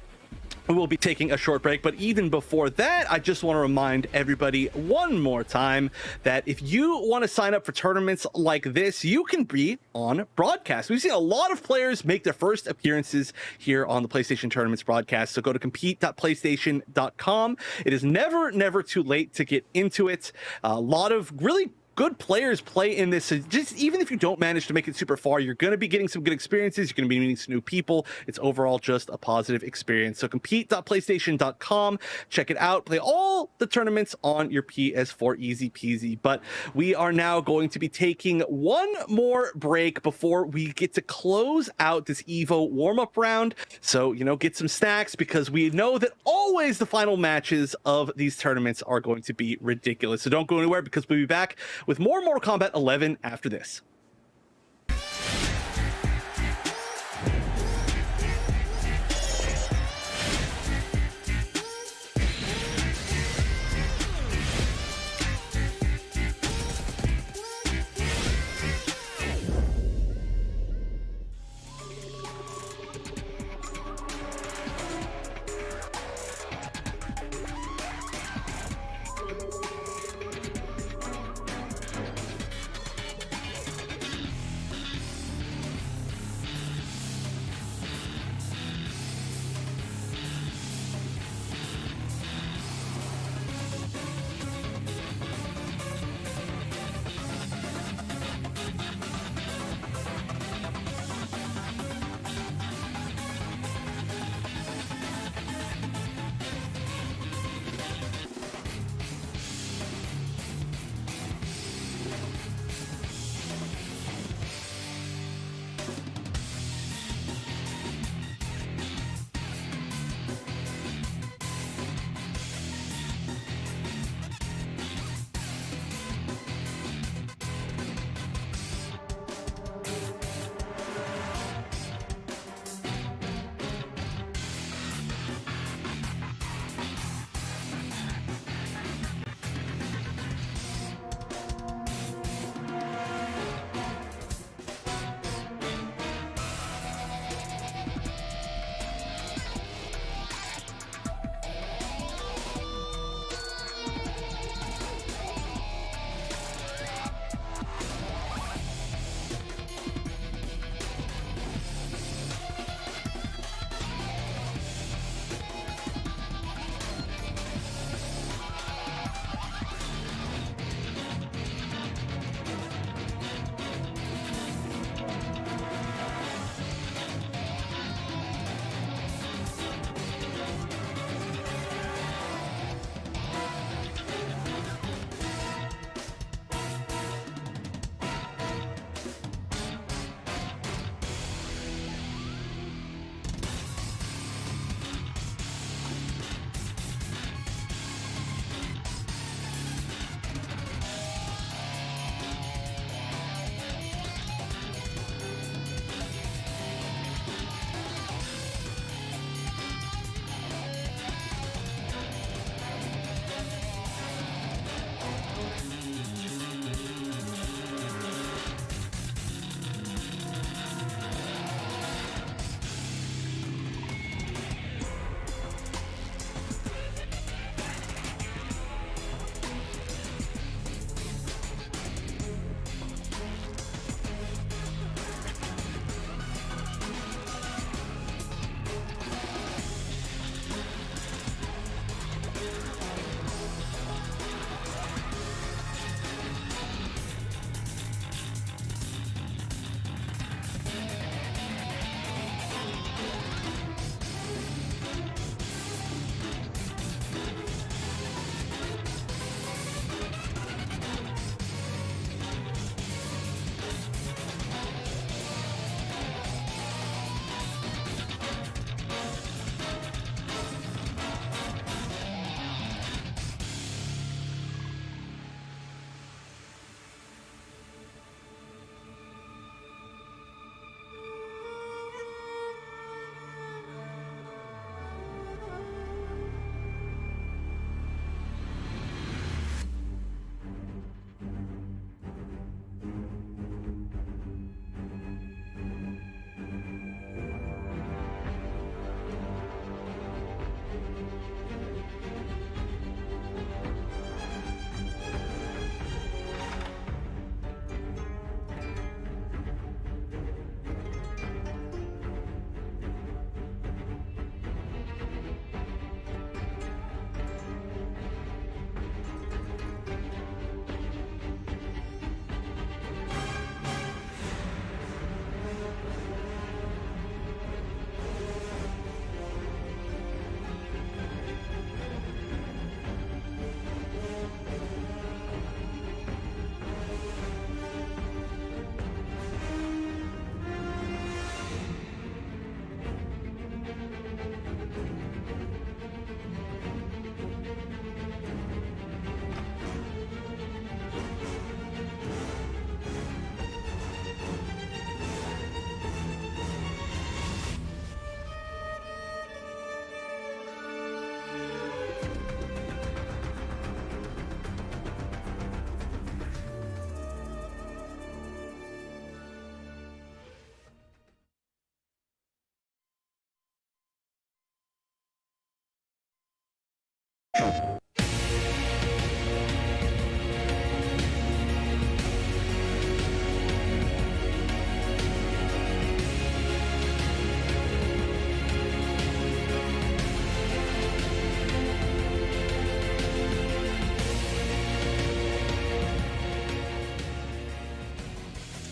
we will be taking a short break. But even before that, I just want to remind everybody one more time that if you want to sign up for tournaments like this, you can be on broadcast. We've seen a lot of players make their first appearances here on the PlayStation Tournaments broadcast. So go to compete.playstation.com. It is never too late to get into it. A lot of really good players play in this. So just even if you don't manage to make it super far, you're going to be getting some good experiences. You're going to be meeting some new people. It's overall just a positive experience. So compete.playstation.com, check it out. Play all the tournaments on your PS4, easy peasy. But we are now going to be taking one more break before we get to close out this EVO warm-up round. So, you know, get some snacks, because we know that always the final matches of these tournaments are going to be ridiculous. So don't go anywhere, because we'll be back with more Mortal Kombat 11 after this.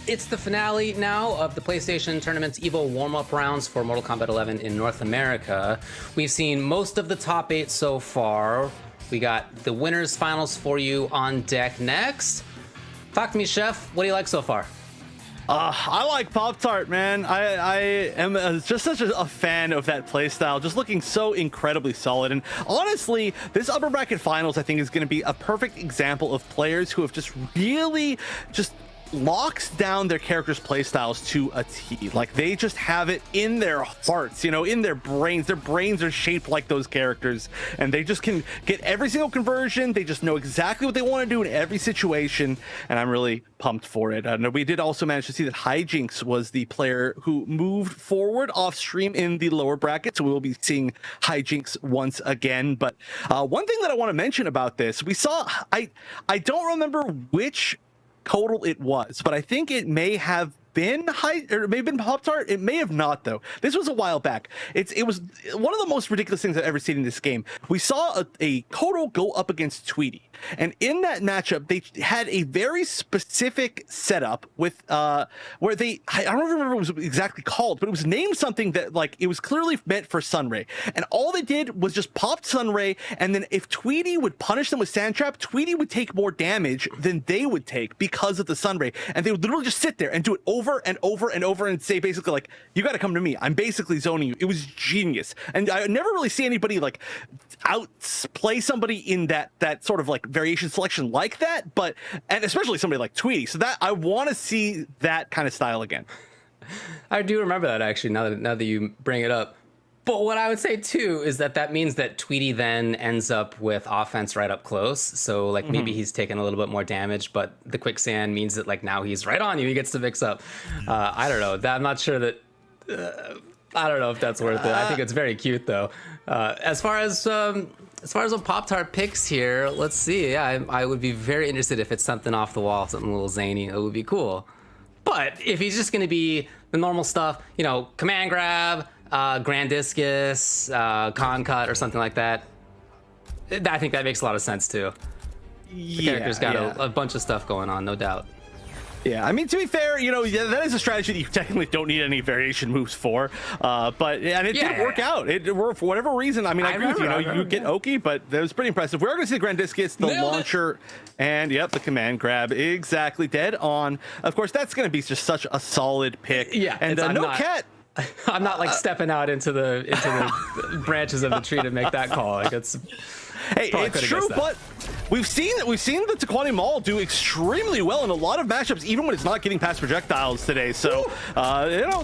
It's the finale now of the PlayStation Tournament's EVO warm-up rounds for Mortal Kombat 11 in North America. We've seen most of the top 8 so far. We got the winners finals for you on deck next. Talk to me, Chef. What do you like so far? I like Pop-Tart, man. I am just such a fan of that playstyle, just looking so incredibly solid. And honestly, this upper bracket finals, I think, is going to be a perfect example of players who have just really just locks down their characters' playstyles to a T. Like, they just have it in their hearts, you know, in their brains. Their brains are shaped like those characters, and they just can get every single conversion. They just know exactly what they want to do in every situation, and I'm really pumped for it. We did also manage to see that Hijinks was the player who moved forward off stream in the lower bracket, so we will be seeing Hijinks once again. But one thing that I want to mention about this, we saw, I don't remember which total it was, but I think it may have been or it may have been Pop-Tart. It may have not, though. This was a while back. It was one of the most ridiculous things I've ever seen in this game. We saw a Kotal go up against Tweety, and in that matchup, they had a very specific setup with where they, I don't remember what it was exactly called, but it was named something that, like, it was clearly meant for Sunray, and all they did was just pop Sunray, and then if Tweety would punish them with Sand Trap, Tweety would take more damage than they would take because of the Sunray, and they would literally just sit there and do it over and over and over and say basically, like, you got to come to me, I'm basically zoning you. It was genius, and I never really see anybody like outplay somebody in that sort of like variation selection like that, but and especially somebody like Tweety. So that I want to see that kind of style again. I do remember that, actually, now that you bring it up. But what I would say too is that means that Tweety then ends up with offense right up close. So like maybe he's taking a little bit more damage, but the quicksand means that like now he's right on you. He gets to mix up. I don't know. I'm not sure that. I don't know if that's worth it. I think it's very cute though. As far as what Pop-Tart picks here, let's see. Yeah, I would be very interested if it's something off the wall, something a little zany. It would be cool. But if he's just going to be the normal stuff, you know, command grab, Grand Discus, Con Cut, or something like that, I think that makes a lot of sense too. The character's got a bunch of stuff going on, no doubt. Yeah, I mean, to be fair, you know, that is a strategy that you technically don't need any variation moves for. But it did work out. For whatever reason, I mean, I agree with you. You get Oki, but that was pretty impressive. We're going to see the Grand Discus, the launcher, and the command grab. Exactly, dead on. Of course, that's going to be just such a solid pick. Yeah, and no cat. I'm not like stepping out into the branches of the tree to make that call. Like it's true, but we've seen the Taquani Maul do extremely well in a lot of matchups, even when it's not getting past projectiles today. So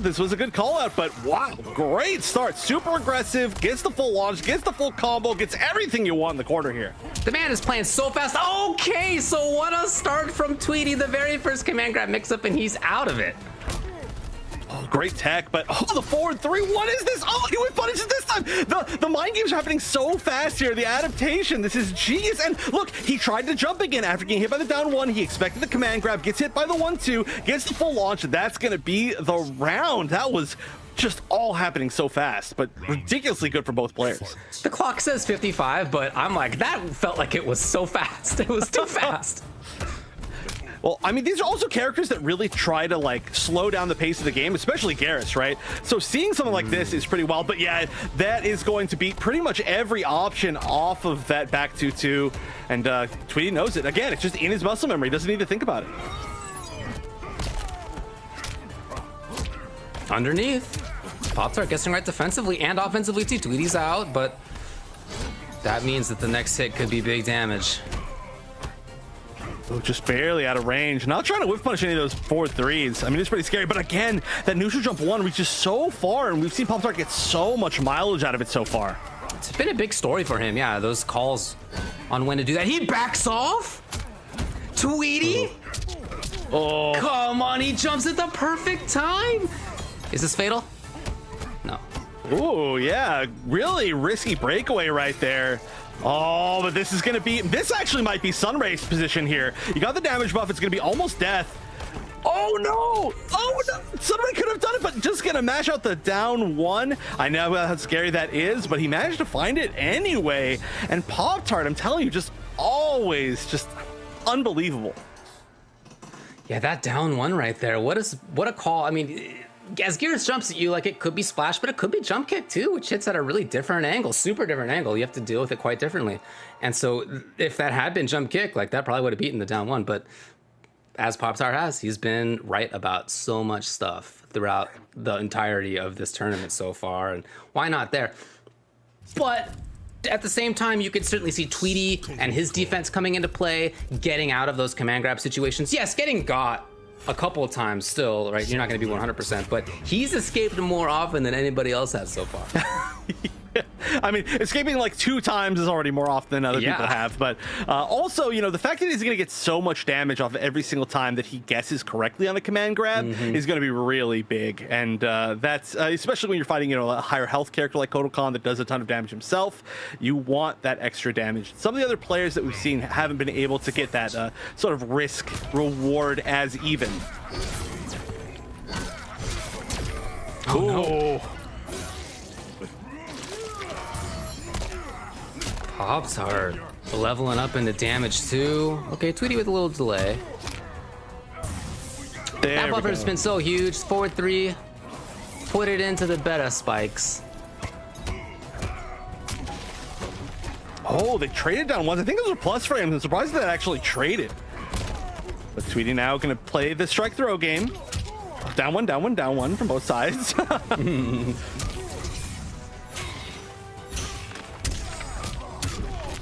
this was a good call out. But wow, great start, super aggressive, gets the full launch, gets the full combo, gets everything you want in the corner here. The man is playing so fast. Okay, so what a start from Tweety. The very first command grab mix up, and he's out of it. Oh, great tech, but the forward 3, what is this? Oh, he went punishes this time. The mind games are happening so fast here. The adaptation, this is genius. And look, he tried to jump again after getting hit by the down 1. He expected the command grab, gets hit by the 1-2, gets the full launch. That's going to be the round. That was just all happening so fast, but ridiculously good for both players. The clock says 55, but I'm like, that felt like it was so fast. It was too fast. Well, I mean, these are also characters that really try to, like, slow down the pace of the game, especially Garrus, right? So seeing something like this is pretty wild. But yeah, that is going to beat pretty much every option off of that back 2-2. And Tweety knows it. Again, it's just in his muscle memory. He doesn't need to think about it. Underneath. Pop-Tart guessing right defensively and offensively too. Tweety's out, but that means that the next hit could be big damage. Oh, just barely out of range. Not trying to whiff punish any of those 4-3s. I mean, it's pretty scary. But again, that neutral jump 1 reaches so far, and we've seen Pop-Tart get so much mileage out of it so far. It's been a big story for him. Yeah, those calls on when to do that. He backs off. Tweety. Oh, come on. He jumps at the perfect time. Is this fatal? No. Ooh, yeah. Really risky breakaway right there. Oh, but this is going to be, this actually might be Sunray's position here. You got the damage buff. It's going to be almost death. Oh no! Oh no! Sunray could have done it, but just gonna mash out the down one. I know how scary that is, but he managed to find it anyway. And Pop-Tart, I'm telling you, just always just unbelievable. Yeah, that down one right there. What a call. I mean, as Gears jumps at you, like it could be splash, but it could be jump kick too, which hits at a really different angle, super different angle. You have to deal with it quite differently. And so if that had been jump kick, like that probably would have beaten the down one, but as Pop-Tart has, he's been right about so much stuff throughout the entirety of this tournament so far, and why not there? But at the same time, you could certainly see Tweety and his defense coming into play, getting out of those command grab situations. Yes, getting got a couple of times still, right? You're not going to be 100%, but he's escaped more often than anybody else has so far. I mean, escaping like 2 times is already more often than other people have. But also, you know, the fact that he's going to get so much damage off every single time that he guesses correctly on a command grab is going to be really big. And that's especially when you're fighting, you know, a higher health character like Kodokan that does a ton of damage himself. You want that extra damage. Some of the other players that we've seen haven't been able to get that sort of risk reward as even. Oh, no. Pop-Tart leveling up into damage too. Okay, Tweety with a little delay. That buffer's been so huge. Forward 3. Put it into the beta spikes. Oh, they traded down ones. I think those are plus frames. I'm surprised that actually traded. But Tweety now going to play the strike throw game. Down one, down one, down one from both sides.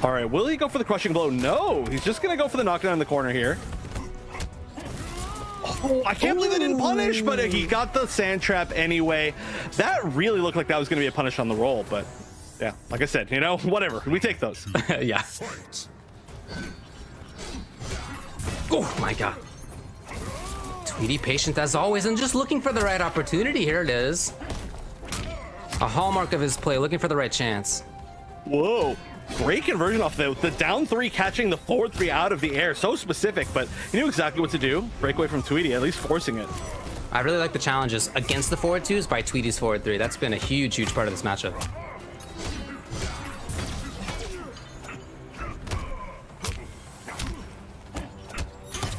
All right, will he go for the crushing blow? No, he's just gonna go for the knockdown in the corner here. Oh, I can't believe they didn't punish, but he got the sand trap anyway. That really looked like that was gonna be a punish on the roll, but yeah, like I said, you know, whatever, we take those. Yeah. Oh my God. Tweety patient as always and just looking for the right opportunity. Here it is. A hallmark of his play, looking for the right chance. Whoa. Great conversion off the down 3, catching the forward 3 out of the air. So specific, but he knew exactly what to do. Breakaway from Tweety, at least forcing it. I really like the challenges against the forward 2s by Tweety's forward 3. That's been a huge, huge part of this matchup.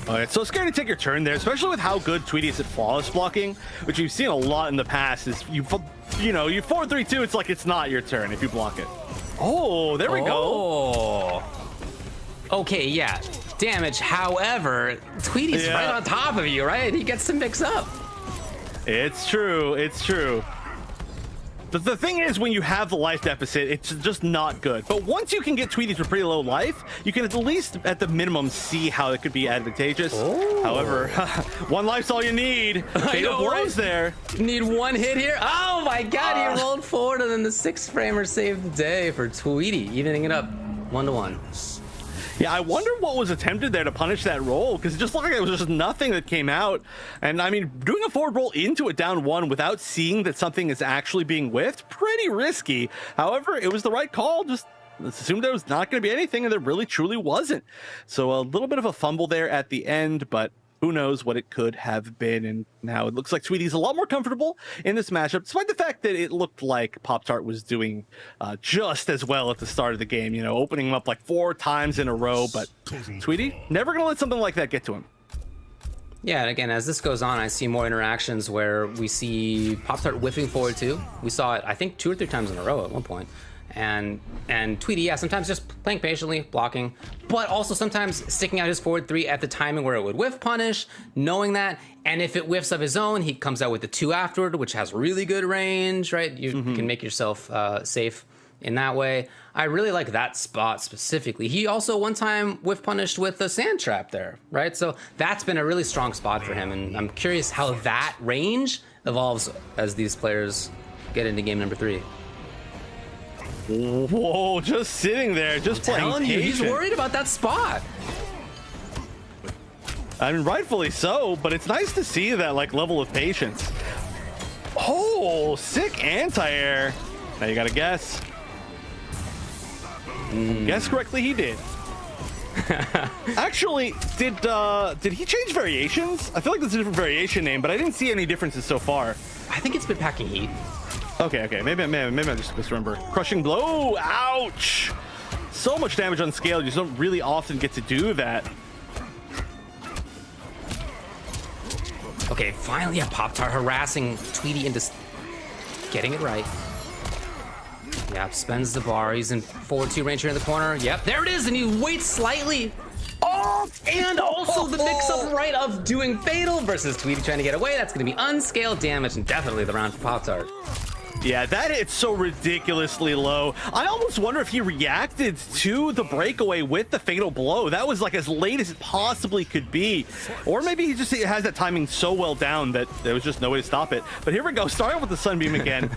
Oh, it's so scary to take your turn there, especially with how good Tweety is at flawless blocking, which you've seen a lot in the past. Is you forward 3-2, it's like it's not your turn if you block it. Oh, there we go. Okay, yeah. Damage. However, Tweety's right on top of you, right? He gets to mix up. It's true. It's true. But the thing is, when you have the life deficit, it's just not good. But once you can get Tweety to pretty low life, you can at least, at the minimum, see how it could be advantageous. Oh. However, 1 life's all you need. Fatal blows there. Need 1 hit here. Oh my God, he rolled forward and then the 6-framer saved the day for Tweety, evening it up 1-1. Yeah, I wonder what was attempted there to punish that roll, because it just looked like it was just nothing that came out. And I mean, doing a forward roll into a down 1 without seeing that something is actually being whiffed, pretty risky. However, it was the right call. Just assumed there was not going to be anything, and there really truly wasn't. So a little bit of a fumble there at the end, but who knows what it could have been. And now it looks like Tweety's a lot more comfortable in this matchup, despite the fact that it looked like Pop-Tart was doing just as well at the start of the game, you know, opening him up like 4 times in a row. But Tweety, never going to let something like that get to him. Yeah, and again, as this goes on, I see more interactions where we see Pop-Tart whiffing forward too. We saw it, I think, 2 or 3 times in a row at one point. And Tweety, yeah, sometimes just playing patiently, blocking, but also sometimes sticking out his forward 3 at the timing where it would whiff punish, knowing that. And if it whiffs of his own, he comes out with the 2 afterward, which has really good range, right? You can make yourself safe in that way. I really like that spot specifically. He also one time whiff punished with the sand trap there, right? So that's been a really strong spot for him. And I'm curious how that range evolves as these players get into game number 3. Whoa, just sitting there, just playing patient. He's worried about that spot. I mean, rightfully so, but it's nice to see that like level of patience. Oh, sick anti-air. Now you gotta guess. Guess correctly, he did. Actually, did he change variations? I feel like there's a different variation name, but I didn't see any differences so far. I think it's been packing heat. Okay. Maybe I just misremember. Crushing blow. Ouch. So much damage on scale. You just don't really often get to do that. Okay, finally a Pop-Tart harassing Tweety into getting it right. Yep, spends the bar. He's in forward 2 range here in the corner. Yep, there it is, and he waits slightly. Oh, and also the mix-up right of doing Fatal versus Tweety trying to get away. That's going to be unscaled damage and definitely the round for Pop-Tart. Yeah, that hit so ridiculously low. I almost wonder if he reacted to the breakaway with the fatal blow. That was like as late as it possibly could be. Or maybe he just has that timing so well down that there was just no way to stop it. But here we go, starting with the Sunbeam again.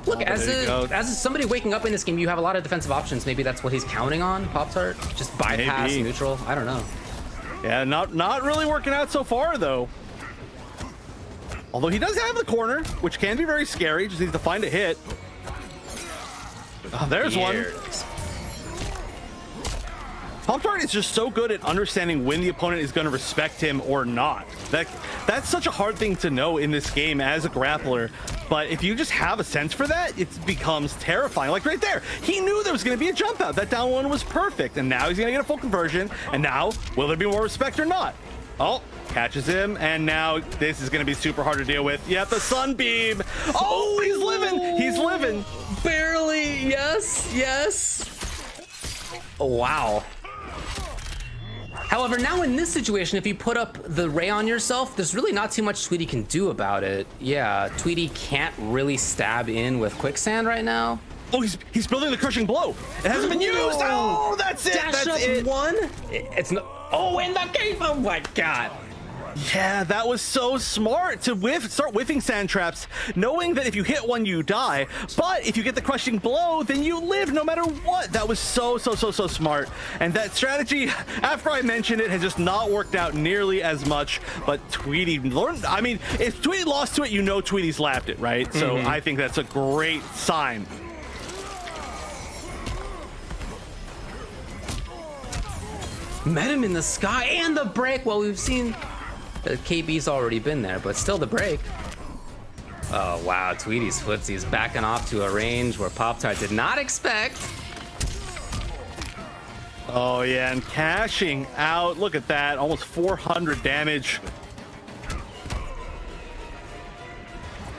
Look, as somebody waking up in this game, you have a lot of defensive options. Maybe that's what he's counting on, Pop-Tart. Just bypass neutral. I don't know. Yeah, not really working out so far, though. Although he does have the corner, which can be very scary. Just needs to find a hit. Oh, there's one. Pop-Tart is just so good at understanding when the opponent is going to respect him or not. That's such a hard thing to know in this game as a grappler. But if you just have a sense for that, it becomes terrifying. Like right there, he knew there was going to be a jump out. That down one was perfect. And now he's going to get a full conversion. And now, will there be more respect or not? Oh, catches him. And now this is going to be super hard to deal with. Yep, the Sunbeam. Oh, he's living. He's living. Barely. Yes. Oh, wow. However, now in this situation, if you put up the Ray on yourself, there's really not too much Tweety can do about it. Yeah, Tweety can't really stab in with Quicksand right now. Oh, he's building the crushing blow. It hasn't been used. Oh, that's it. Dash up it. One. It's not. Oh, in the cave. Oh my God. Yeah, that was so smart to start whiffing sand traps, knowing that if you hit one, you die. But if you get the crushing blow, then you live no matter what. That was so smart. And that strategy, after I mentioned it, has just not worked out nearly as much. But Tweety learned. I mean, if Tweety lost to it, you know Tweety's lapped it, right? So I think that's a great sign. Met him in the sky and the break. Well, we've seen the KB's already been there, but still the break. Oh, wow. Tweety's footsie is backing off to a range where Pop-Tart did not expect. Oh, yeah, and cashing out. Look at that. Almost 400 damage.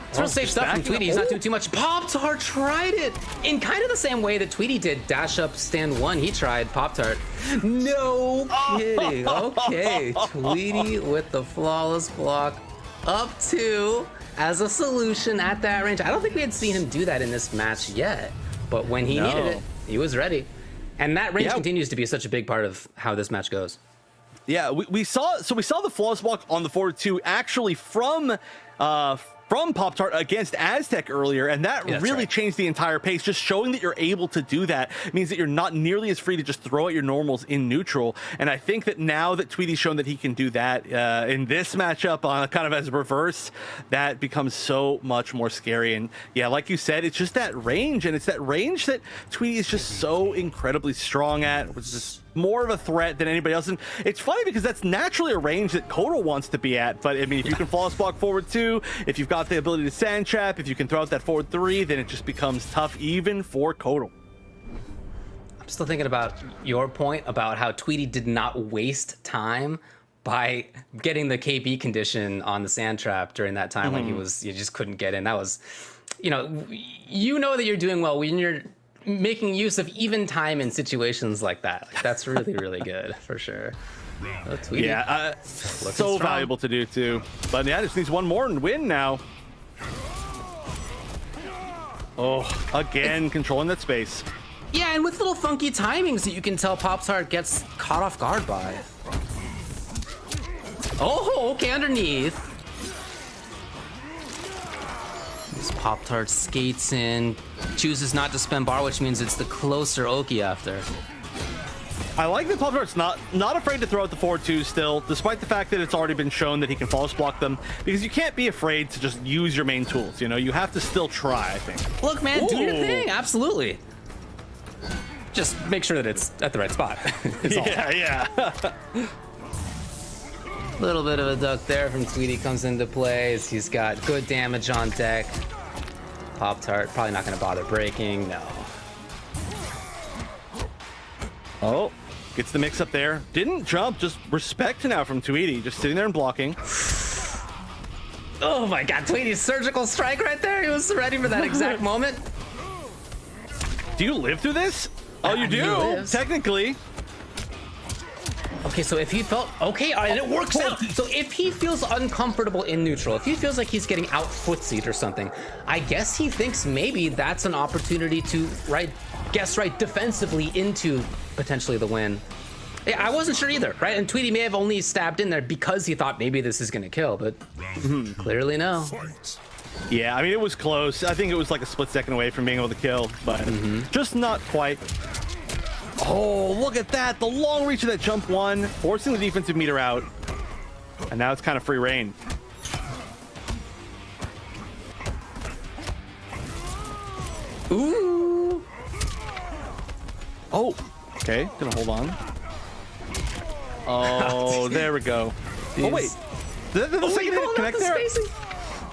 It's real safe stuff from Tweety. He's not doing too much. Pop-Tart tried it in kind of the same way that Tweety did. Dash up, stand one. He tried Pop-Tart. No kidding. Okay. Tweety with the flawless block. Up 2 as a solution at that range. I don't think we had seen him do that in this match yet. But when he needed it, he was ready. And that range continues to be such a big part of how this match goes. Yeah, we saw the flawless block on the forward 2 actually from Pop-Tart against Aztec earlier, and that really changed the entire pace. Just showing that you're able to do that means that you're not nearly as free to just throw out your normals in neutral. And I think that now that Tweety's shown that he can do that in this matchup kind of as a reverse, that becomes so much more scary. And yeah, like you said, it's just that range, and it's that range that Tweety is just so incredibly strong at, which is more of a threat than anybody else. And it's funny because that's naturally a range that Kotal wants to be at. But I mean, if you can flawless block forward 2, if you've got the ability to sand trap, if you can throw out that forward 3, then it just becomes tough even for Kotal. I'm still thinking about your point about how Tweety did not waste time by getting the KB condition on the sand trap during that time when you just couldn't get in. That was, you know that you're doing well when you're making use of even time in situations like that. Like, that's really, really good for sure. Yeah, so valuable to do too. But yeah, just needs one more and win now. Oh, again, controlling that space. Yeah, and with little funky timings that you can tell Pop-Tart gets caught off guard by. Oh, okay, underneath. This Pop-Tart skates in, chooses not to spend bar, which means it's the closer Oki after. I like that Pop-Tart's not afraid to throw out the 4-2 still, despite the fact that it's already been shown that he can false block them, because you can't be afraid to just use your main tools, you know? You have to still try, I think. Look, man, do your Ooh. thing. Absolutely. Just make sure that it's at the right spot. Yeah. Little bit of a duck there from Tweety comes into play as he's got good damage on deck. Pop-Tart probably not going to bother breaking. No. Oh, gets the mix up there. Didn't jump, just respect now from Tweety, just sitting there and blocking. Oh my god, Tweety's surgical strike right there. He was ready for that exact moment. Do you live through this? Oh, you do, technically. Okay, so if he felt okay, all right, and it works out. So if he feels uncomfortable in neutral, if he feels like he's getting out footsied or something, I guess he thinks maybe that's an opportunity to guess right defensively into potentially the win. Yeah, I wasn't sure either, right? And Tweety may have only stabbed in there because he thought maybe this is gonna kill, but clearly no. Fight. Yeah, I mean, it was close. I think it was like a split second away from being able to kill, but just not quite. Oh, look at that. The long reach of that jump one, forcing the defensive meter out. And now it's kind of free reign. Ooh. Oh, okay. Gonna hold on. Oh, there we go. Oh, wait. Did the second hit connect there?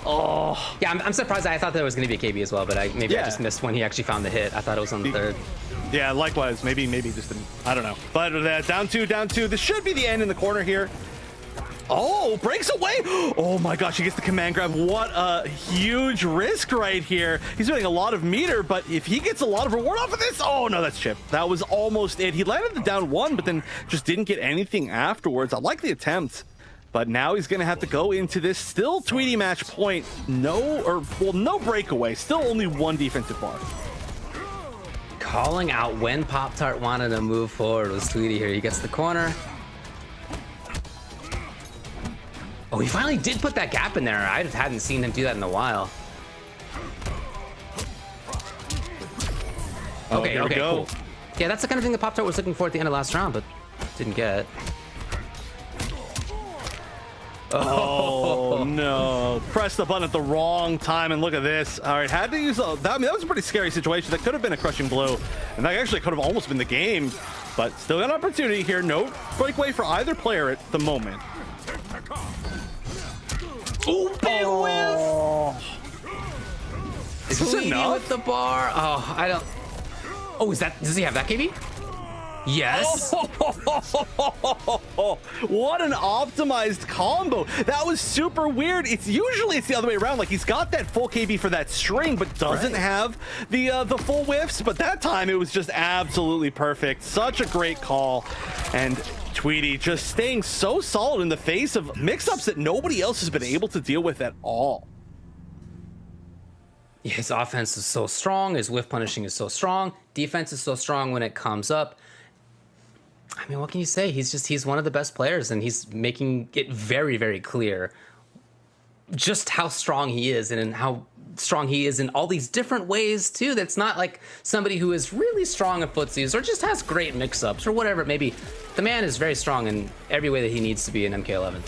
Oh. Yeah, I'm surprised. I thought there was going to be a KB as well, but maybe I just missed when he actually found the hit. I thought it was on the third. Yeah, likewise. Maybe just didn't. I don't know. But down two. This should be the end in the corner here. Oh, breaks away. Oh my gosh, he gets the command grab. What a huge risk right here. He's doing a lot of meter, but if he gets a lot of reward off of this, oh no, that's chip. That was almost it. He landed the down one, but then just didn't get anything afterwards. I like the attempt, but now he's gonna have to go into this still Tweety match point. No breakaway. Still only one defensive bar. Calling out when Pop-Tart wanted to move forward was Tweety here. He gets the corner. Oh, he finally did put that gap in there. I just hadn't seen him do that in a while. Okay, here we go. Cool. Yeah, that's the kind of thing that Pop-Tart was looking for at the end of last round, but didn't get. Oh no! Pressed the button at the wrong time, and look at this. All right, had to use that. I mean, that was a pretty scary situation. That could have been a crushing blow, and that actually could have almost been the game. But still got an opportunity here. No breakaway for either player at the moment. Ooh, big whiff! Is this enough? With the bar. Oh, I don't. Oh, does he have that KB? Yes. What an optimized combo. That was super weird. Usually it's the other way around. Like, he's got that full KB for that string, but doesn't have the full whiffs. But that time it was just absolutely perfect. Such a great call. And Tweety just staying so solid in the face of mix-ups that nobody else has been able to deal with at all. His offense is so strong. His whiff punishing is so strong. Defense is so strong when it comes up. I mean, what can you say? He's one of the best players, and he's making it very, very clear just how strong he is and how strong he is in all these different ways, too. That's not like somebody who is really strong at footsies or just has great mix-ups or whatever it may be. The man is very strong in every way that he needs to be in MK11.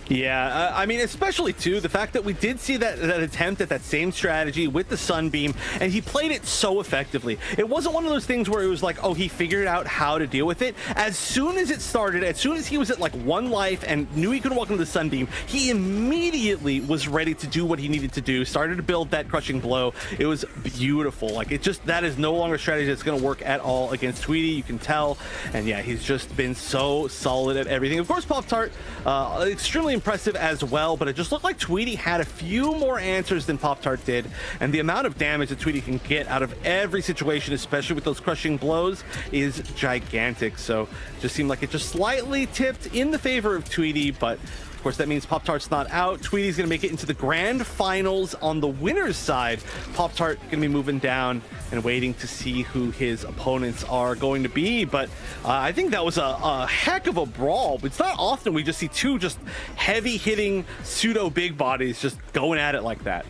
Yeah, I mean, especially, too, the fact that we did see that attempt at that same strategy with the Sunbeam, and he played it so effectively. It wasn't one of those things where it was like, oh, he figured out how to deal with it. As soon as it started, as soon as he was at, like, 1 life and knew he could walk into the Sunbeam, he immediately was ready to do what he needed to do, started to build that crushing blow. It was beautiful. Like, that is no longer a strategy that's going to work at all against Tweety, you can tell. And, yeah, he's just been so solid at everything. Of course, Pop-Tart, extremely impressive as well, but it just looked like Tweety had a few more answers than Pop-Tart did, and the amount of damage that Tweety can get out of every situation, especially with those crushing blows, is gigantic. So just seemed like it just slightly tipped in the favor of Tweety, but of course that means Pop-Tart's not out. Tweety's gonna make it into the grand finals on the winner's side. Pop-Tart gonna be moving down and waiting to see who his opponents are going to be, but I think that was a heck of a brawl. It's not often we just see two just heavy-hitting pseudo big bodies just going at it like that.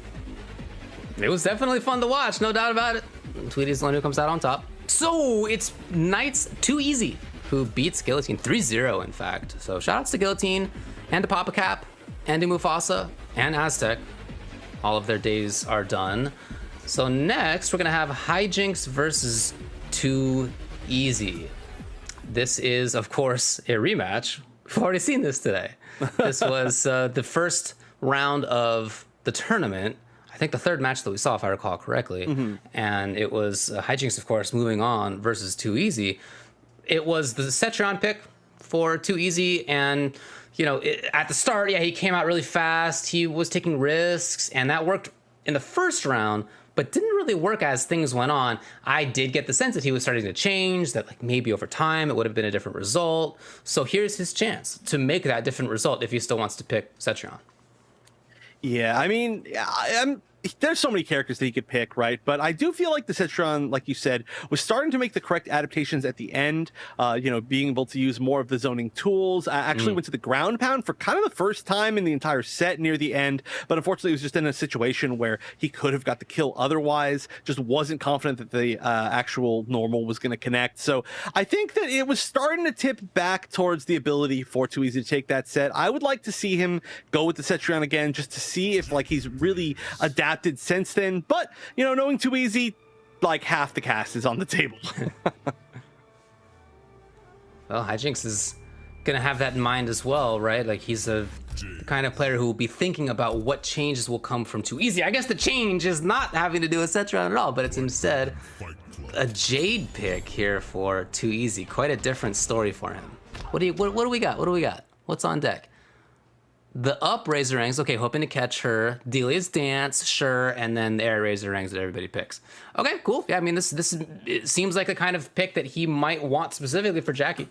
It was definitely fun to watch, no doubt about it. Tweety's the one who comes out on top. So it's Knights Too Easy who beats Guillotine 3-0, in fact. So shoutouts to Guillotine and to Papa Cap and to Mufasa and Aztec. All of their days are done. So next, we're gonna have Hijinks versus Too Easy. This is, of course, a rematch. We've already seen this today. This was the first round of the tournament. I think the third match that we saw, if I recall correctly. And it was Hijinks, of course, moving on versus Too Easy. It was the Cetrion pick for Too Easy, and at the start, yeah, he came out really fast. He was taking risks, and that worked in the first round, but didn't really work as things went on. I did get the sense that he was starting to change, that like maybe over time it would have been a different result. So here's his chance to make that different result if he still wants to pick Cetrion. Yeah, I mean, there's so many characters that he could pick, right? But I do feel like the Cetrion, like you said, was starting to make the correct adaptations at the end. Being able to use more of the zoning tools. I actually went to the ground pound for kind of the first time in the entire set near the end, but unfortunately he was just in a situation where he could have got the kill otherwise. Just wasn't confident that the actual normal was going to connect. So I think that it was starting to tip back towards the ability for Too Easy to take that set. I would like to see him go with the Cetrion again, just to see if like he's really adapted since then, but knowing Too Easy, like half the cast is on the table. Well, Hijinks is gonna have that in mind as well, right? Like he's the kind of player who will be thinking about what changes will come from Too Easy. I guess the change is not having to do with Cetrion at all, but it's instead a Jade pick here for Too Easy. Quite a different story for him. What do we got? What do we got? What's on deck? The up Razorangs, okay, hoping to catch her. Delia's Dance, sure, and then the air Razorangs that everybody picks. Okay, cool. Yeah, I mean, it seems like the kind of pick that he might want specifically for Jackie.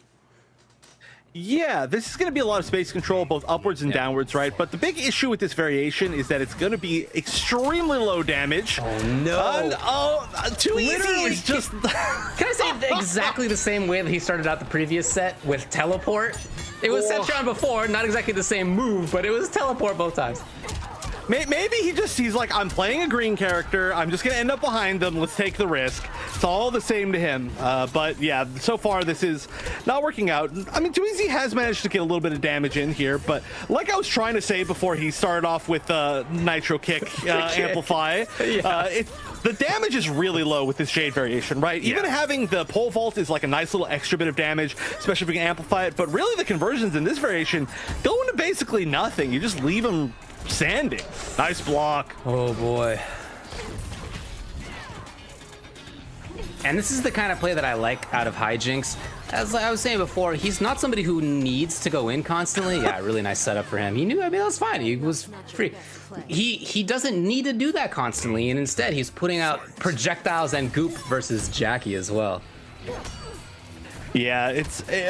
Yeah, this is going to be a lot of space control, both upwards and downwards, right? But the big issue with this variation is that it's going to be extremely low damage. Oh, no. Too Easy is just... Can I say it exactly the same way that he started out the previous set with teleport? It was Cetrion before, not exactly the same move, but it was teleport both times. Maybe he's like, I'm playing a green character. I'm just going to end up behind them. Let's take the risk. It's all the same to him. But yeah, so far this is not working out. I mean, Too Easy has managed to get a little bit of damage in here, but like I was trying to say before he started off with Nitro Kick Amplify, the damage is really low with this Jade variation, right? Even having the pole vault is like a nice little extra bit of damage, especially if you can amplify it. But really the conversions in this variation go into basically nothing. You just leave them sanding. Nice block. Oh boy. And this is the kind of play that I like out of Hijinks. As I was saying before, he's not somebody who needs to go in constantly. Yeah, really nice setup for him. He knew, I mean, that was fine. He was free. He doesn't need to do that constantly, and instead he's putting out projectiles and goop versus Jackie as well. Yeah,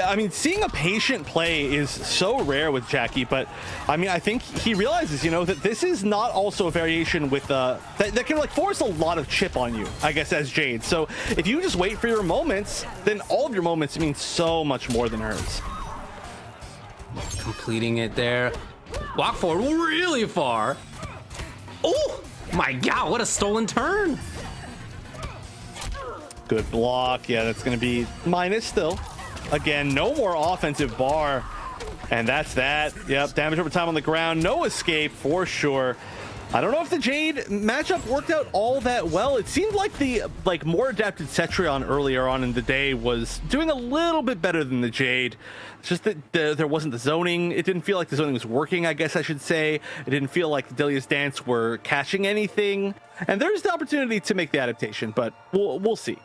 I mean, seeing a patient play is so rare with Jackie, but I mean, I think he realizes, that this is not also a variation with, that can like force a lot of chip on you, I guess, as Jade. So if you just wait for your moments, then all of your moments mean so much more than hers. Completing it there. Walk forward really far. Oh my God, what a stolen turn. Good block. Yeah, that's going to be minus still. Again, no more offensive bar. And that's that. Yep, damage over time on the ground. No escape for sure. I don't know if the Jade matchup worked out all that well. It seemed like the more adapted Cetrion earlier on in the day was doing a little bit better than the Jade. It's just that there wasn't the zoning. It didn't feel like the zoning was working, I guess I should say. It didn't feel like the Delia's Dance were catching anything. And there's the opportunity to make the adaptation, but we'll see.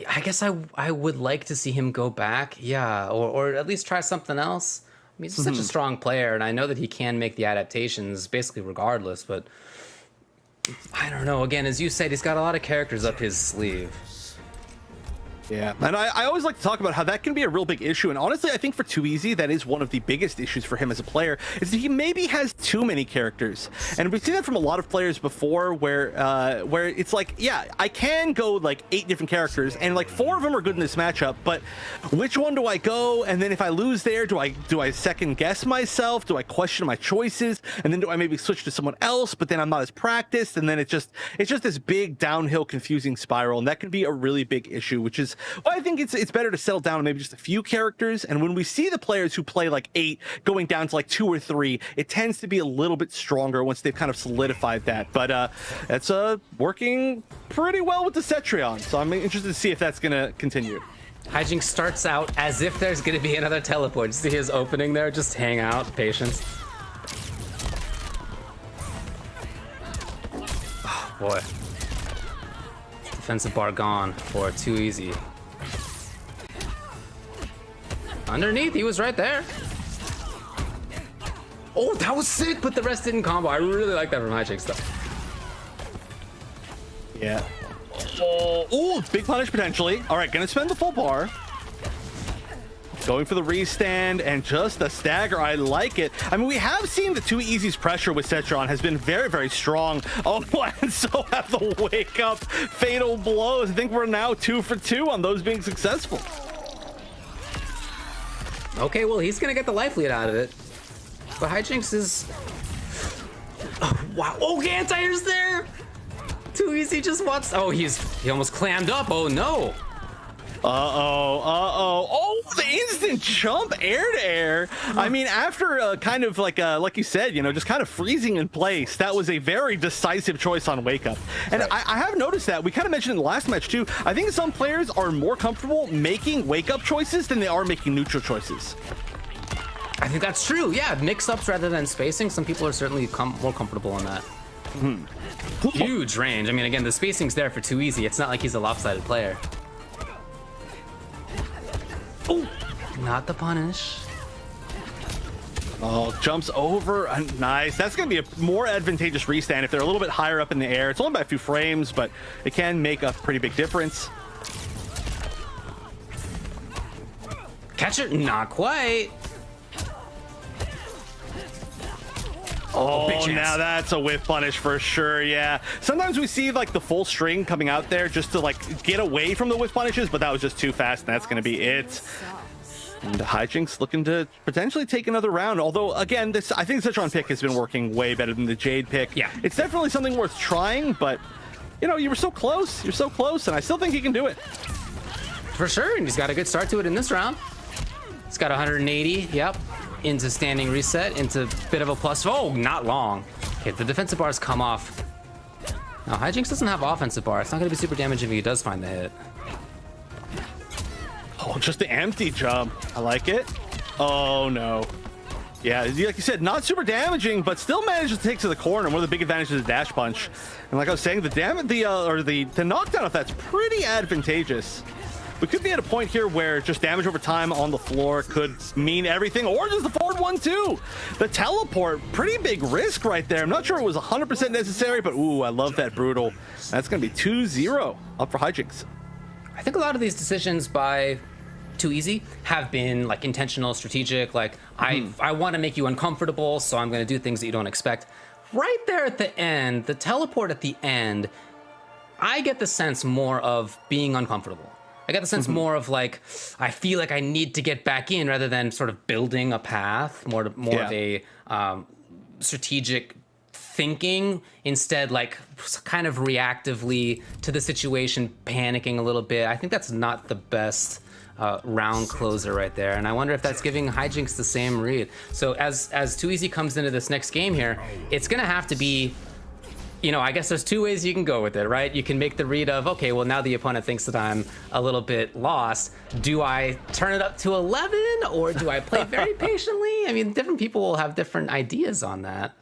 I guess I would like to see him go back, yeah, or at least try something else. I mean, he's such a strong player, and I know that he can make the adaptations basically regardless, but I don't know. Again, as you said, he's got a lot of characters up his sleeve. Yeah, and I always like to talk about how that can be a real big issue. And honestly, I think for Too Easy, that is one of the biggest issues for him as a player, is that he maybe has too many characters. And we've seen that from a lot of players before, where it's like, yeah, I can go like 8 different characters, and like 4 of them are good in this matchup, but which one do I go? And then if I lose there, do I second guess myself? Do I question my choices? And then do I maybe switch to someone else? But then I'm not as practiced, and then it's just this big downhill, confusing spiral, and that can be a really big issue, which is well, I think it's better to settle down on maybe just a few characters. And when we see the players who play like 8 going down to like 2 or 3, it tends to be a little bit stronger once they've kind of solidified that. But it's working pretty well with the Cetrion, so I'm interested to see if that's gonna continue. Hijinks starts out as if there's gonna be another teleport. See his opening there? Just hang out, patience. Oh boy. Defensive bar gone for Too Easy. Underneath, he was right there. Oh, that was sick, but the rest didn't combo. I really like that from Hijinks though. Yeah. Oh, big punish potentially. All right, gonna spend the full bar. Going for the restand and just the stagger. I like it. I mean, we have seen the Too Easy's pressure with Cetrion has been very, very strong. Oh, and so have the wake up fatal blows. I think we're now 2 for 2 on those being successful. Okay, well, he's gonna get the life lead out of it. But Hijinks is... Oh, wow. Oh, anti-air's there! Too Easy just wants... Oh, he almost clammed up. Oh, no. Oh, the instant jump air to air. I mean, after kind of like you said, you know, just kind of freezing in place, that was a very decisive choice on wake up. And right. I have noticed that. We kind of mentioned in the last match too. I think some players are more comfortable making wake up choices than they are making neutral choices. I think that's true. Yeah, mix-ups rather than spacing. Some people are certainly more comfortable in that. Huge range. I mean, again, the spacing's there for Too Easy. It's not like he's a lopsided player. Oh, not the punish. Oh, jumps over. Nice. That's going to be a more advantageous restand if they're a little bit higher up in the air. It's only by a few frames, but it can make a pretty big difference. Catch it? Not quite. Oh, big chance. now that's a whiff punish for sure. Yeah. Sometimes we see like the full string coming out there just to like get away from the whiff punishes, but that was just too fast, and that's going to be it. And Hijinks looking to potentially take another round. Although, again, I think the Cetrion pick has been working way better than the Jade pick. Yeah. It's definitely something worth trying, but, you know, you were so close. You're so close, and I still think he can do it. For sure, and he's got a good start to it in this round. He's got 180, yep. Into standing reset, into bit of a plus. Oh, not long. Okay, the defensive bars come off. Now, Hijinks doesn't have offensive bar. It's not going to be super damaging if he does find the hit. Oh, just the empty jump. I like it. Oh, no. Yeah, like you said, not super damaging, but still manages to take to the corner. One of the big advantages of dash punch. And like I was saying, the knockdown of that's pretty advantageous. We could be at a point here where just damage over time on the floor could mean everything, or just the forward 1-2. The teleport, pretty big risk right there. I'm not sure it was 100% necessary, but ooh, I love that brutal. That's going to be 2-0 up for Hijinks. I think a lot of these decisions by Too Easy have been like intentional, strategic. Like I want to make you uncomfortable, so I'm going to do things that you don't expect. Right there at the end, the teleport at the end, I get the sense more of being uncomfortable. I got the sense more of like, I feel like I need to get back in rather than sort of building a path, more of a strategic thinking. Instead, like kind of reactively to the situation, panicking a little bit. I think that's not the best round closer right there. And I wonder if that's giving Hijinks the same read. So as Too Easy comes into this next game here, it's going to have to be, you know, I guess there's 2 ways you can go with it, right? You can make the read of, okay, well, now the opponent thinks that I'm a little bit lost. Do I turn it up to 11 or do I play very patiently? I mean, different people will have different ideas on that.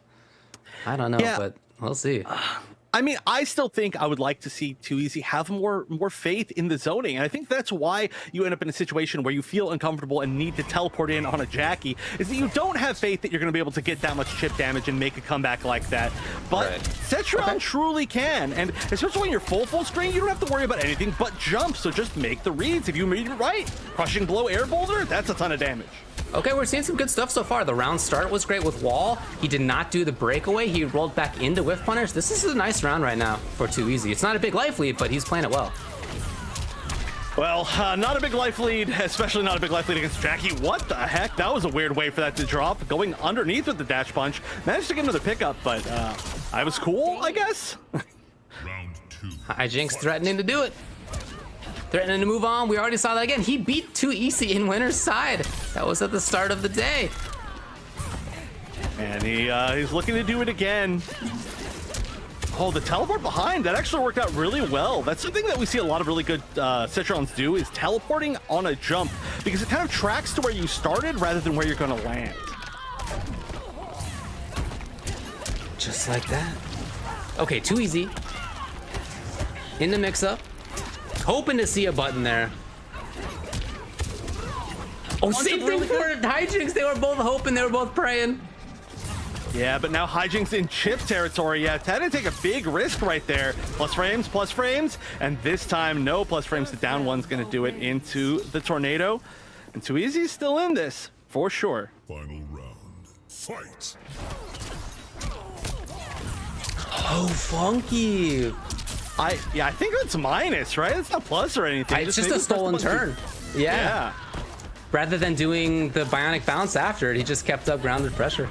I don't know, but we'll see. I mean, I still think I would like to see 2easy have more faith in the zoning. And I think that's why you end up in a situation where you feel uncomfortable and need to teleport in on a Jackie, is that you don't have faith that you're going to be able to get that much chip damage and make a comeback like that. But Setron truly can. And especially when you're full screen, you don't have to worry about anything but jump. So just make the reads. If you read it right, crushing blow air boulder, that's a ton of damage. Okay, we're seeing some good stuff so far. The round start was great with Wall. He did not do the breakaway. He rolled back into Whiff Punish. This is a nice round right now for 2easy. It's not a big life lead, but he's playing it well. Well, not a big life lead, especially not a big life lead against Jackie. What the heck? That was a weird way for that to drop. Going underneath with the dash punch. Managed to get another pickup, but I was cool, I guess. Round 2. Hijinx threatening to do it. Threatening to move on. We already saw that again. He beat 2easy in winner's side. That was at the start of the day. And he's looking to do it again. Oh, the teleport behind. That actually worked out really well. That's something that we see a lot of really good Citrons do, is teleporting on a jump, because it kind of tracks to where you started rather than where you're going to land. Just like that. Okay, 2easy. In the mix-up. Hoping to see a button there. Oh, same thing for Hijinx. They were both hoping, they were both praying. Yeah, but now Hijinx in chip territory. Yeah, had to take a big risk right there. Plus frames, and this time no plus frames. The down one's gonna do it into the tornado. And 2easy's still in this, for sure. Final round. Fight. Oh, funky. I think it's minus, right? It's not plus or anything. It's just a stolen turn. Yeah. Rather than doing the bionic bounce after it, he just kept up grounded pressure.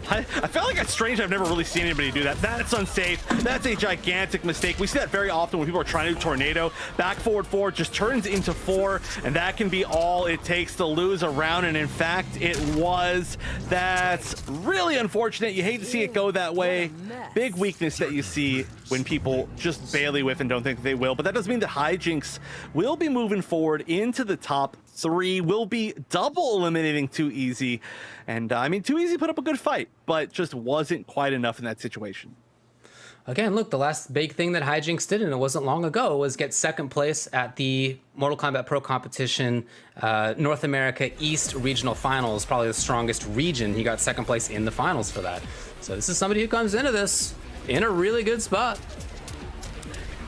I felt like it's strange. I've never really seen anybody do that. That's unsafe. That's a gigantic mistake. We see that very often when people are trying to do tornado. Back forward just turns into 4, and that can be all it takes to lose a round. And in fact, it was. That's really unfortunate. You hate to see it go that way. Big weakness that you see when people just barely whiff and don't think they will. But that doesn't mean that Hijinx will be moving forward into the top 3, will be double eliminating 2easy. And I mean, 2easy put up a good fight, but just wasn't quite enough in that situation. Again, look, the last big thing that Hijinx did, and it wasn't long ago, was get second place at the Mortal Kombat Pro Competition North America East Regional Finals, probably the strongest region. He got second place in the finals for that. So this is somebody who comes into this in a really good spot.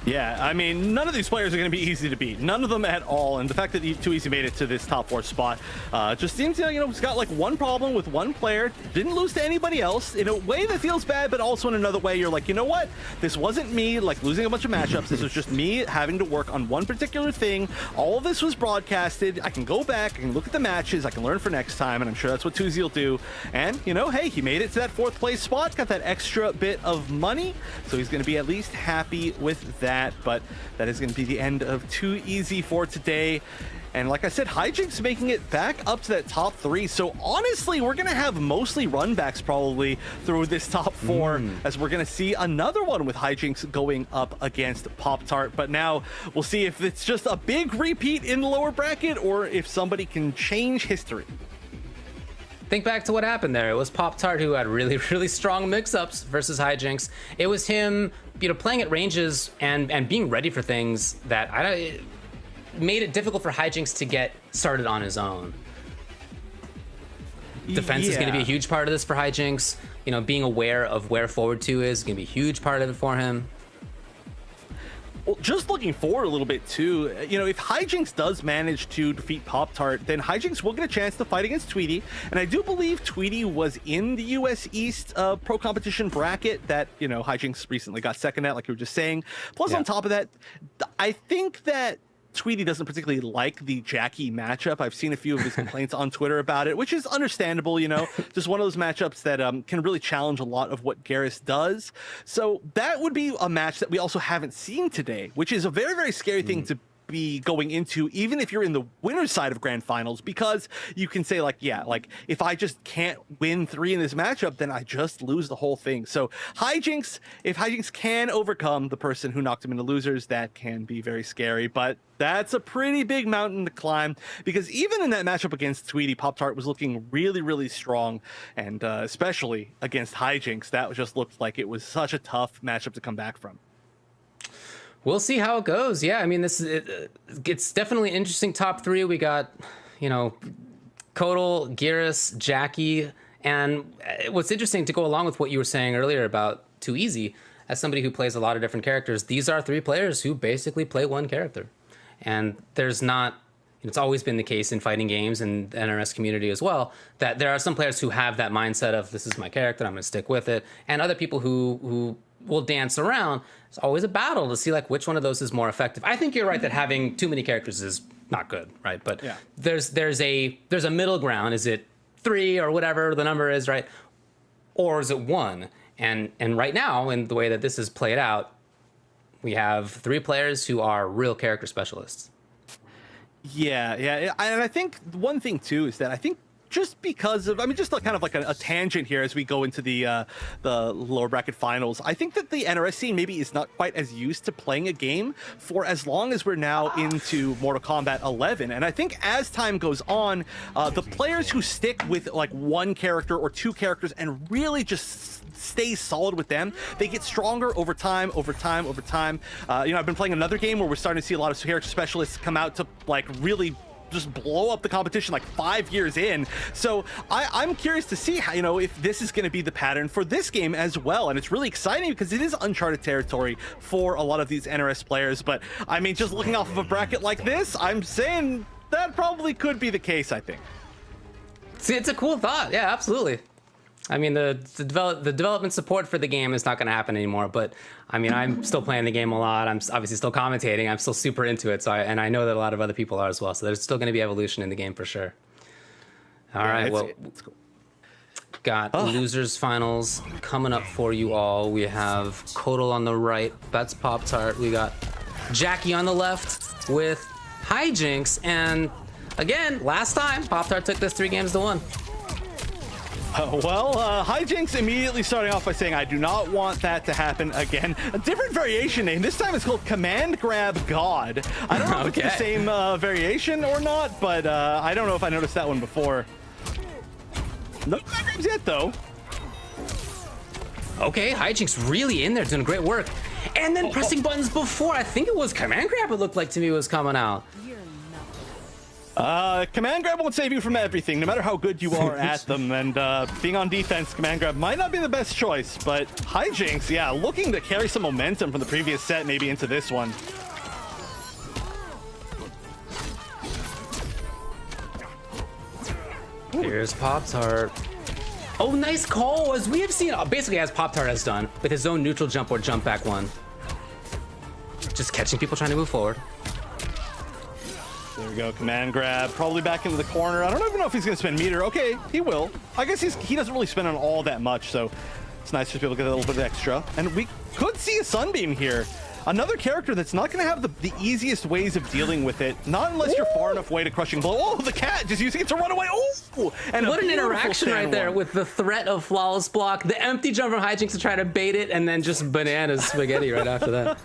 Yeah, I mean, none of these players are going to be easy to beat. None of them at all. And the fact that 2easy made it to this top 4 spot just seems, you know, he's got like one problem with one player. Didn't lose to anybody else in a way that feels bad, but also in another way, you're like, you know what? This wasn't me like losing a bunch of matchups. This was just me having to work on one particular thing. All of this was broadcasted. I can go back, I can look at the matches, I can learn for next time, and I'm sure that's what 2easy will do. And, you know, hey, he made it to that 4th place spot, got that extra bit of money, so he's going to be at least happy with that. But that is going to be the end of 2easy for today. And like I said, Hijinx making it back up to that top 3. So honestly, we're going to have mostly runbacks probably through this top 4, as we're going to see another one with Hijinx going up against Pop-Tart. But now we'll see if it's just a big repeat in the lower bracket or if somebody can change history. Think back to what happened there. It was Pop-Tart who had really, really strong mix-ups versus Hijinx. It was him, you know, playing at ranges and being ready for things that it made it difficult for Hijinx to get started on his own. Defense is going to be a huge part of this for Hijinx. You know, being aware of where forward 2 is going to be a huge part of it for him. Well, just looking forward a little bit too, you know, if Hijinx does manage to defeat Pop-Tart, then Hijinx will get a chance to fight against Tweety. And I do believe Tweety was in the US East Pro Competition bracket that, you know, Hijinx recently got second at, like you were just saying. Plus, on top of that, I think that Tweety doesn't particularly like the Jackie matchup. I've seen a few of his complaints on Twitter about it, which is understandable, you know, just one of those matchups that can really challenge a lot of what Garrus does. So that would be a match that we also haven't seen today, which is a very, very scary thing to be going into, even if you're in the winner's side of grand finals, because you can say like, yeah, like if I just can't win 3 in this matchup, then I just lose the whole thing. So Hijinks, if Hijinks can overcome the person who knocked him into losers, that can be very scary, but that's a pretty big mountain to climb, because even in that matchup against Tweety, Pop-Tart was looking really, really strong, and especially against Hijinks, that just looked like it was such a tough matchup to come back from. We'll see how it goes. Yeah, I mean, it's definitely an interesting top 3. We got, you know, Kodal, Geras, Jackie, and what's interesting to go along with what you were saying earlier about Too Easy, as somebody who plays a lot of different characters, these are 3 players who basically play one character. And there's not, it's always been the case in fighting games and the NRS community as well, that there are some players who have that mindset of, this is my character, I'm going to stick with it. And other people who will dance around. It's always a battle to see like which one of those is more effective. I think you're right that having too many characters is not good, right? But yeah, there's a middle ground. Is it 3 or whatever the number is, right? Or is it 1? And right now, in the way that this is played out, we have 3 players who are real character specialists. Yeah, and I think one thing too is that I think just because of, I mean, just kind of like a tangent here as we go into the lower bracket finals, I think that the NRS scene maybe is not quite as used to playing a game for as long as we're now into Mortal Kombat 11. And I think as time goes on, the players who stick with like 1 character or 2 characters and really just stay solid with them, they get stronger over time. You know, I've been playing another game where we're starting to see a lot of character specialists come out to like really just blow up the competition like 5 years in. So I'm curious to see how, you know, if this is going to be the pattern for this game as well. And it's really exciting because it is uncharted territory for a lot of these NRS players. But I mean, just looking off of a bracket like this, I'm saying that probably could be the case, I think. See, it's a cool thought. Yeah, absolutely. I mean, the development support for the game is not going to happen anymore, but I mean, I'm still playing the game a lot. I'm obviously still commentating. I'm still super into it. So and I know that a lot of other people are as well. So there's still going to be evolution in the game for sure. All right. Well, it's cool. Got losers finals coming up for you all. We have Kodal on the right. That's Pop-Tart. We got Jackie on the left with Hijinks. And again, last time Pop-Tart took this 3 games to 1. Hijinks immediately starting off by saying, I do not want that to happen again. A different variation name. This time it's called Command Grab God. I don't know if it's the same variation or not, but I don't know if I noticed that one before. No command grabs yet, though. Okay, Hijinks really in there doing great work. And then pressing buttons before. I think it was Command Grab, it looked like to me, was coming out. Command Grab won't save you from everything, no matter how good you are at them. And being on defense, Command Grab might not be the best choice, but Hijinks, yeah, looking to carry some momentum from the previous set maybe into this one. Here's Pop-Tart. Oh, nice call, as we have seen, basically as Pop-Tart has done, with his own neutral jump or jump back one. Just catching people trying to move forward. There we go, Command Grab, probably back into the corner. I don't even know if he's gonna spend meter. Okay, he will. I guess he doesn't really spend on all that much, so it's nice to be able to get a little bit extra. And we could see a Sunbeam here. Another character that's not gonna have the easiest ways of dealing with it, not unless you're far enough away to Crushing Blow. Oh, the cat just using it to run away. Oh, and what an interaction right there with the threat of Flawless Block, the empty jump from Hijinks to try to bait it, and then just bananas spaghetti right after that.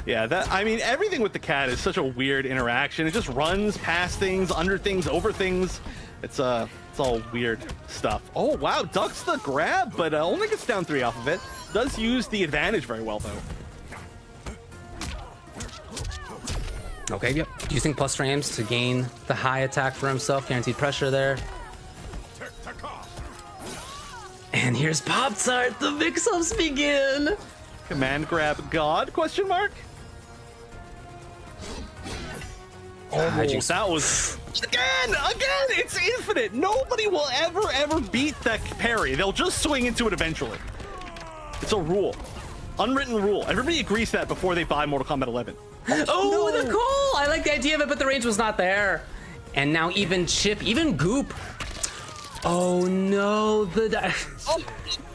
Yeah, I mean, everything with the cat is such a weird interaction. It just runs past things, under things, over things. It's all weird stuff. Oh, wow, ducks the grab, but only gets down 3 off of it. Does use the advantage very well, though. Okay, yep. Using plus frames to gain the high attack for himself. Guaranteed pressure there. And here's Pop-Tart. The mix-ups begin. Command Grab God, question mark? Almost. That was again, it's infinite. Nobody will ever beat that parry. They'll just swing into it eventually. It's a rule, unwritten rule. Everybody agrees that before they buy Mortal Kombat 11. Oh, no. The call! I like the idea of it, but the range was not there. And now even Chip, even Goop. Oh no,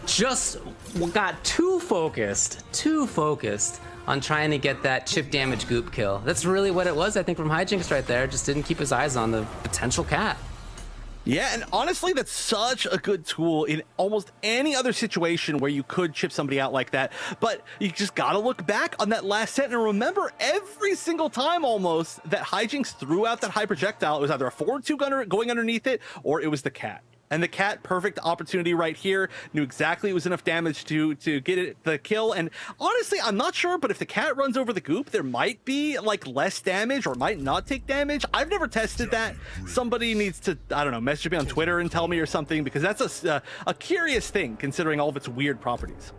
just got too focused on trying to get that chip damage goop kill. That's really what it was, I think, from Hijinks right there. Just didn't keep his eyes on the potential cat. Yeah, and honestly, that's such a good tool in almost any other situation where you could chip somebody out like that. But you just gotta look back on that last set and remember every single time almost that Hijinks threw out that high projectile, it was either a forward two gunner going underneath it or it was the cat. And the cat, perfect opportunity right here. Knew exactly it was enough damage to get it the kill. And honestly, I'm not sure, but if the cat runs over the goop, there might be like less damage or might not take damage. I've never tested that. Somebody needs to, I don't know, message me on Twitter and tell me or something, because that's a curious thing considering all of its weird properties.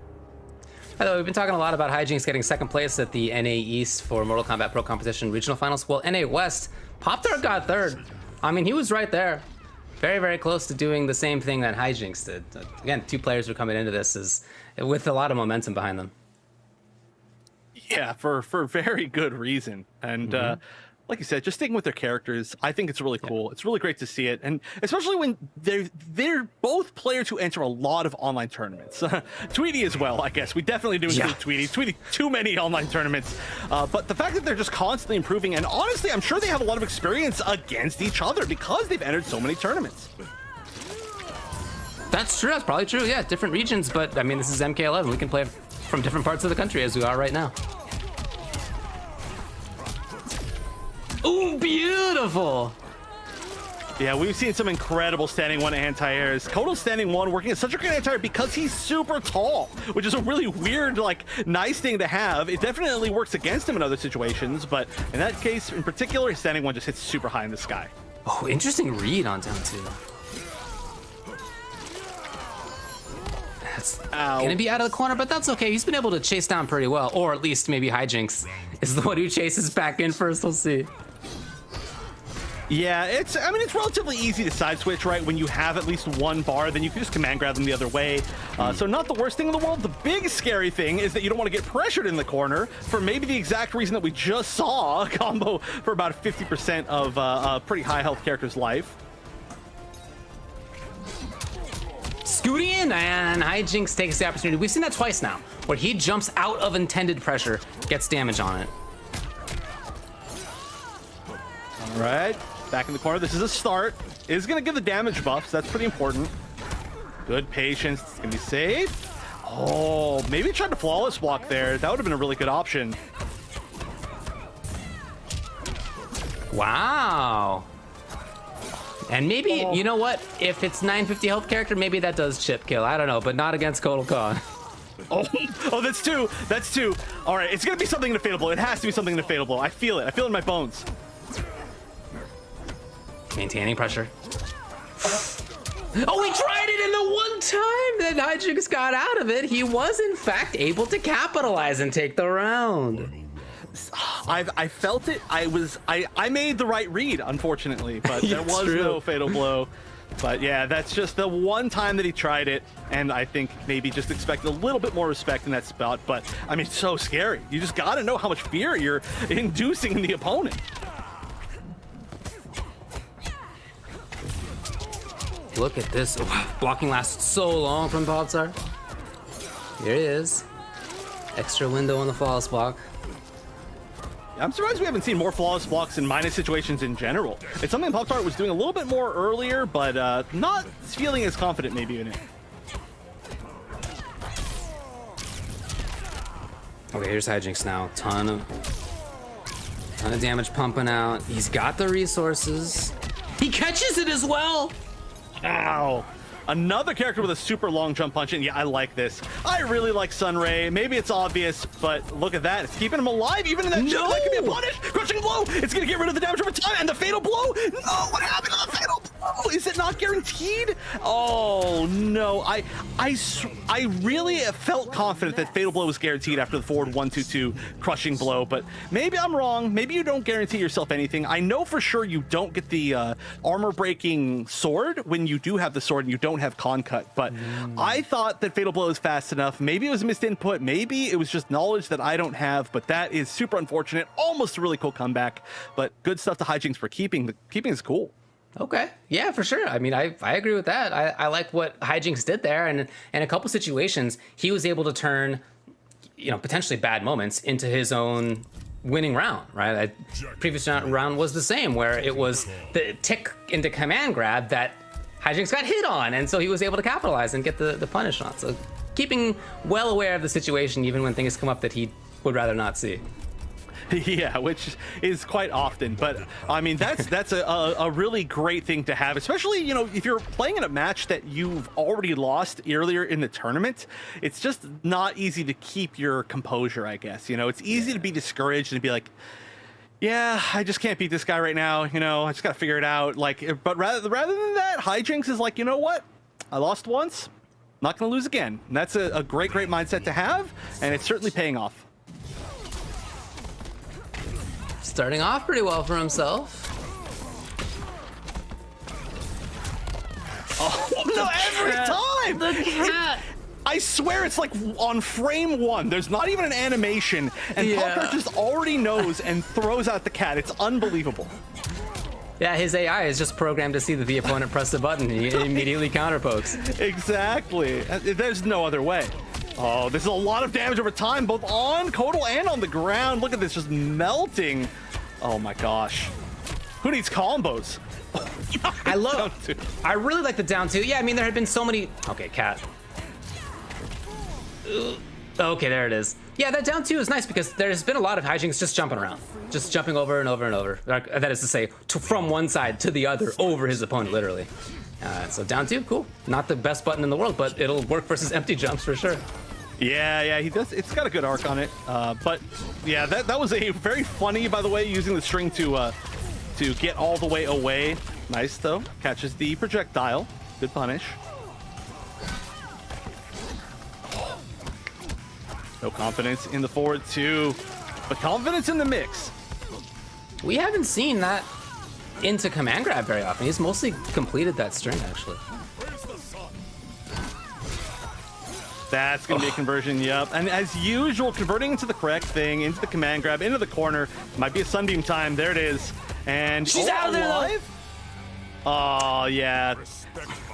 By the way, we've been talking a lot about Hijinks getting second place at the NA East for Mortal Kombat Pro Competition Regional Finals. Well, NA West, Pop-Tart got third. I mean, he was right there. Very, very close to doing the same thing that Hijinks did. Again, two players who are coming into this with a lot of momentum behind them. Yeah, for very good reason. And like you said, just sticking with their characters, I think it's really cool. It's really great to see it. And especially when they're both players who enter a lot of online tournaments. Tweety as well, I guess. We definitely do include Tweety. Tweety, too many online tournaments. But the fact that they're just constantly improving, and honestly, I'm sure they have a lot of experience against each other because they've entered so many tournaments. That's true. That's probably true. Yeah, different regions. But, I mean, this is MK11. We can play from different parts of the country as we are right now. Ooh, beautiful! Yeah, we've seen some incredible standing one anti-airs. Kodo's standing one working as such a great anti-air because he's super tall, which is a really weird, like, nice thing to have. It definitely works against him in other situations, but in that case in particular, his standing one just hits super high in the sky. Oh, interesting read on down two. That's gonna be out of the corner, but that's okay. He's been able to chase down pretty well, or at least maybe Hijinks is the one who chases back in first. We'll see. Yeah, it's relatively easy to side switch, right? When you have at least one bar, then you can just command grab them the other way. So not the worst thing in the world. The big scary thing is that you don't want to get pressured in the corner for maybe the exact reason that we just saw a combo for about 50% of a pretty high health character's life. Scooting in, and Hijinks takes the opportunity. We've seen that twice now, where he jumps out of intended pressure, gets damage on it. All right. Back in the corner. This is a start. It is going to give the damage buffs. That's pretty important. Good patience. It's going to be safe. Oh, maybe tried to flawless walk there. That would have been a really good option. Wow. And maybe, you know what? If it's 950 health character, maybe that does chip kill. I don't know, but not against Kotal Khan. Oh, that's two. That's two. All right, it's going to be something in the Fatal Blow. It has to be something in the Fatal Blow. I feel it. I feel it in my bones. Maintaining pressure. Oh, he tried it, and the one time that Hijinks got out of it, he was in fact able to capitalize and take the round. I felt it. I made the right read, unfortunately, but there was no Fatal Blow. But yeah, that's just the one time that he tried it, and I think maybe just expected a little bit more respect in that spot. But I mean, it's so scary. You just got to know how much fear you're inducing in the opponent. Look at this. Oh, blocking lasts so long from Pop-Tart. Here it is. Extra window on the flawless block. I'm surprised we haven't seen more flawless blocks in minus situations in general. It's something Pop-Tart was doing a little bit more earlier, but not feeling as confident maybe in it. Okay, here's Hijinks now. Ton of damage pumping out. He's got the resources. He catches it as well. Ow. Another character with a super long jump punch, and yeah, I like this. I really like Sunray. Maybe it's obvious, but look at that. It's keeping him alive, even in that jump. That could be a punish. Crushing blow. It's going to get rid of the damage over time, and the fatal blow. No, what happened to the fatal blow? Is it not guaranteed? Oh, no. I really felt confident that fatal blow was guaranteed after the forward 1-2-2 crushing blow, but maybe I'm wrong. Maybe you don't guarantee yourself anything. I know for sure you don't get the armor-breaking sword when you do have the sword and you don't have con cut, but I thought that fatal blow is fast enough. Maybe it was a missed input, maybe it was just knowledge that I don't have, but that is super unfortunate. Almost a really cool comeback, but good stuff to Hijinks for keeping. The keeping is cool. Okay, yeah, for sure. I mean, I agree with that. I like what Hijinks did there, and in a couple situations he was able to turn potentially bad moments into his own winning round, right? Previous round was the same, where it was the tick into command grab that Hijinks got hit on, and so he was able to capitalize and get the punish on. So keeping well aware of the situation, even when things come up that he would rather not see. Yeah, which is quite often, but I mean that's a really great thing to have, especially if you're playing in a match that you've already lost earlier in the tournament. It's just not easy to keep your composure, I guess. It's easy to be discouraged and be like, yeah, I just can't beat this guy right now. I just gotta figure it out. But rather than that, Hijinks is like, you know what? I lost once, not gonna lose again. And that's a great mindset to have, and it's certainly paying off. Starting off pretty well for himself. Oh, no, every time! The cat! I swear it's like on frame 1. There's not even an animation, and Pop-Tart just already knows and throws out the cat. It's unbelievable. Yeah, his AI is just programmed to see that the opponent pressed a button and he immediately counterpokes. Exactly. There's no other way. Oh, this is a lot of damage over time, both on Kodal and on the ground. Look at this, just melting. Oh my gosh. Who needs combos? I really like the down two. Yeah, I mean, there had been so many. Okay, cat. Okay, there it is. Yeah, that down two is nice because there's been a lot of Hijinks just jumping around, just jumping over and over and over. That is to say, from one side to the other over his opponent, literally. So down two, cool. Not the best button in the world, but it'll work versus empty jumps for sure. Yeah, he does. It's got a good arc on it. But yeah, that was a very funny, by the way, using the string to get all the way away. Nice though. Catches the projectile. Good punish. No confidence in the forward two, but confidence in the mix. We haven't seen that into command grab very often. He's mostly completed that string actually. That's going to be a conversion, yep. And as usual, converting into the correct thing, into the command grab, into the corner. Might be a sunbeam time. There it is. And she's out of there, though. Oh, yeah.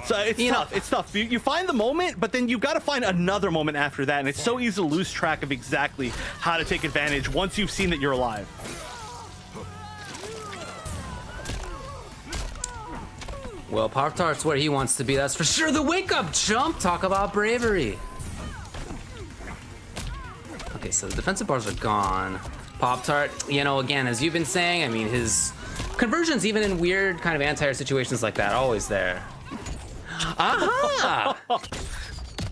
So it's tough. It's tough. You find the moment, but then you've got to find another moment after that. And it's so easy to lose track of exactly how to take advantage once you've seen that you're alive. Well, Pop-Tart's where he wants to be. That's for sure. The wake-up jump. Talk about bravery. Okay, so the defensive bars are gone. Pop-Tart, again, as you've been saying, I mean, his conversions, even in weird kind of anti-air situations like that, always there. Aha!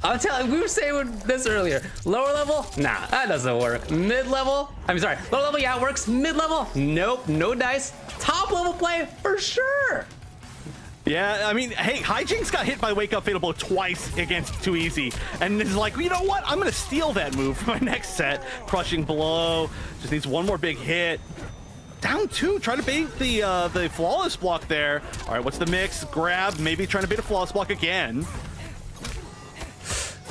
I'm telling you, we were saying this earlier. Lower level? Nah, that doesn't work. Mid-level? I'm sorry, lower level, yeah, it works. Mid-level? Nope, no dice. Top level play, for sure. Yeah, I mean, hey, Hijinks got hit by Wake Up Fatal Blow twice against Too Easy, and is like, you know what? I'm gonna steal that move for my next set. Crushing Blow, just needs one more big hit. Down two, trying to bait the flawless block there. All right, what's the mix? Grab, maybe trying to bait a flawless block again.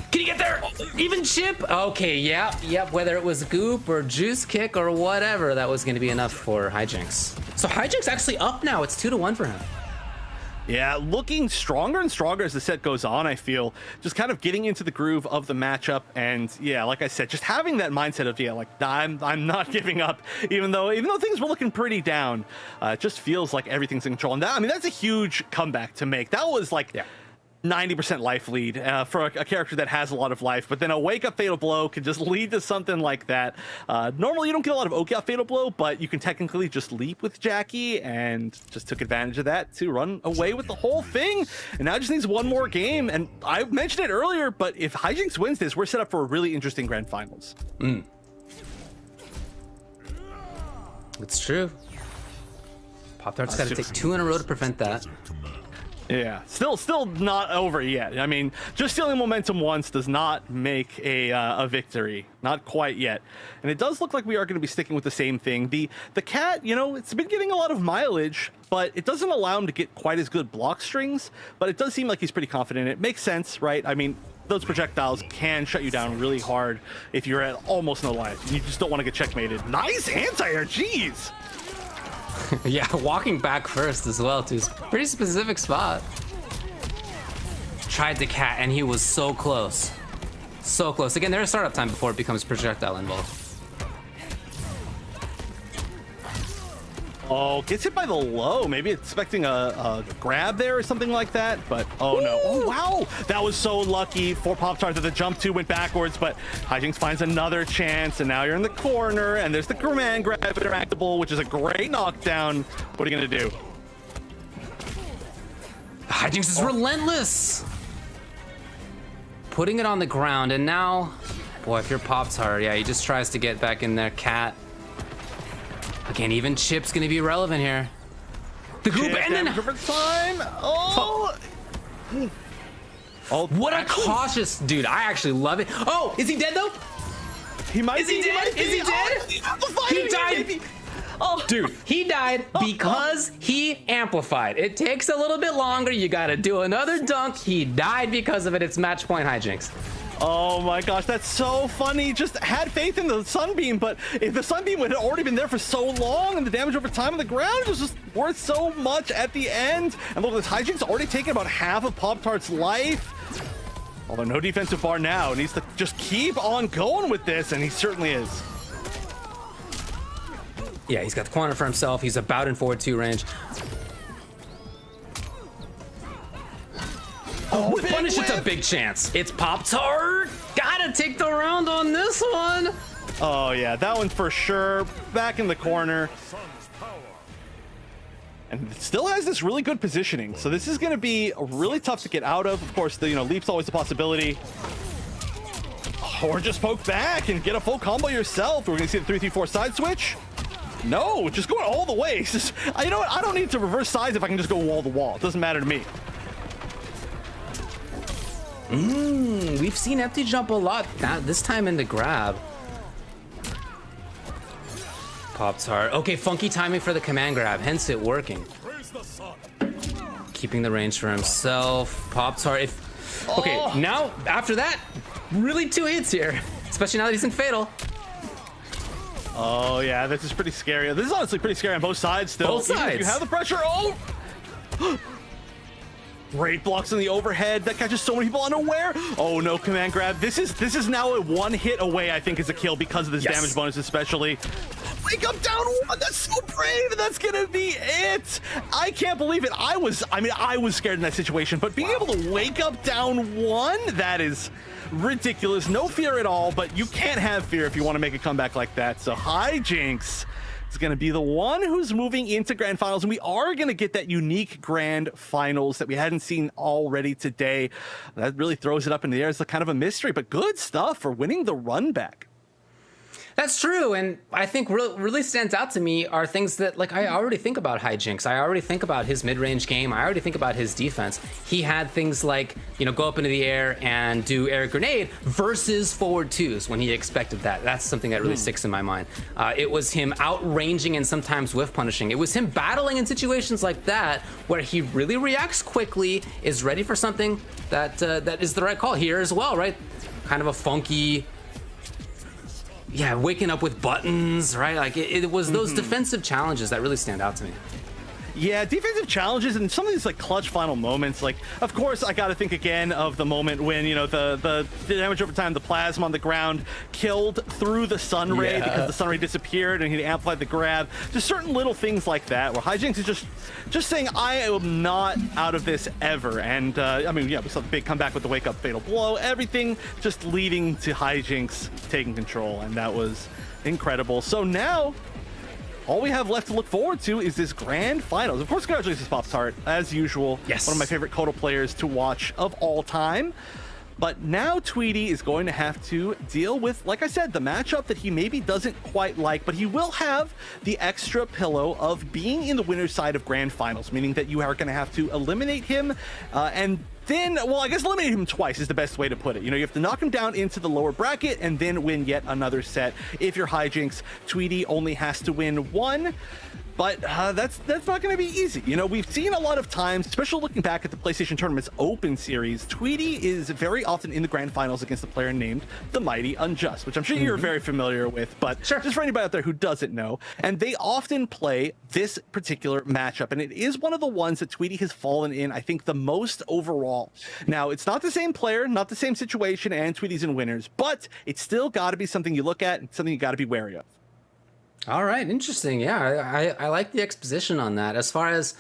Can you get there? Even chip? Okay, yep. Whether it was goop or juice kick or whatever, that was gonna be enough for Hijinks. So Hijinks actually up now. It's 2-1 for him. Yeah, looking stronger and stronger as the set goes on, I feel. Just kind of getting into the groove of the matchup, and yeah, like I said, just having that mindset of, yeah, like, I'm not giving up, even though things were looking pretty down. It just feels like everything's in control. And that, I mean, that's a huge comeback to make. That was like 90% life lead for a character that has a lot of life, but then a Wake Up Fatal Blow can just lead to something like that. Normally you don't get a lot of Wake Up Fatal Blow, but you can technically just leap with Jackie, and just took advantage of that to run away with the whole thing. And now it just needs one more game, and I mentioned it earlier, but if Hijinks wins this, we're set up for a really interesting grand finals. It's true. Pop-Tart's got to take 2 in a row to prevent that. Yeah, still not over yet. I mean, just stealing momentum once does not make a victory. Not quite yet. And it does look like we are going to be sticking with the same thing. The cat, it's been getting a lot of mileage, but it doesn't allow him to get quite as good block strings. But it does seem like he's pretty confident. It makes sense, right? I mean, those projectiles can shut you down really hard if you're at almost no life. You just don't want to get checkmated. Nice anti-air, jeez! Yeah, walking back first as well, too. Pretty specific spot. Tried the cat, and he was so close. So close. Again, there's a startup time before it becomes projectile involved. Oh, gets hit by the low. Maybe expecting a grab there or something like that, but oh no. Oh wow, that was so lucky. 4 Pop-Tarts at the jump 2 went backwards, but Hijinks finds another chance, and now you're in the corner, and there's the command grab interactable, which is a great knockdown. What are you gonna do? Hijinks is relentless. Putting it on the ground, and now, boy, if you're Pop-Tart, yeah, he just tries to get back in there. Cat. Again, even Chip's gonna be relevant here. The group and then time. Oh. Oh, what a cautious dude! I actually love it. Oh, is he dead though? He might. Is he dead? Is he dead? He died. Oh, dude, he died because he amplified. It takes a little bit longer. You gotta do another dunk. He died because of it. It's match point Hijinks. Oh my gosh, that's so funny. Just had faith in the Sunbeam, but if the Sunbeam had already been there for so long and the damage over time on the ground was just worth so much at the end. And look, this Hijinks already taken about half of Pop-Tart's life. Although no defensive bar now, needs to just keep on going with this, and he certainly is. Yeah, he's got the corner for himself. He's about in forward 2 range. Oh, with punish, it's a big chance. It's Pop-Tart. Gotta take the round on this one. Oh yeah, that one for sure. Back in the corner. And it still has this really good positioning. So this is going to be really tough to get out of. Of course, the leap's always a possibility. Or just poke back and get a full combo yourself. We're going to see the 3-3-4 side switch. No, just going all the way. It's just, you know what? I don't need to reverse sides if I can just go wall to wall. It doesn't matter to me. We've seen empty jump a lot. This time into grab. Pop-Tart. Okay, funky timing for the command grab, hence it working. Keeping the range for himself. Pop-Tart. Okay, now after that, really 2 hits here, especially now that he's in fatal. Oh yeah, this is pretty scary. This is honestly pretty scary on both sides still. Both sides. Even if you have the pressure. Oh! Great blocks on the overhead. That catches so many people unaware. Oh no, command grab. This is now a 1 hit away, I think, is a kill because of this damage bonus especially. Wake up down 1. That's so brave. That's gonna be it. I can't believe it. I was scared in that situation, but being able to wake up down 1, that is ridiculous. No fear at all, but you can't have fear if you want to make a comeback like that. So Hijinks is going to be the one who's moving into grand finals, and we are going to get that unique grand finals that we hadn't seen already today. That really throws it up in the air as a kind of a mystery, but good stuff for winning the run back. That's true, and I think really stands out to me are things that, like, I already think about Hijinks. I already think about his mid-range game. I already think about his defense. He had things like, go up into the air and do air grenade versus forward 2s when he expected that. That's something that really sticks in my mind. It was him outranging and sometimes whiff punishing. It was him battling in situations like that where he really reacts quickly, is ready for something that is the right call here as well, right? Kind of a funky... Yeah, waking up with buttons, right? Like it was those defensive challenges that really stand out to me. Yeah, defensive challenges and some of these like clutch final moments. Like, of course, I got to think again of the moment when the damage over time, the plasma on the ground killed through the sun ray because the sun ray disappeared and he amplified the grab. Just certain little things like that where Hijinks is just saying, I am not out of this ever. And we saw the big comeback with the wake up fatal blow. Everything just leading to Hijinks taking control, and that was incredible. So now, all we have left to look forward to is this grand finals. Of course, congratulations, Pop-Tart, as usual. Yes. One of my favorite Kotal players to watch of all time. But now Tweedy is going to have to deal with, like I said, the matchup that he maybe doesn't quite like, but he will have the extra pillow of being in the winner's side of grand finals, meaning that you are going to have to eliminate him and then, well, I guess eliminate him twice is the best way to put it. You have to knock him down into the lower bracket and then win yet another set. If you're Hijinks, Tweedy only has to win 1. but that's not going to be easy. You know, we've seen a lot of times, especially looking back at the PlayStation Tournament's Open Series, Tweedy is very often in the grand finals against a player named the Mighty Unjust, which I'm sure you're very familiar with, but just for anybody out there who doesn't know. And they often play this particular matchup, and it is one of the ones that Tweedy has fallen in, I think, the most overall. Now, it's not the same player, not the same situation, and Tweedy's in winners, but it's still got to be something you look at and something you got to be wary of. All right, interesting. Yeah, I like the exposition on that. As far as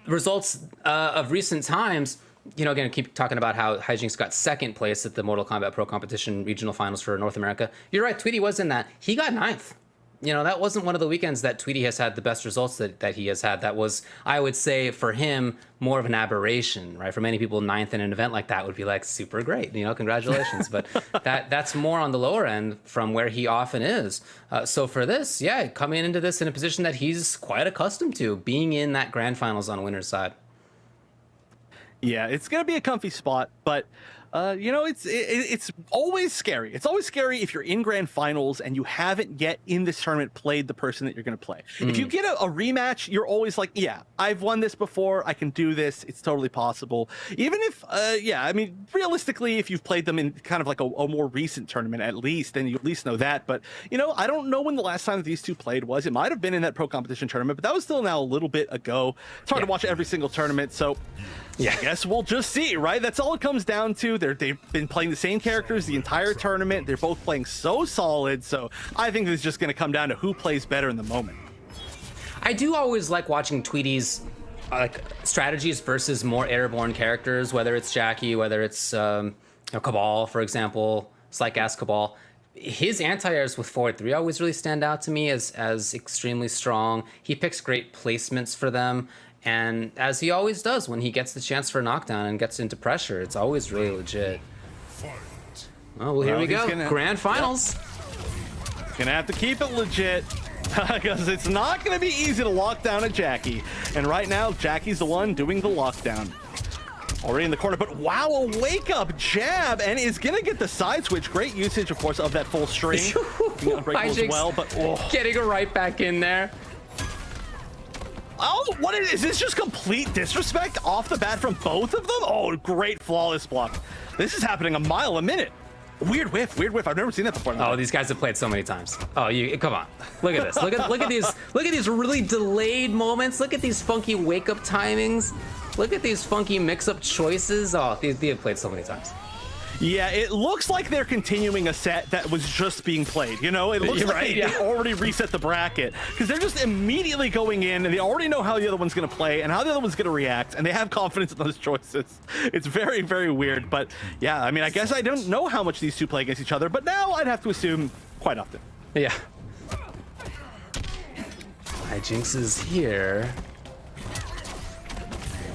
results of recent times, you know, again, keep talking about how Hijinks got second place at the Mortal Kombat Pro Competition regional finals for North America. You're right, Tweedy was in that. He got ninth. You know, that wasn't one of the weekends that Tweedy has had the best results that he has had. That was, I would say, for him, more of an aberration, right? For many people, ninth in an event like that would be like super great, you know, congratulations. But that's more on the lower end from where he often is. So for this, yeah, coming into this in a position that he's quite accustomed to, being in that grand finals on winner's side. Yeah, it's going to be a comfy spot, but you know, it's always scary. It's always scary if you're in grand finals and you haven't yet in this tournament played the person that you're going to play. If you get a rematch, you're always like, yeah, I've won this before. I can do this. It's totally possible. Even if, yeah, I mean, realistically, if you've played them in kind of like a more recent tournament, at least, then you at least know that. But, you know, I don't know when the last time that these two played was. It might have been in that pro competition tournament, but that was still now a little bit ago. It's hard to watch every single tournament. So yeah, I guess we'll just see, right? That's all it comes down to. They've been playing the same characters the entire tournament. They're both playing so solid. So I think it's just going to come down to who plays better in the moment. I do always like watching Tweedy's like strategies versus more airborne characters, whether it's Jackie, whether it's Cabal, for example, Slycast Cabal. His anti-airs with forward 3 always really stand out to me as extremely strong. He picks great placements for them. And as he always does when he gets the chance for a knockdown and gets into pressure, it's always really legit. Oh, well, here we go. Grand finals. Yep. Gonna have to keep it legit because it's not gonna be easy to lock down a Jackie. And right now, Jackie's the one doing the lockdown. Already in the corner, but wow, a wake-up jab, and is gonna get the side switch. Great usage, of course, of that full string. Unbreakable as well, but getting it right back in there. Oh, what is this? Just complete disrespect off the bat from both of them? Oh, great flawless block. This is happening a mile a minute. Weird whiff, weird whiff. I've never seen that before. Oh, these guys have played so many times. Oh, you come on. Look at this. Look at these really delayed moments. Look at these funky wake-up timings. Look at these funky mix-up choices. Oh, they have played so many times. Yeah, it looks like they're continuing a set that was just being played. You know, it looks like they already reset the bracket because they're just immediately going in and they already know how the other one's going to play and how the other one's going to react, and they have confidence in those choices. It's very, very weird. But yeah, I mean, I guess I don't know how much these two play against each other, but now I'd have to assume quite often. Yeah. Hijinks is here.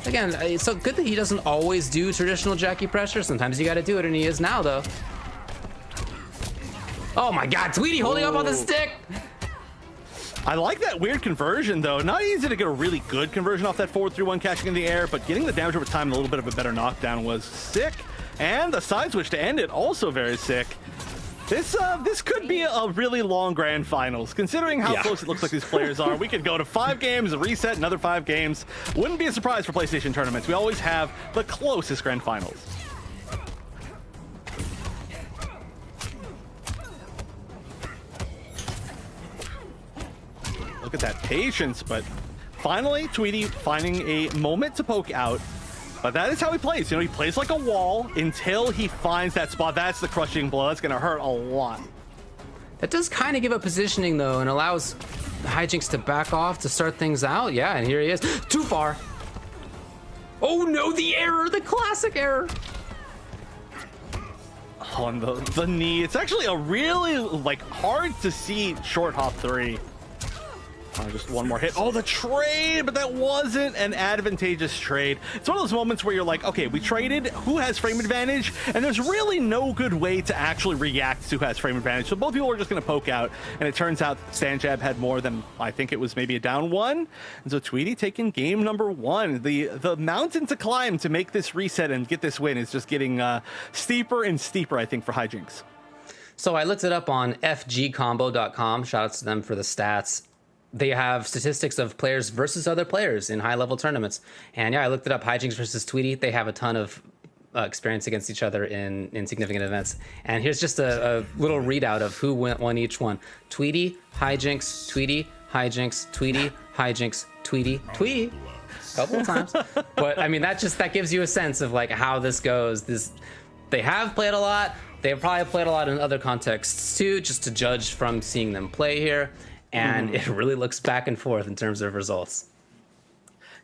Again, it's so good that he doesn't always do traditional Jackie pressure. Sometimes you got to do it, and he is now, though. Oh my God, Tweedy holding up on the stick. I like that weird conversion, though. Not easy to get a really good conversion off that forward 3-1 catching in the air, but getting the damage over time and a little bit of a better knockdown was sick. And the side switch to end it, also very sick. This could be a really long grand finals, considering how close it looks like these players are. We could go to 5 games, a reset, another 5 games. Wouldn't be a surprise for PlayStation tournaments. We always have the closest grand finals. Look at that patience, but finally, Tweedy finding a moment to poke out. But that is how he plays. You know, he plays like a wall until he finds that spot. That's the crushing blow. That's going to hurt a lot. That does kind of give a positioning, though, and allows Hijinks to back off to start things out. Yeah, and here he is. Too far. Oh, no, the error, the classic error. On the knee. It's actually a really, like, hard to see short hop 3. Just one more hit. Oh, the trade, but that wasn't an advantageous trade. It's one of those moments where you're like, okay, we traded. Who has frame advantage? And there's really no good way to actually react to who has frame advantage. So both people are just going to poke out. And it turns out Stanjab had more than, I think it was maybe a down 1. And so Tweedy taking game number 1. The mountain to climb to make this reset and get this win is just getting steeper and steeper, I think, for Hijinks. So I looked it up on fgcombo.com. Shout outs to them for the stats. they have statistics of players versus other players in high-level tournaments. And yeah, I looked it up. Hijinks versus Tweety. They have a ton of experience against each other in significant events. And here's just a little readout of who won each one. Tweety, Hijinks, Tweety, Hijinks, Tweety, Hijinks, Tweety, Tweety. A couple of times. But I mean, that gives you a sense of like how this goes. They have played a lot. They've probably played a lot in other contexts too, just to judge from seeing them play here. And it really looks back and forth in terms of results.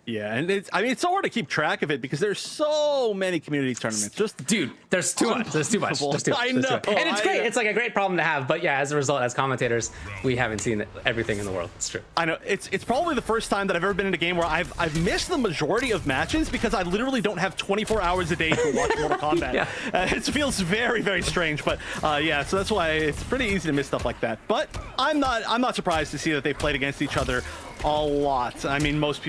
Yeah, and it's so hard to keep track of it because there's so many community tournaments. Just dude, there's too much. There's too much. There's too much. I know, and it's great. It's like a great problem to have. But yeah, as a result, as commentators, we haven't seen everything in the world. It's true. I know. It's probably the first time that I've ever been in a game where I've missed the majority of matches because I literally don't have 24 hours a day to watch Mortal Kombat. Yeah. It feels very, very strange. But yeah, so that's why it's pretty easy to miss stuff like that. But I'm not surprised to see that they played against each other a lot. I mean, most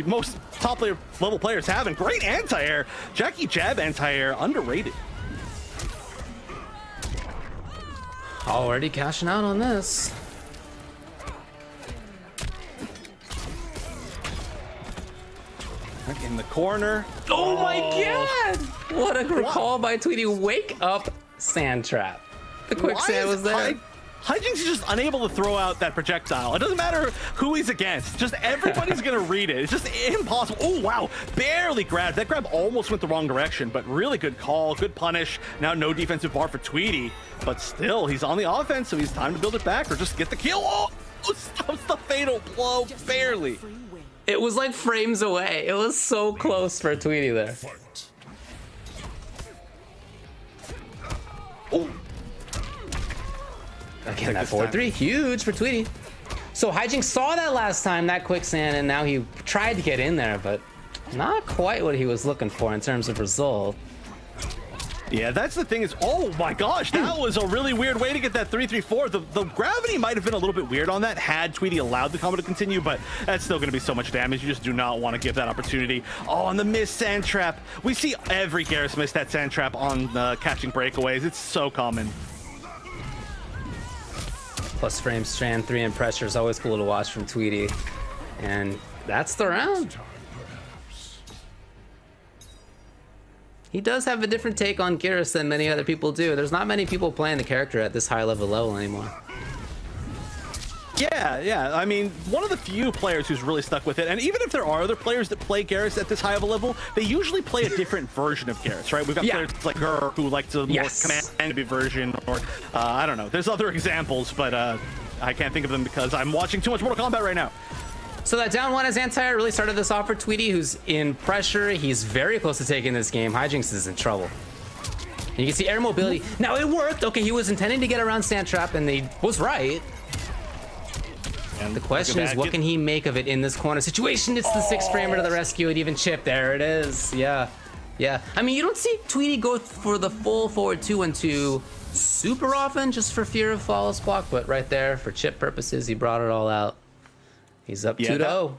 top level players have, and great anti-air. Jackie Jab anti-air, underrated. Already cashing out on this. In the corner. Oh my god! What a recall by Tweety. Wake up, sand trap. The quicksand was there. Hijinks is just unable to throw out that projectile. It doesn't matter who he's against. Just everybody's going to read it. It's just impossible. Oh, wow. Barely grabbed. That grab almost went the wrong direction, but really good call. Good punish. Now no defensive bar for Tweety, but still he's on the offense, so he's time to build it back or just get the kill. Oh, stops the fatal blow. Barely. It was like frames away. It was so close for Tweety there. Oh. Again, that 4-3, huge for Tweety. So Hijinks saw that last time, that quicksand, and now he tried to get in there, but not quite what he was looking for in terms of result. Yeah, that's the thing is, oh my gosh, that was a really weird way to get that 3-3-4. The gravity might have been a little bit weird on that had Tweety allowed the combo to continue, but that's still going to be so much damage. You just do not want to give that opportunity. Oh, and the missed sand trap. We see every Garrus miss that sand trap on catching breakaways. It's so common. Plus frame strand 3 and pressure is always cool to watch from Tweety. And that's the round. He does have a different take on Garrus than many other people do. There's not many people playing the character at this high level anymore. Yeah. I mean, one of the few players who's really stuck with it, and even if there are other players that play Garrus at this high of a level, they usually play a different version of Garrus, right? We've got players like her who like to more command version, or I don't know. There's other examples, but I can't think of them because I'm watching too much Mortal Kombat right now. So that down one as anti-air really started this off for Tweety, who's in pressure. He's very close to taking this game. Hijinks is in trouble. And you can see air mobility. Now it worked. Okay, he was intending to get around sand trap, and he was right. And the question is, what can he make of it in this corner situation? It's the 6-framer to the rescue. It even chipped. There it is. Yeah. I mean, you don't see Tweety go for the full forward 2-1-2 super often, just for fear of flawless block. But right there, for chip purposes, he brought it all out. He's up 2-0.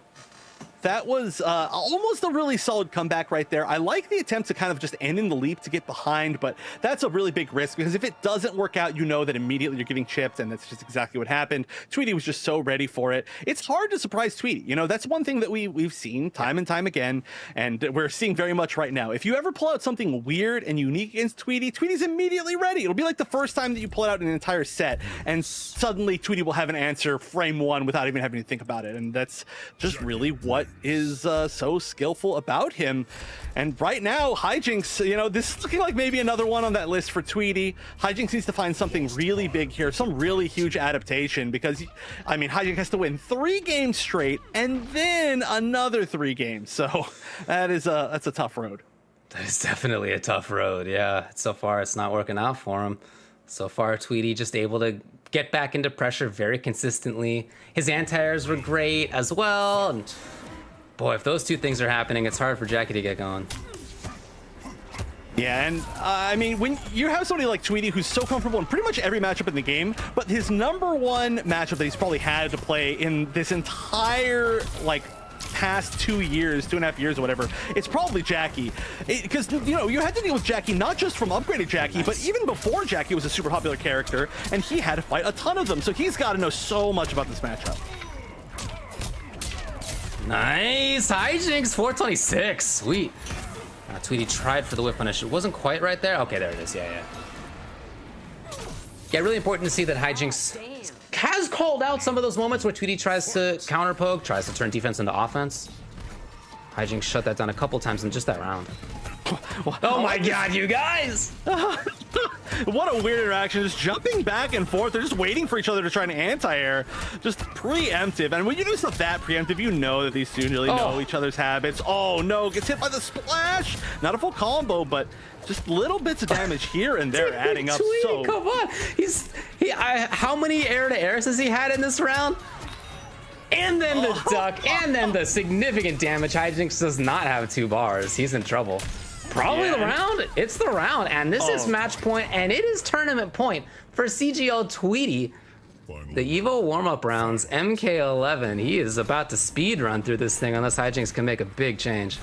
That was almost a really solid comeback right there. I like the attempt to kind of just end in the leap to get behind, but that's a really big risk because if it doesn't work out, you know that immediately you're getting chipped, and that's just exactly what happened. Tweety was just so ready for it. It's hard to surprise Tweety. You know, that's one thing that we've seen time and time again, and we're seeing very much right now. If you ever pull out something weird and unique against Tweety, Tweety's immediately ready. It'll be like the first time that you pull it out in an entire set, and suddenly Tweety will have an answer frame one without even having to think about it, and that's just really what is so skillful about him. And right now, Hijinks, you know, this is looking like maybe another one on that list for Tweety. Hijinks needs to find something really big here, some really huge adaptation, because, I mean, Hijinks has to win 3 games straight and then another 3 games. So that's a tough road. That is definitely a tough road. Yeah, so far it's not working out for him. So far, Tweety just able to get back into pressure very consistently. His anti-airs were great as well. And boy, if those two things are happening, it's hard for Jackie to get going. Yeah, and I mean, when you have somebody like Tweety who's so comfortable in pretty much every matchup in the game, but his #1 matchup that he's probably had to play in this entire, like, past 2 years, 2.5 years or whatever, it's probably Jackie. Because, you know, you had to deal with Jackie not just from upgraded Jackie, but even before Jackie was a super popular character, and he had to fight a ton of them, so he's got to know so much about this matchup. Nice hijinks, 426. Sweet. Tweety tried for the whip punish. It wasn't quite right there. Okay, there it is. Yeah, yeah. Yeah, really important to see that hijinks has called out some of those moments where Tweety tries to counter poke, tries to turn defense into offense. Hijinks shut that down a couple times in just that round. Oh my god, you guys! What a weird interaction, just jumping back and forth. They're just waiting for each other to try and anti-air. Just preemptive. And when you do stuff that preemptive, you know that these two really know each other's habits. Oh no, gets hit by the splash. Not a full combo, but just little bits of damage here and there adding up. Tweety, So come on. How many air-to-airs has he had in this round? And then the duck, and then the significant damage. Hijinks does not have 2 bars. He's in trouble. Probably the round. It's the round, and this is match point, and it is tournament point for CGL Tweety. The Evo warm-up rounds, MK11. He is about to speed run through this thing unless Hijinks can make a big change.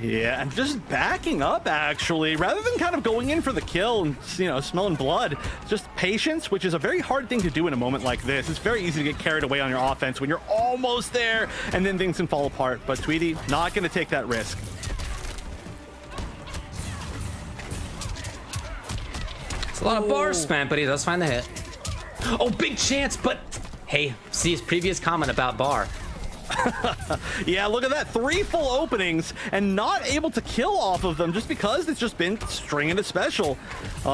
yeah, and just backing up actually, rather than kind of going in for the kill and, you know, smelling blood, just patience, which is a very hard thing to do in a moment like this. It's very easy to get carried away on your offense when you're almost there, and then things can fall apart. But Tweety, not going to take that risk. It's a lot of bar spam, but he does find the hit. Oh, big chance, but hey, see his previous comment about bar. Yeah, look at that. 3 full openings and not able to kill off of them just because it's just been stringing a special.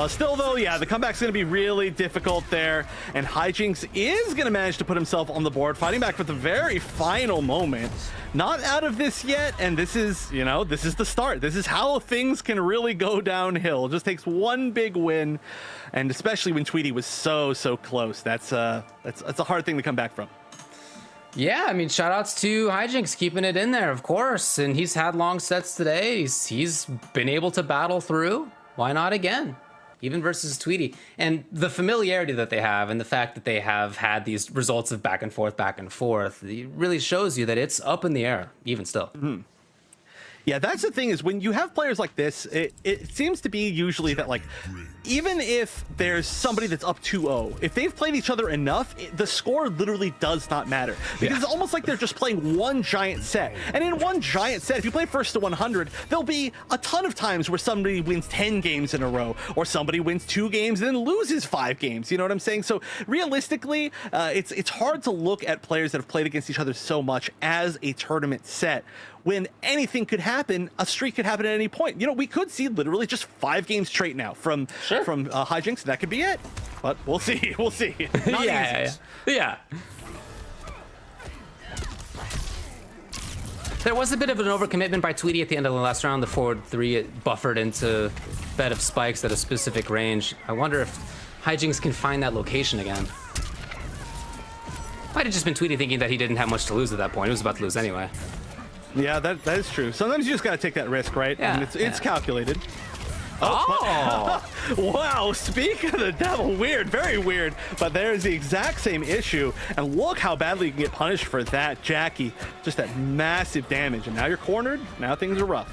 Still, though, yeah, the comeback's going to be really difficult there. And Hijinks is going to manage to put himself on the board, fighting back for the very final moment. Not out of this yet, and this is, you know, this is the start. This is how things can really go downhill. It just takes one big win, and especially when Tweety was so close. That's a hard thing to come back from. Yeah, I mean, shoutouts to Hijinks keeping it in there, of course. And he's had long sets today. He's been able to battle through. Why not again? Even versus Tweety. And the familiarity that they have and the fact that they have had these results of back and forth, it really shows you that it's up in the air, even still. Mm-hmm. Yeah, that's the thing is when you have players like this, it seems to be usually that, like, even if there's somebody that's up 2-0, if they've played each other enough, the score literally does not matter. Because it's almost like they're just playing one giant set. And in one giant set, if you play first to 100, there'll be a ton of times where somebody wins 10 games in a row, or somebody wins 2 games and then loses 5 games. You know what I'm saying? So realistically, it's hard to look at players that have played against each other so much as a tournament set. When anything could happen, a streak could happen at any point. You know, we could see literally just 5 games straight now from Hijinks. That could be it, but we'll see. We'll see. Not yeah. There was a bit of an overcommitment by Tweety at the end of the last round. The forward 3, it buffered into bed of spikes at a specific range. I wonder if Hijinks can find that location again. Might have just been Tweety thinking that he didn't have much to lose at that point. He was about to lose anyway. Yeah, that is true. Sometimes you just got to take that risk, right? Yeah, and it's calculated. Oh! Wow, speak of the devil. Weird, very weird. But there's the exact same issue. And look how badly you can get punished for that, Jackie. Just that massive damage. And now you're cornered. Now things are rough.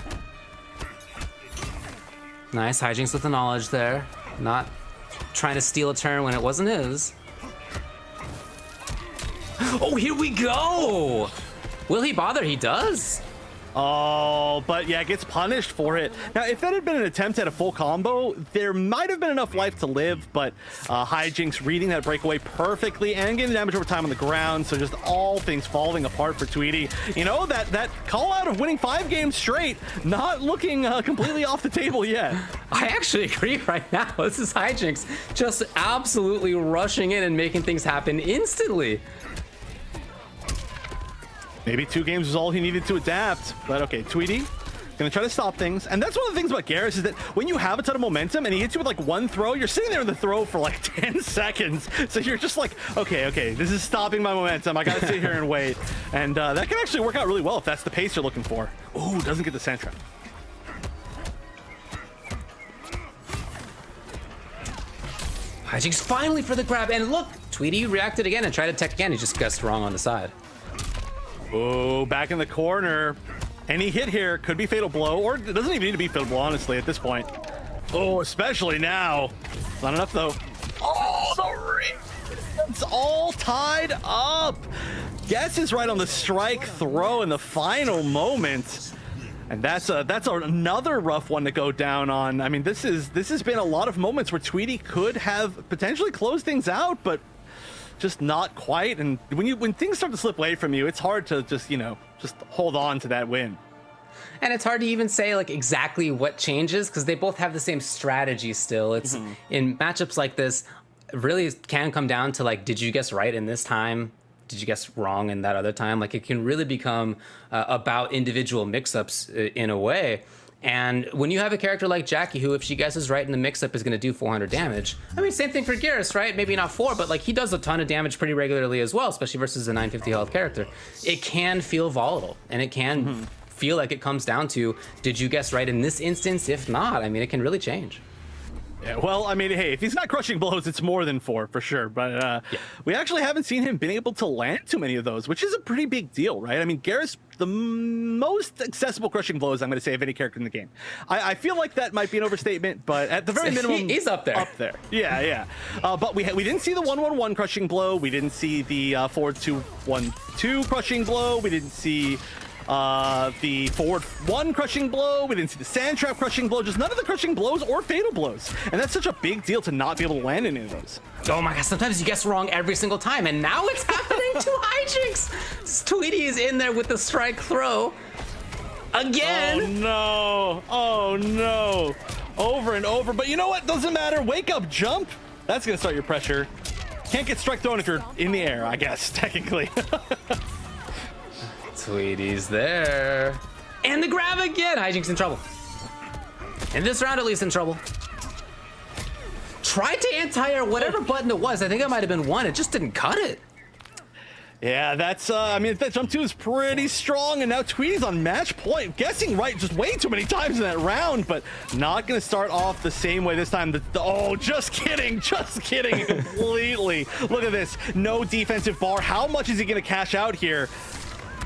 Nice. Hijinks with the knowledge there. Not trying to steal a turn when it wasn't his. Oh, here we go! Will he bother? He does. Oh, but yeah, gets punished for it. Now, if that had been an attempt at a full combo, there might have been enough life to live, but Hijinks reading that breakaway perfectly and getting damage over time on the ground, so just all things falling apart for Tweety. You know, that call out of winning 5 games straight, not looking completely off the table yet. I actually agree right now. This is Hijinks just absolutely rushing in and making things happen instantly. Maybe 2 games was all he needed to adapt, but okay, Tweety gonna try to stop things. And that's one of the things about Garrus is that when you have a ton of momentum and he hits you with like 1 throw, you're sitting there in the throw for like 10 seconds. So you're just like, okay, this is stopping my momentum. I gotta sit here and wait. And that can actually work out really well if that's the pace you're looking for. Ooh, doesn't get the sand trap. Hijinks finally for the grab, and look, Tweety reacted again and tried to tech again. He just guessed wrong on the side. Oh, back in the corner. Any hit here could be fatal blow, or it doesn't even need to be fatal blow, honestly, at this point. Oh, especially now. Not enough, though. Oh, the ring. It's all tied up. guesses right on the strike throw in the final moment. And that's another rough one to go down on. I mean, this has been a lot of moments where Tweedy could have potentially closed things out, but just not quite. And when things start to slip away from you, it's hard to just hold on to that win. And it's hard to even say like exactly what changes because they both have the same strategy still. It's in matchups like this, really can come down to like, did you guess right in this time? Did you guess wrong in that other time? Like it can really become about individual mix-ups in a way. And when you have a character like Jackie, who if she guesses right in the mix-up is going to do 400 damage. I mean, same thing for Garrus, right? Maybe not 4, but like he does a ton of damage pretty regularly as well, especially versus a 950 health character. It can feel volatile, and it can feel like it comes down to, did you guess right in this instance? If not, I mean, it can really change. Yeah, well, I mean, hey, if he's not crushing blows, it's more than 4 for sure. But we actually haven't seen him being able to land too many of those, which is a pretty big deal, right? I mean, Garrus, the most accessible crushing blows, I'm going to say, of any character in the game. I feel like that might be an overstatement, but at the very minimum, he's up there. Up there, yeah. But we didn't see the 1-1-1 crushing blow. We didn't see the 4-2-1-2 crushing blow. We didn't see the forward 1 crushing blow. We didn't see the sand trap crushing blow. Just none of the crushing blows or fatal blows. And that's such a big deal to not be able to land any of those. Oh my gosh, sometimes you guess wrong every single time, and now it's happening to Hijinks. Tweedy is in there with the strike throw. Again. Oh no. Over and over. But you know what? Doesn't matter. Wake up jump. That's going to start your pressure. Can't get strike thrown if you're in the air, I guess, technically. Tweedy's there. And the grab again. Hijinks in trouble. In this round, at least in trouble. Tried to anti-air whatever button it was. I think it might have been 1. It just didn't cut it. Yeah, that's, I mean, that jump 2 is pretty strong, and now Tweedy's on match point. Guessing right just way too many times in that round, but not going to start off the same way this time. Oh, just kidding completely. Look at this. No defensive bar. How much is he going to cash out here?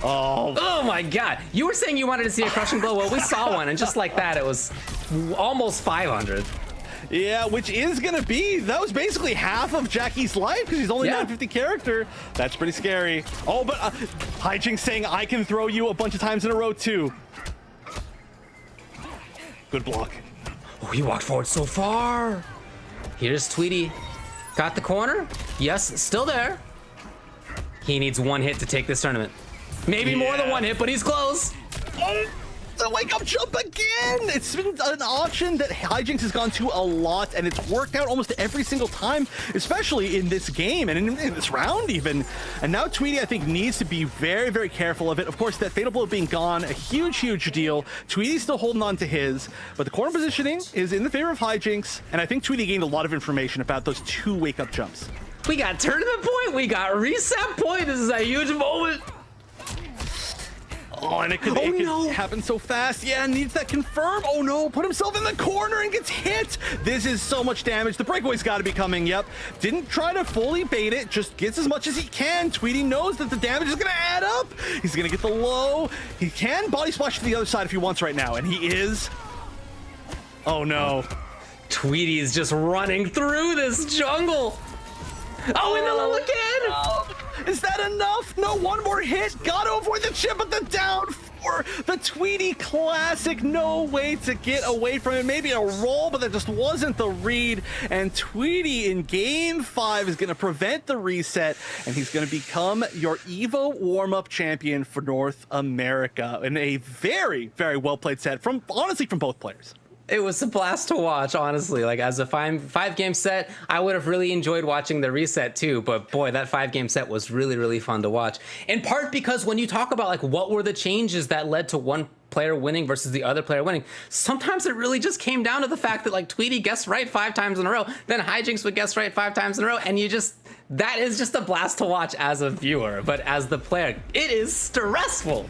Oh my god. You were saying you wanted to see a crushing blow. Well, we saw one, and just like that, it was almost 500. Yeah, which is gonna be, that was basically half of Jackie's life because he's only 950 character. That's pretty scary. Oh, but Hijinks saying I can throw you a bunch of times in a row too. Good block. Oh, he walked forward so far. Here's Tweedy. Got the corner. Yes, still there. He needs 1 hit to take this tournament. Maybe more than 1 hit, but he's close. Oh, the wake up jump again. It's been an option that Hijinks has gone to a lot, and it's worked out almost every single time, especially in this game and in this round even. And now Tweedy, I think, needs to be very, very careful of it. Of course, that fatal blow being gone, a huge deal. Tweedy's still holding on to his, but the corner positioning is in the favor of Hijinks, and I think Tweedy gained a lot of information about those 2 wake up jumps. We got tournament point, we got reset point. This is a huge moment. Oh, and it could happen so fast. Yeah, needs that confirm. Oh no, put himself in the corner and gets hit. This is so much damage. The breakaway's got to be coming. Yep. Didn't try to fully bait it, just gets as much as he can. Tweedy knows that the damage is going to add up. He's going to get the low. He can body splash to the other side if he wants right now, and he is. Oh no. Tweedy is just running through this jungle. Oh, and the low again. Is that enough? No, 1 more hit. Gotta avoid the chip, but the down 4. The Tweedy classic. No way to get away from it. Maybe a roll, but that just wasn't the read. And Tweedy in game 5 is going to prevent the reset, and he's going to become your EVO warm-up champion for North America in a very, very well-played set from, honestly, from both players. It was a blast to watch, honestly. Like, as a 5-game set, I would have really enjoyed watching the reset too, but boy, that 5-game set was really, really fun to watch. In part because when you talk about like what were the changes that led to one player winning versus the other player winning, sometimes it really just came down to the fact that like Tweedy guessed right 5 times in a row, then Hijinks would guess right 5 times in a row, and that is just a blast to watch as a viewer, but as the player, it is stressful.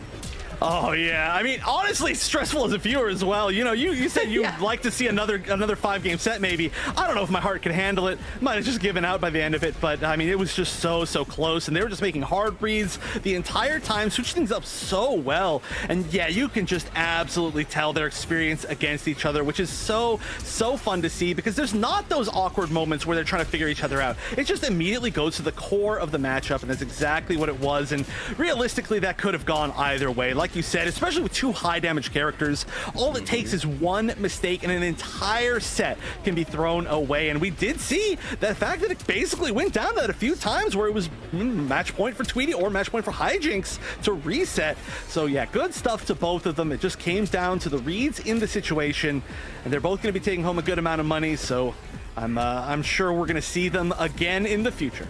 Oh yeah, I mean, honestly, stressful as a viewer as well. You know, you said you'd Yeah. like to see another 5-game set maybe. I don't know if my heart could handle it. Might have just given out by the end of it, but I mean, it was just so close, and they were just making hard reads the entire time, switch things up so well. And yeah, you can just absolutely tell their experience against each other, which is so fun to see, because there's not those awkward moments where they're trying to figure each other out. It just immediately goes to the core of the matchup, and that's exactly what it was. And realistically, that could have gone either way. Like you said, especially with 2 high damage characters, all it takes is one mistake and an entire set can be thrown away. And we did see the fact that it basically went down to that a few times where it was match point for Tweety or match point for Hijinks to reset. So yeah, good stuff to both of them. It just came down to the reads in the situation, and they're both going to be taking home a good amount of money. So I'm sure we're going to see them again in the future.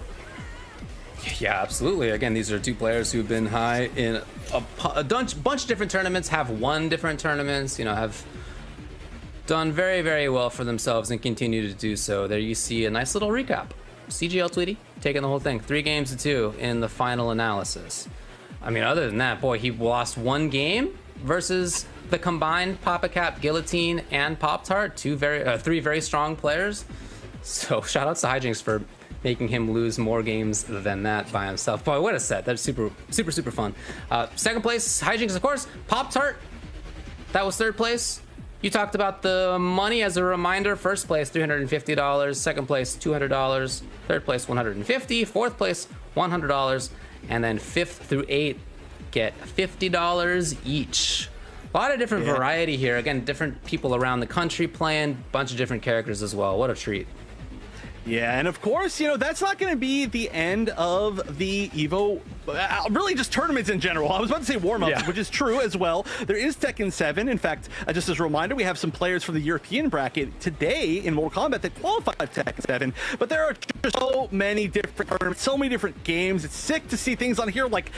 Yeah, absolutely. Again, these are 2 players who've been high in a bunch of different tournaments, have won different tournaments, you know, have done very, very well for themselves and continue to do so. There you see a nice little recap. CGL Tweety taking the whole thing, 3 games to 2 in the final analysis. I mean, other than that, boy, he lost 1 game versus the combined Papa Cap, Guillotine, and Pop-Tart, 3 very strong players. So shout outs to Hijinks for making him lose more games than that by himself. Boy, what a set. That's super fun. Second place, Hijinks, of course. Pop-Tart, that was 3rd place. You talked about the money as a reminder. First place, $350. Second place, $200. Third place, $150. Fourth place, $100. And then 5th through 8th get $50 each. A lot of different variety here. Again, different people around the country playing, bunch of different characters as well. What a treat. Yeah, and of course, you know, that's not going to be the end of the EVO, really just tournaments in general. I was about to say warm-ups, which is true as well. There is Tekken 7. In fact, just as a reminder, we have some players from the European bracket today in Mortal Kombat that qualified Tekken 7, but there are just so many different tournaments, so many different games. It's sick to see things on here like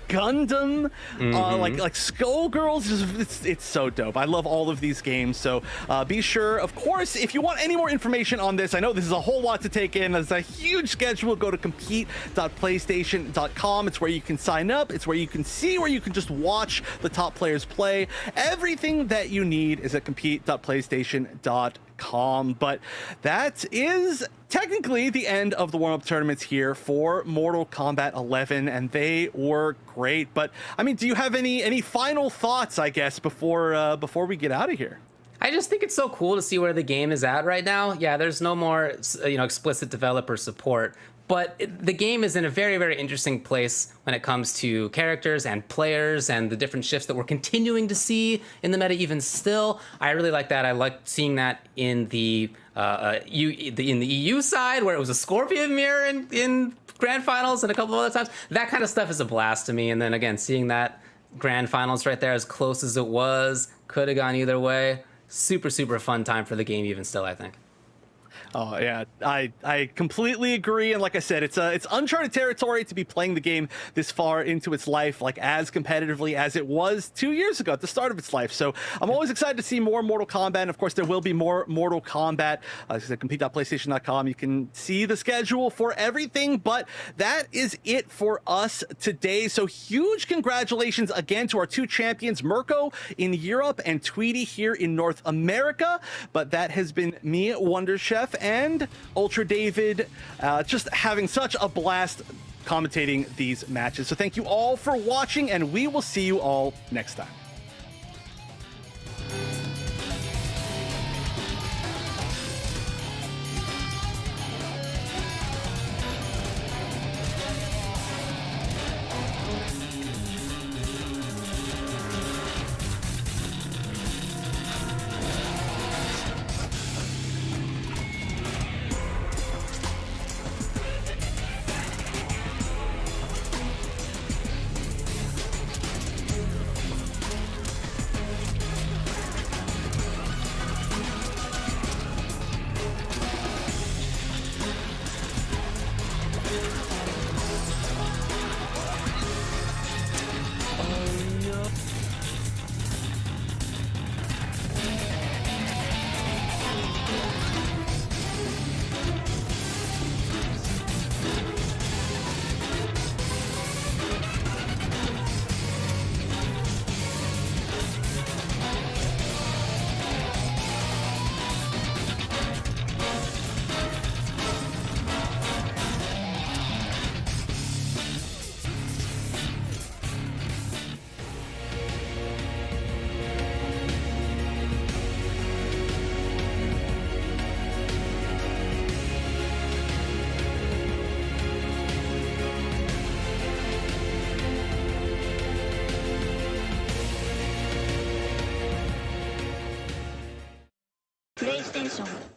Gundam, like Skullgirls. It's so dope. I love all of these games. So be sure, of course, if you want any more information on this, I know this is a whole lot to take in. There's a huge schedule. Go to compete.playstation.com. It's where you can sign up. It's where you can see, where you can just watch the top players play. Everything that you need is at compete.playstation.com. But that is technically the end of the warm-up tournaments here for Mortal Kombat 11, and they were great. But I mean, do you have any final thoughts, I guess, before we get out of here? I just think it's so cool to see where the game is at right now. Yeah, there's no more, explicit developer support, but the game is in a very, very interesting place when it comes to characters and players and the different shifts that we're continuing to see in the meta even still. I really like that. I like seeing that in the EU side, where it was a Scorpion mirror in Grand Finals and a couple of other times. That kind of stuff is a blast to me. And then again, seeing that Grand Finals right there, as close as it was, could have gone either way. Super fun time for the game even still, I think. Oh yeah, I completely agree, and like I said, it's uncharted territory to be playing the game this far into its life, like as competitively as it was 2 years ago at the start of its life. So I'm always excited to see more Mortal Kombat, and of course there will be more Mortal Kombat. Compete.playstation.com. You can see the schedule for everything, but that is it for us today. So huge congratulations again to our 2 champions, Mirko in Europe and Tweety here in North America. But that has been me, Wonder Chef, and Ultra David, just having such a blast commentating these matches. So thank you all for watching, and we will see you all next time. PlayStation